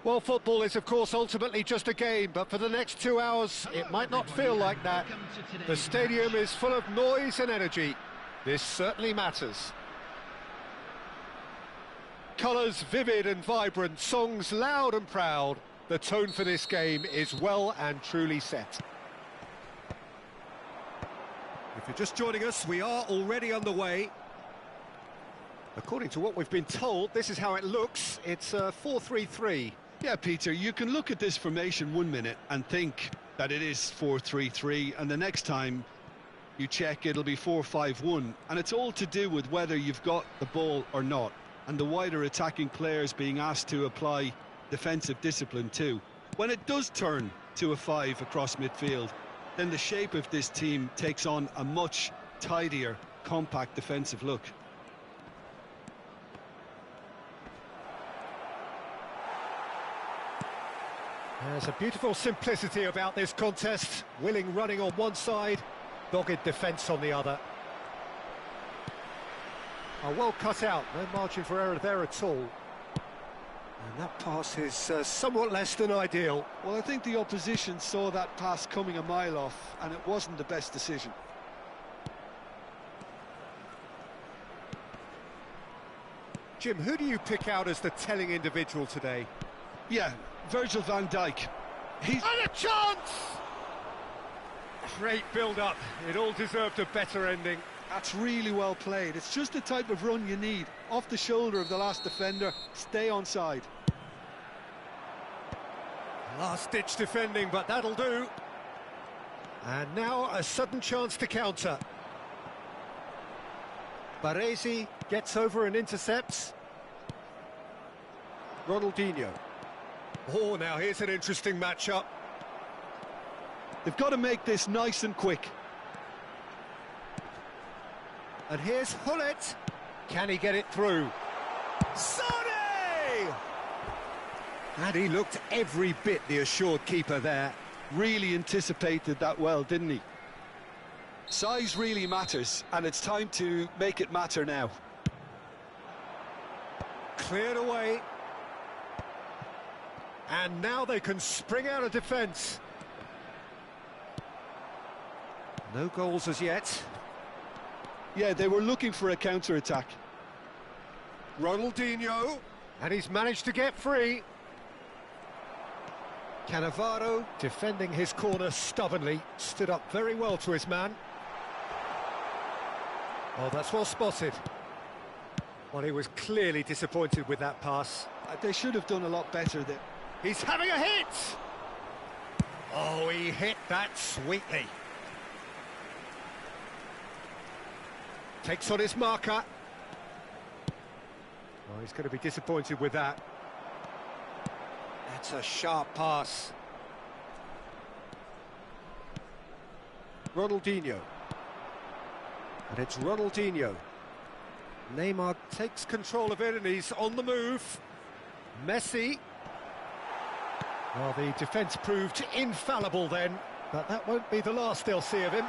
Well, football is, of course, ultimately just a game, but for the next 2 hours, it might not feel like that. The stadium is full of noise and energy. This certainly matters. Colours vivid and vibrant, songs loud and proud. The tone for this game is well and truly set. If you're just joining us, we are already underway. According to what we've been told, this is how it looks. It's 4-3-3. Yeah, Peter, you can look at this formation 1 minute and think that it is 4-3-3, and the next time you check, it'll be 4-5-1, and it's all to do with whether you've got the ball or not, and the wider attacking players being asked to apply defensive discipline too. When it does turn to a 5 across midfield, then the shape of this team takes on a much tidier, compact defensive look. There's a beautiful simplicity about this contest. Willing running on one side, dogged defence on the other. Oh, well cut out, no margin for error there at all. And that pass is somewhat less than ideal. Well, I think the opposition saw that pass coming a mile off, and it wasn't the best decision. Jim, who do you pick out as the telling individual today? Yeah, Virgil van Dijk. And a chance! Great build-up. It all deserved a better ending. That's really well played. It's just the type of run you need. Off the shoulder of the last defender, stay onside. Last-ditch defending, but that'll do. And now a sudden chance to counter. Baresi gets over and intercepts. Ronaldinho. Oh, now here's an interesting matchup. They've got to make this nice and quick. And here's Hullet. Can he get it through? Sane! And he looked every bit the assured keeper there. Really anticipated that well, didn't he? Size really matters, and it's time to make it matter now. Cleared away. And now they can spring out of defence. No goals as yet. Yeah, they were looking for a counter-attack. Ronaldinho, and he's managed to get free. Cannavaro defending his corner stubbornly, stood up very well to his man. Oh, that's well spotted. Well, he was clearly disappointed with that pass. They should have done a lot better there. He's having a hit! Oh, he hit that sweetly. Takes on his marker. Oh, he's going to be disappointed with that. That's a sharp pass. Ronaldinho. And it's Ronaldinho. Neymar takes control of it and he's on the move. Messi. Well, the defence proved infallible then, but that won't be the last they'll see of him.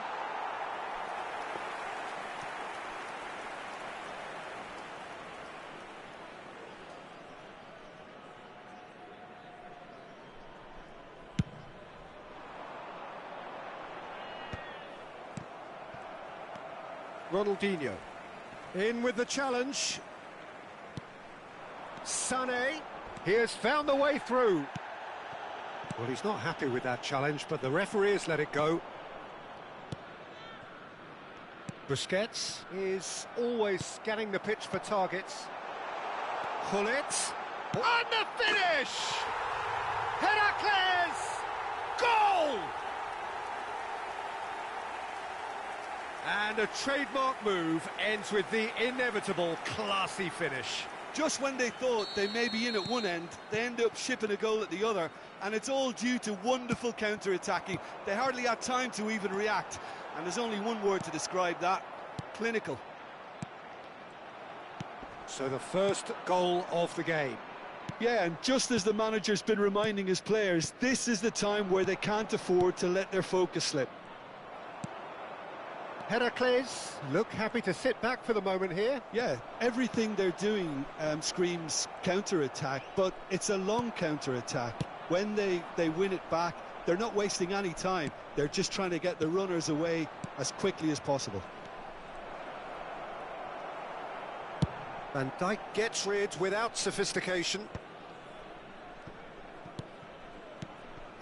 Ronaldinho. In with the challenge. Sané. He has found the way through. Well, he's not happy with that challenge, but the referee has let it go. Busquets is always scanning the pitch for targets. Hullet. And the finish! Heracles! Goal! And a trademark move ends with the inevitable classy finish. Just when they thought they may be in at one end, they end up shipping a goal at the other, and it's all due to wonderful counter-attacking. They hardly had time to even react, and there's only one word to describe that: clinical. So the first goal of the game. Yeah, and just as the manager's been reminding his players, this is the time where they can't afford to let their focus slip. Heracles look happy to sit back for the moment here. Yeah, everything they're doing screams counter-attack, but it's a long counter-attack. When they win it back, they're not wasting any time. They're just trying to get the runners away as quickly as possible. Van Dijk gets rid without sophistication.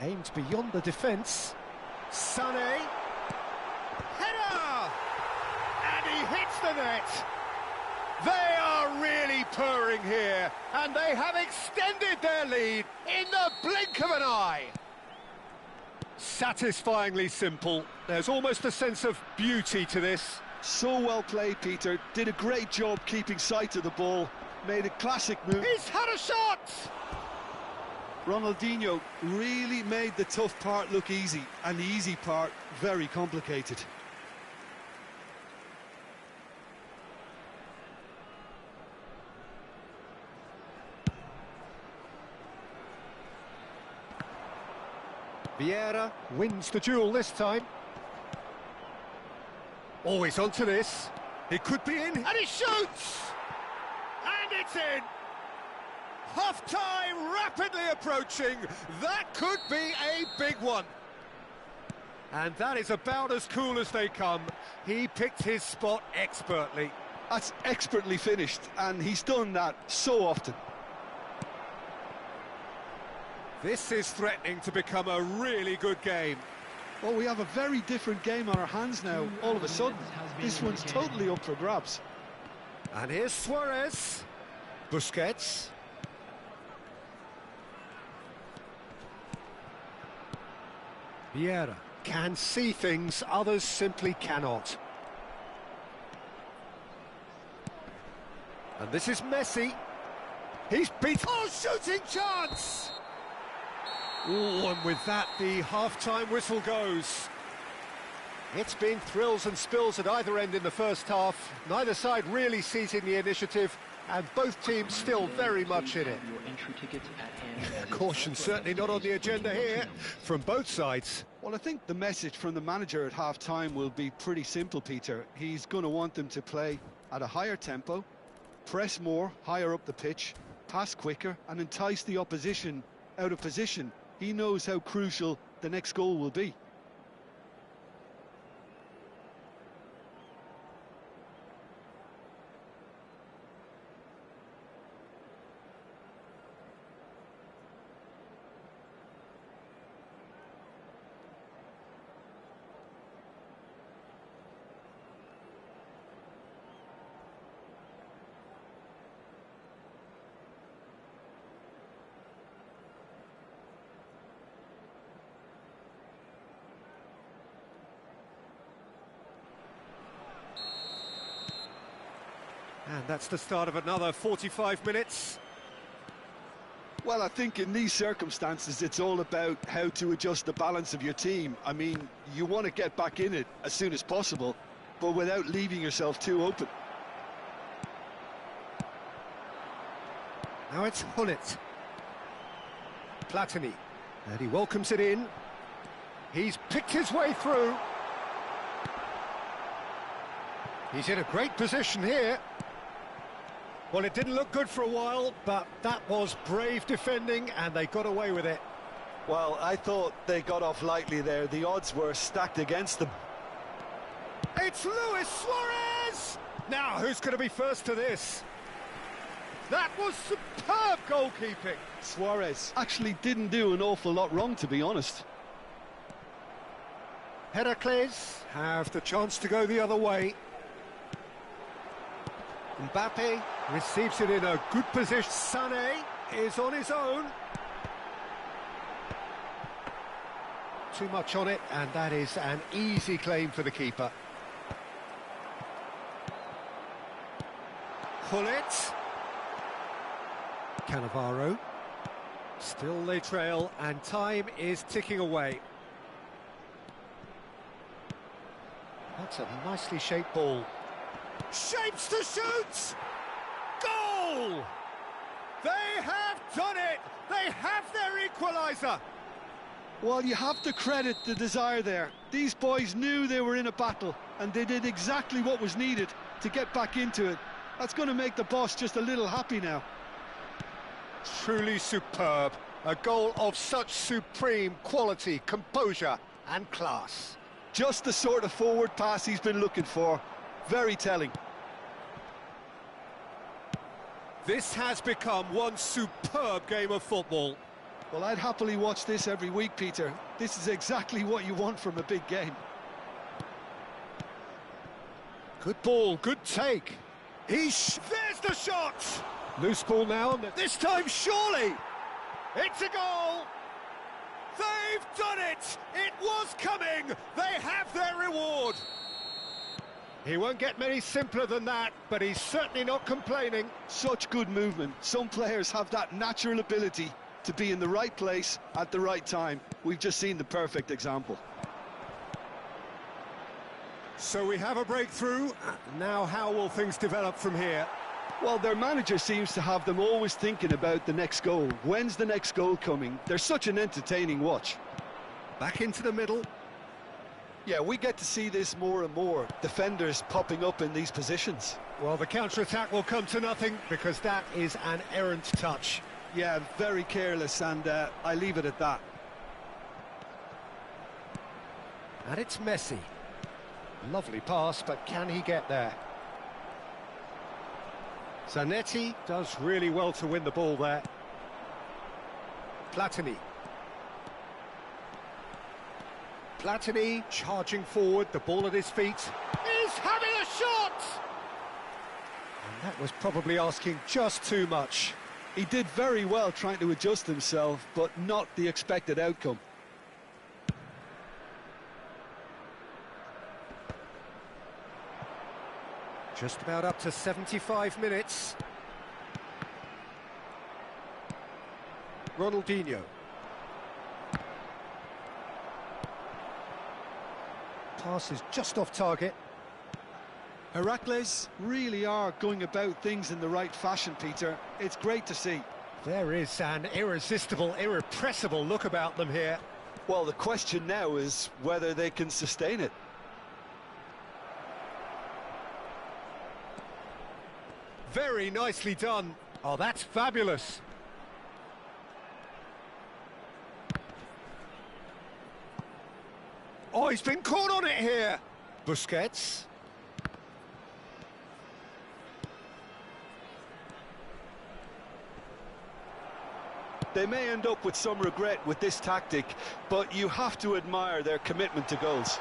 Aimed beyond the defence. Sané. Header! And he hits the net. They are really purring here, and they have extended their lead in the blink of an eye. Satisfyingly simple. There's almost a sense of beauty to this. So well played, Peter. Did a great job keeping sight of the ball. Made a classic move. He's had a shot! Ronaldinho really made the tough part look easy, and the easy part very complicated. Vieira wins the duel this time. Always onto this. He could be in, and he shoots! And it's in! Half-time rapidly approaching. That could be a big one. And that is about as cool as they come. He picked his spot expertly. That's expertly finished, and he's done that so often. This is threatening to become a really good game. Well, we have a very different game on our hands now, all of a sudden. This one's totally up for grabs. And here's Suarez. Busquets. Vieira can see things others simply cannot. And this is Messi. He's beat. Oh, shooting chance! Oh, and with that, the half-time whistle goes. It's been thrills and spills at either end in the first half. Neither side really seizing the initiative, and both teams still very much in it. Caution certainly not on the agenda here from both sides. Well, I think the message from the manager at half-time will be pretty simple, Peter. He's going to want them to play at a higher tempo, press more, higher up the pitch, pass quicker, and entice the opposition out of position. He knows how crucial the next goal will be. And that's the start of another 45 minutes. Well, I think in these circumstances, it's all about how to adjust the balance of your team. I mean, you want to get back in it as soon as possible, but without leaving yourself too open. Now it's Hullet. Platini. And he welcomes it in. He's picked his way through. He's in a great position here. Well, it didn't look good for a while, but that was brave defending, and they got away with it. Well, I thought they got off lightly there. The odds were stacked against them. It's Luis Suarez! Now, who's going to be first to this? That was superb goalkeeping. Suarez actually didn't do an awful lot wrong, to be honest. Heracles have the chance to go the other way. Mbappe receives it in a good position. Sané is on his own. Too much on it, and that is an easy claim for the keeper. Hullet. Cannavaro. Still they trail, and time is ticking away. That's a nicely shaped ball. Shapes to shoot! Goal! They have done it! They have their equaliser! Well, you have to credit the desire there. These boys knew they were in a battle, and they did exactly what was needed to get back into it. That's going to make the boss just a little happy now. Truly superb. A goal of such supreme quality, composure and class. Just the sort of forward pass he's been looking for. Very telling. This has become one superb game of football. Well, I'd happily watch this every week, Peter. This is exactly what you want from a big game. Good ball, good take. There's the shot! Loose ball now, and this time surely! It's a goal! They've done it! It was coming! They have their reward! He won't get many simpler than that, but he's certainly not complaining. Such good movement. Some players have that natural ability to be in the right place at the right time. We've just seen the perfect example. So we have a breakthrough. Now how will things develop from here? Well, their manager seems to have them always thinking about the next goal. When's the next goal coming? They're such an entertaining watch. Back into the middle. Yeah, we get to see this more and more. Defenders popping up in these positions. Well, the counter-attack will come to nothing because that is an errant touch. Yeah, very careless, and I leave it at that. And it's Messi. Lovely pass, but can he get there? Zanetti does really well to win the ball there. Platini. Platini charging forward, the ball at his feet. He's having a shot! And that was probably asking just too much. He did very well trying to adjust himself, but not the expected outcome. Just about up to 75 minutes. Ronaldinho. Pass is just off target. Heracles really are going about things in the right fashion, Peter. It's great to see. There is an irresistible, irrepressible look about them here. Well, the question now is whether they can sustain it. Very nicely done. Oh, that's fabulous. Oh, he's been caught on it here. Busquets. They may end up with some regret with this tactic, but you have to admire their commitment to goals.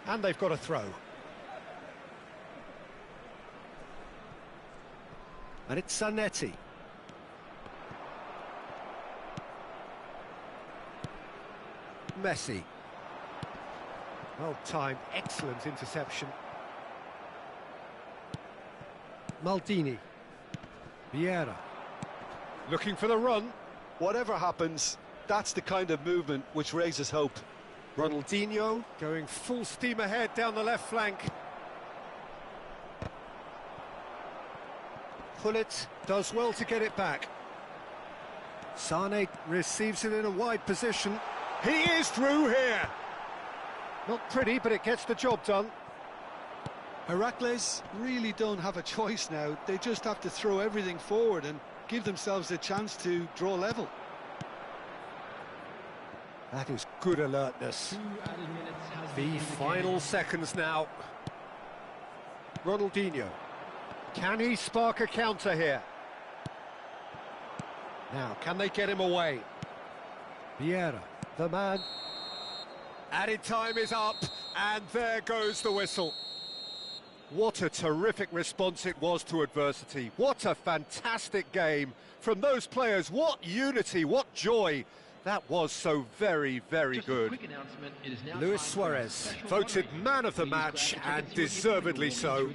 And they've got a throw. And it's Zanetti. Messi. Well timed, excellent interception. Maldini. Vieira. Looking for the run. Whatever happens, that's the kind of movement which raises hope. Ronaldinho going full steam ahead down the left flank. Pullet does well to get it back. Sane receives it in a wide position. He is through here. Not pretty, but it gets the job done. Heracles really don't have a choice now. They just have to throw everything forward and give themselves a chance to draw level. That is good alertness. The final seconds now. Ronaldinho. Can he spark a counter here? Now, can they get him away? Vieira, the man. Added time is up, and there goes the whistle. What a terrific response it was to adversity. What a fantastic game from those players. What unity, what joy. That was so very, very good. Luis Suarez voted man of the match, and deservedly so.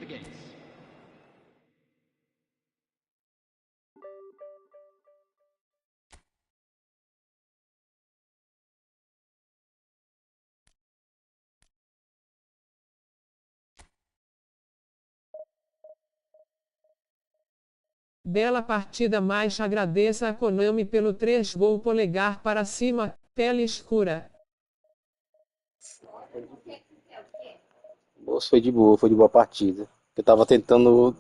Bela partida, mais agradeça a Konami pelo 3 gol polegar para cima, pele escura. Moço, foi de boa partida. Eu tava tentando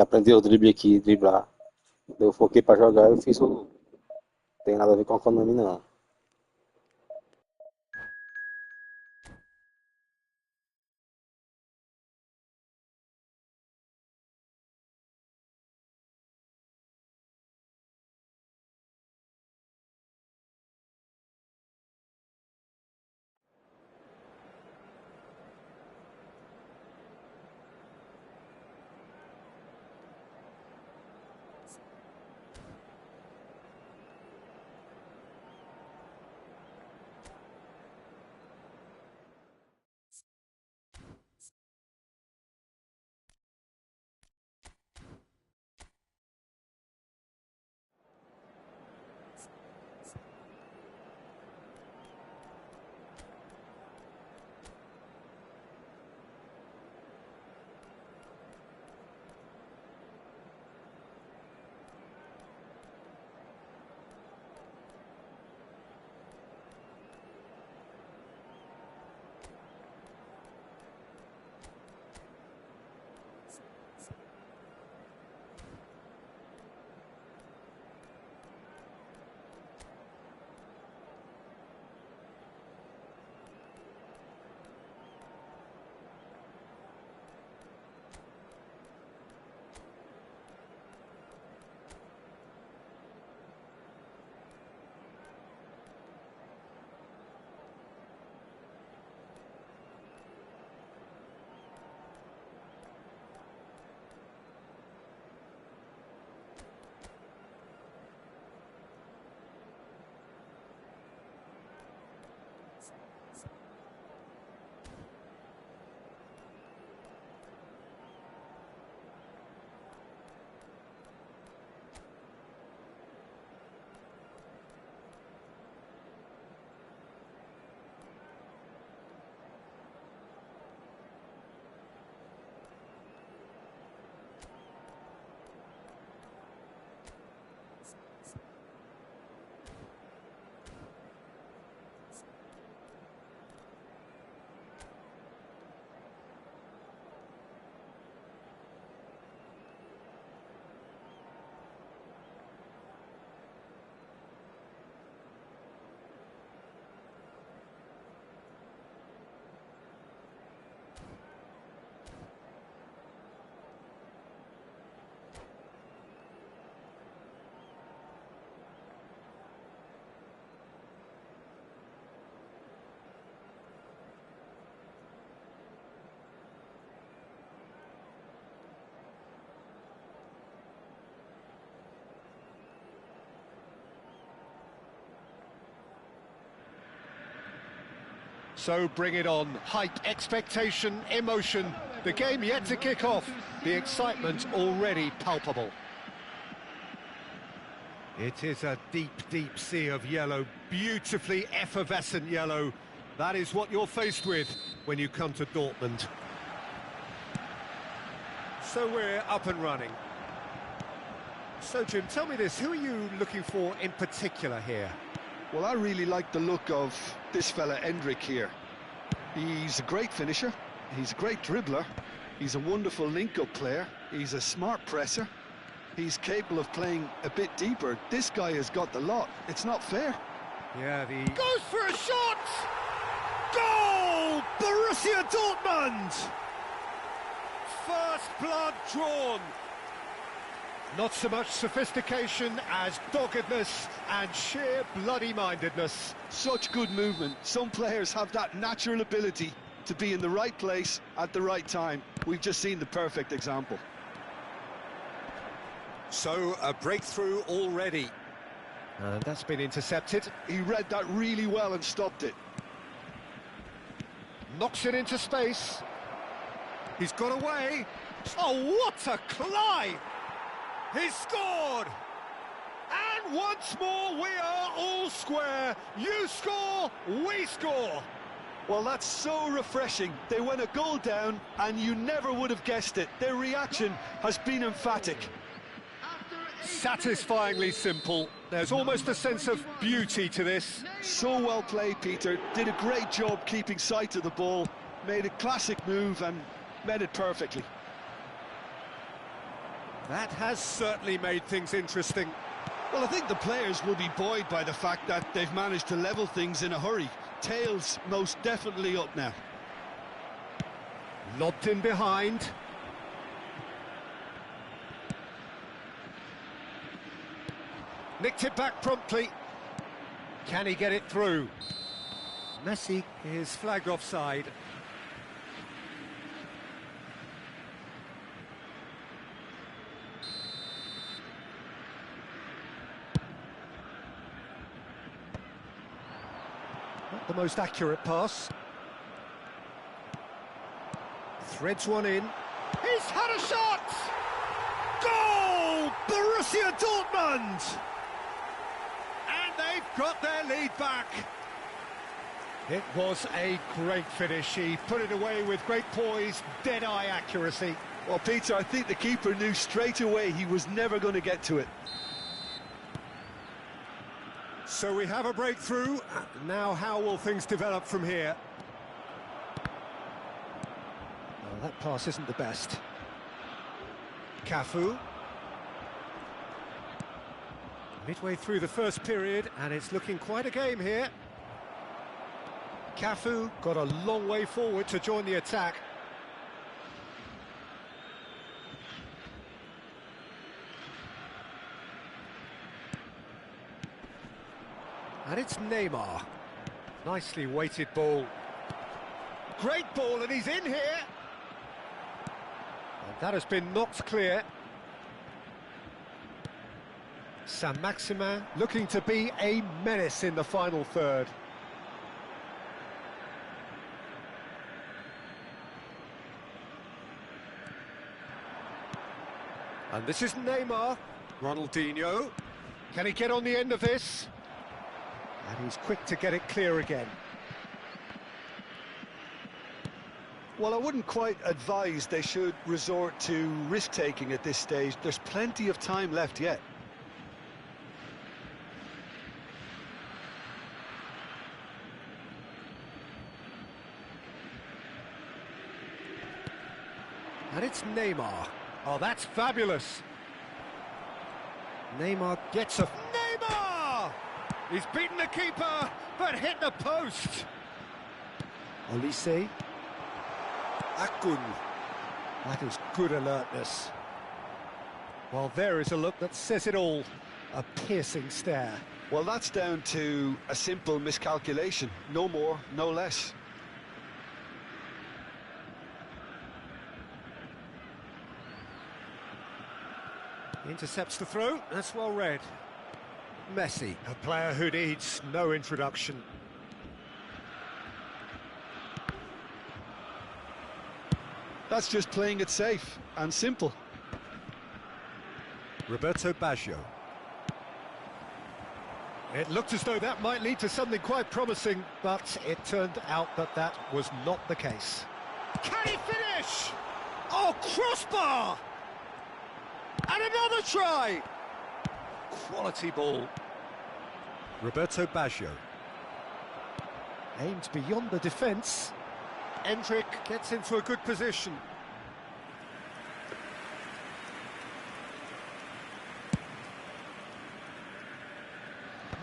aprender o drible aqui, driblar. Eu foquei pra jogar e eu fiz o gol. Não tem nada a ver com a Konami, não. So bring it on. Hype, expectation, emotion. The game yet to kick off. The excitement already palpable. It is a deep, deep sea of yellow, beautifully effervescent yellow. That is what you're faced with when you come to Dortmund. So we're up and running. So Jim, tell me this, who are you looking for in particular here? Well, I really like the look of this fella, Endrick, here. He's a great finisher, he's a great dribbler, he's a wonderful link-up player, he's a smart presser, he's capable of playing a bit deeper. This guy has got the lot. It's not fair. Yeah, goes for a shot! Goal! Borussia Dortmund! First blood drawn. Not so much sophistication as doggedness and sheer bloody-mindedness. Such good movement. Some players have that natural ability to be in the right place at the right time. We've just seen the perfect example. So, a breakthrough already. That's been intercepted. He read that really well and stopped it. Knocks it into space. He's got away. Oh, what a climb! He's scored! And once more, we are all square. You score, we score. Well, that's so refreshing. They went a goal down, and you never would have guessed it. Their reaction has been emphatic. Satisfyingly simple. There's almost a sense of beauty to this. So well played, Peter. Did a great job keeping sight of the ball, made a classic move and met it perfectly. That has certainly made things interesting. Well, I think the players will be buoyed by the fact that they've managed to level things in a hurry. Tails most definitely up now. Lobbed in behind. Nicked it back promptly. Can he get it through? Messi is flagged offside. Not the most accurate pass. Threads one in. He's had a shot! Goal! Borussia Dortmund! And they've got their lead back. It was a great finish. He put it away with great poise, dead-eye accuracy. Well, Peter, I think the keeper knew straight away he was never going to get to it. So we have a breakthrough. Now how will things develop from here? Oh, that pass isn't the best. Cafu. Midway through the first period, and it's looking quite a game here. Cafu got a long way forward to join the attack. And it's Neymar. Nicely weighted ball. Great ball, and he's in here. And that has been knocked clear. Saint-Maximin looking to be a menace in the final third. And this is Neymar. Ronaldinho. Can he get on the end of this? And he's quick to get it clear again. Well, I wouldn't quite advise they should resort to risk-taking at this stage. There's plenty of time left yet. And it's Neymar. Oh, that's fabulous. Neymar gets a... Neymar! He's beaten the keeper, but hit the post. Olise. Akun. That is good alertness. Well, there is a look that says it all. A piercing stare. Well, that's down to a simple miscalculation. No more, no less. Intercepts the throw, that's well read. Messi, a player who needs no introduction. That's just playing it safe and simple. Roberto Baggio. It looked as though that might lead to something quite promising, but it turned out that that was not the case. Can he finish? Oh, crossbar! And another try! Quality ball. Roberto Baggio. Aimed beyond the defence. Endrick gets into a good position.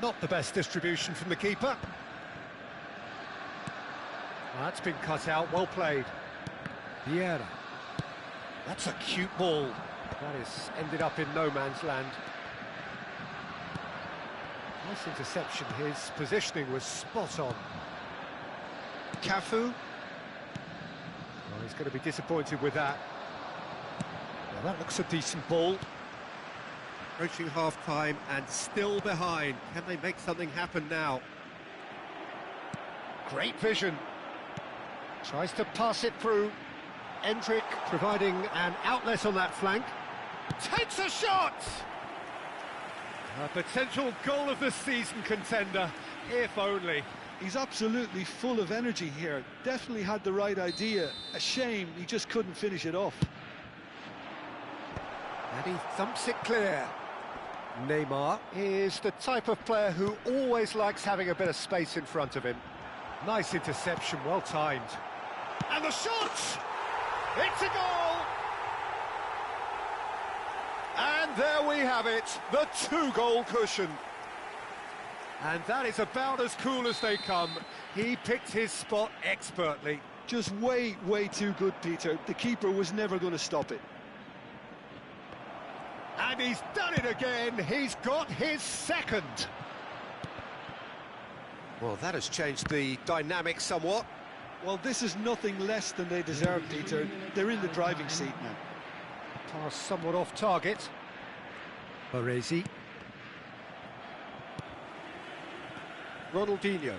Not the best distribution from the keeper. That's been cut out, well played. Vieira. That's a cute ball. That is ended up in no man's land. Nice interception, his positioning was spot on. Cafu. Well, he's going to be disappointed with that. Well, that looks a decent ball. Approaching half-time and still behind. Can they make something happen now? Great vision. Tries to pass it through. Endrick providing an outlet on that flank. Takes a shot! A potential goal of the season contender, if only. He's absolutely full of energy here. Definitely had the right idea. A shame he just couldn't finish it off. And he thumps it clear. Neymar is the type of player who always likes having a bit of space in front of him. Nice interception, well timed. And the shot! It's a goal! And there we have it, the 2-goal cushion. And that is about as cool as they come. He picked his spot expertly. Just way, way too good, Peter. The keeper was never going to stop it. And he's done it again. He's got his second. Well, that has changed the dynamic somewhat. Well, this is nothing less than they deserve, Peter. They're in the driving seat now. Pass somewhat off target. Baresi. Ronaldinho.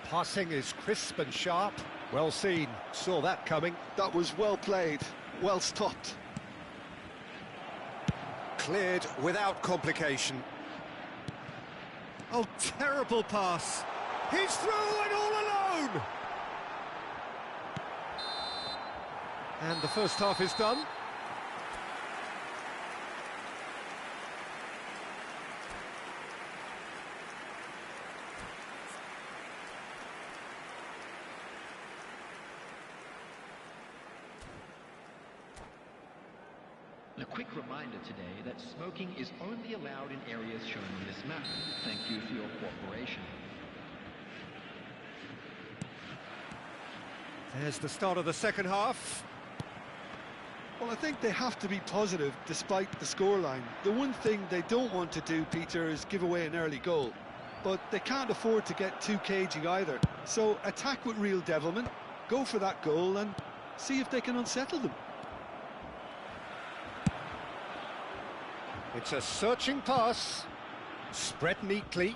Passing is crisp and sharp. Well seen. Saw that coming. That was well played. Well stopped. Cleared without complication. Oh, terrible pass. He's through and all alone. And the first half is done. A quick reminder today that smoking is only allowed in areas shown on this map. Thank you for your cooperation. There's the start of the second half. Well, I think they have to be positive despite the scoreline. The one thing they don't want to do, Peter, is give away an early goal. But they can't afford to get too cagey either. So attack with real devilment, go for that goal and see if they can unsettle them. It's a searching pass, spread neatly.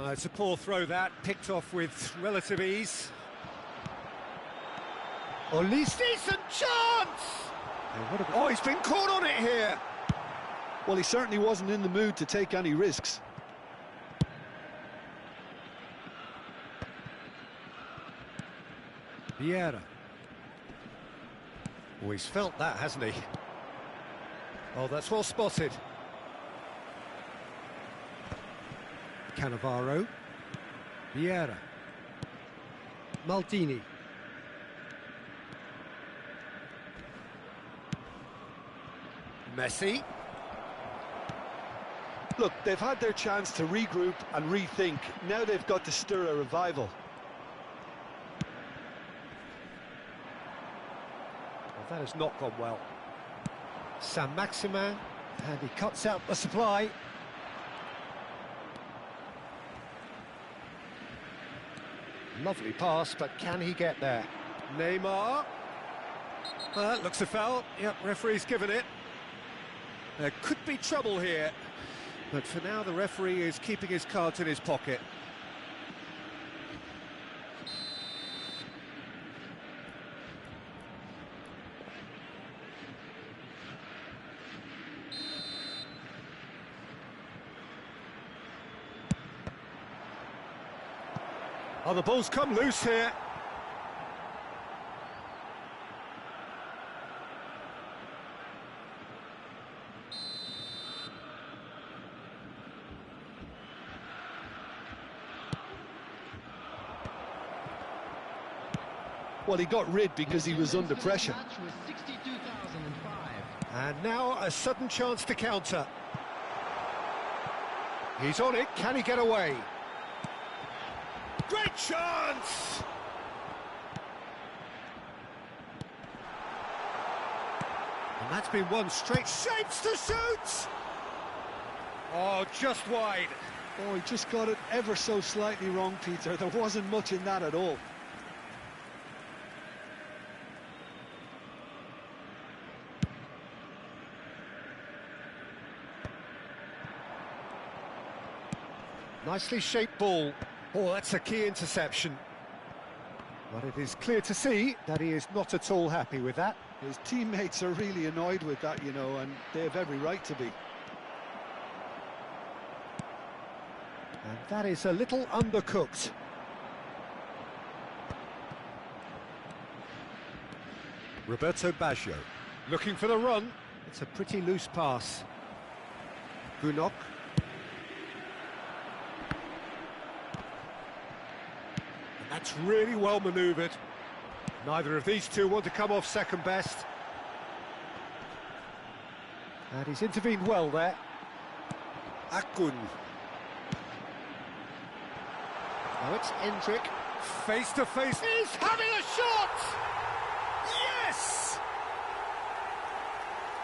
It's a poor throw that, picked off with relative ease. At least decent chance! Oh, he's been caught on it here! Well, he certainly wasn't in the mood to take any risks. Vieira. Oh, he's felt that, hasn't he? Oh, that's well spotted. Cannavaro. Vieira. Maldini. Messi. Look, they've had their chance to regroup and rethink. Now they've got to stir a revival. Well, that has not gone well. Saint-Maximin, and he cuts out the supply. Lovely pass, but can he get there? Neymar. Well, that looks a foul. Yep, referee's given it. There could be trouble here, but for now the referee is keeping his cards in his pocket. Oh, the ball's come loose here. Well, he got rid because he was under pressure. And now a sudden chance to counter. He's on it, can he get away? Great chance! And that's been one straight shapes to shoot! Oh, just wide. Oh, he just got it ever so slightly wrong, Peter. There wasn't much in that at all. Nicely shaped ball. Oh, that's a key interception. But it is clear to see that he is not at all happy with that. His teammates are really annoyed with that, you know, and they have every right to be. And that is a little undercooked. Roberto Baggio. Looking for the run. It's a pretty loose pass. Gunok. And that's really well manoeuvred. Neither of these two want to come off second best. And he's intervened well there. Akun. Now it's Endrick. Face to face. He's having a shot! Yes!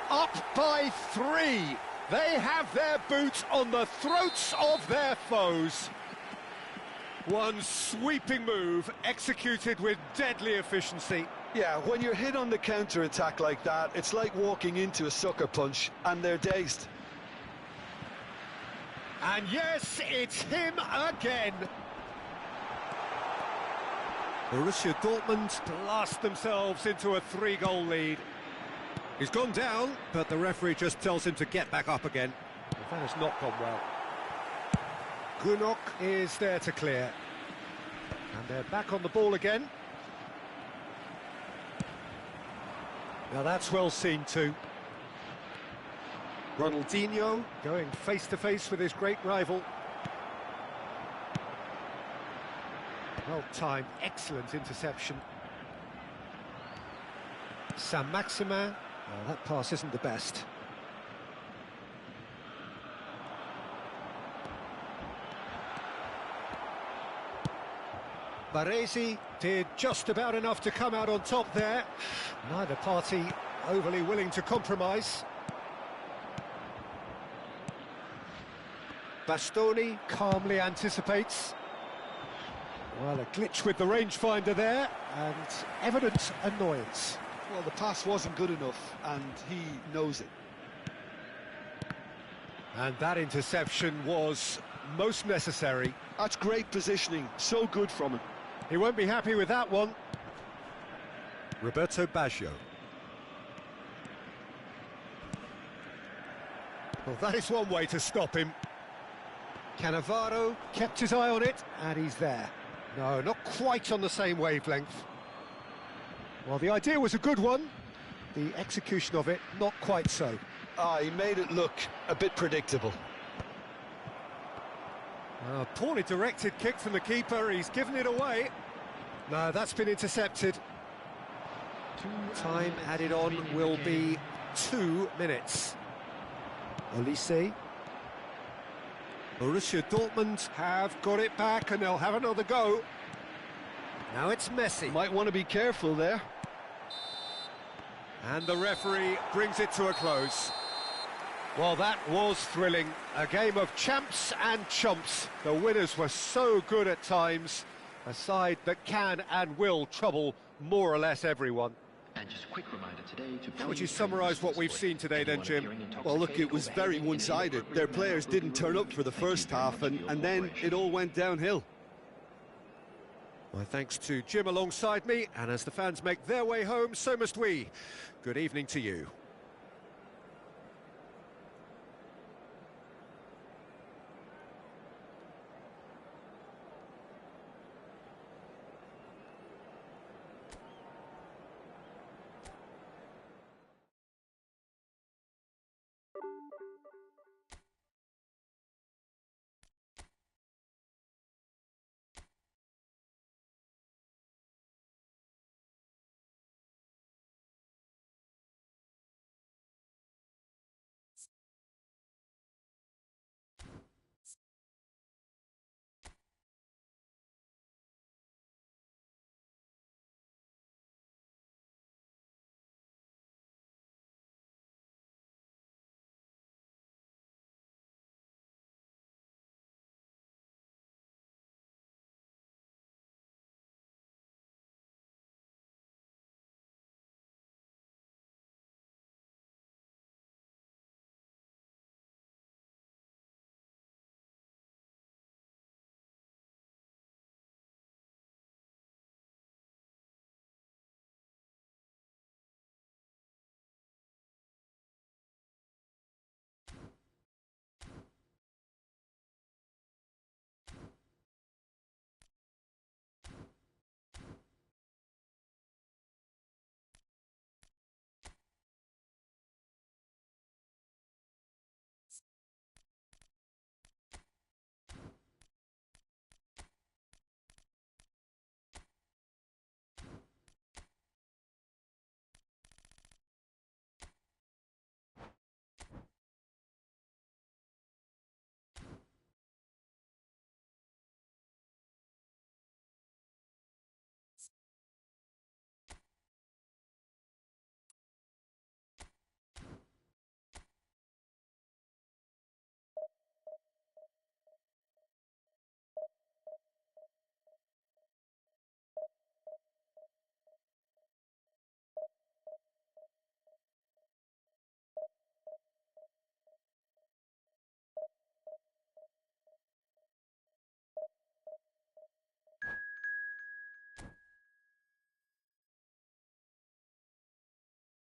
Up by 3. They have their boots on the throats of their foes. One sweeping move, executed with deadly efficiency. Yeah, when you're hit on the counter-attack like that, it's like walking into a sucker punch, and they're dazed. And yes, it's him again. Borussia Dortmund blast themselves into a 3-goal lead. He's gone down, but the referee just tells him to get back up again. Well, that has not gone well. Gunok is there to clear. And they're back on the ball again. Now that's well seen too. Ronaldinho going face-to-face with his great rival. Well timed, excellent interception. Saint-Maximin, well, that pass isn't the best. Baresi did just about enough to come out on top there. Neither party overly willing to compromise. Bastoni calmly anticipates. Well, a glitch with the rangefinder there, and evident annoyance. Well, the pass wasn't good enough, and he knows it. And that interception was most necessary. That's great positioning, so good from him. He won't be happy with that one. Roberto Baggio. Well, that is one way to stop him. Cannavaro kept his eye on it, and he's there. No, not quite on the same wavelength. Well, the idea was a good one. The execution of it, not quite so. He made it look a bit predictable. Poorly directed kick from the keeper, he's given it away. No, that's been intercepted. Time added on will be 2 minutes. Olise. Borussia Dortmund have got it back and they'll have another go. Now it's Messi. Might want to be careful there. And the referee brings it to a close. Well, that was thrilling. A game of champs and chumps. The winners were so good at times. A side that can and will trouble more or less everyone. And just a quick reminder today to... How would you summarise what we've seen today then, Jim? Well, look, it was very one-sided. Their players didn't turn up for the first half, and then it all went downhill. My thanks to Jim alongside me, and as the fans make their way home, so must we. Good evening to you.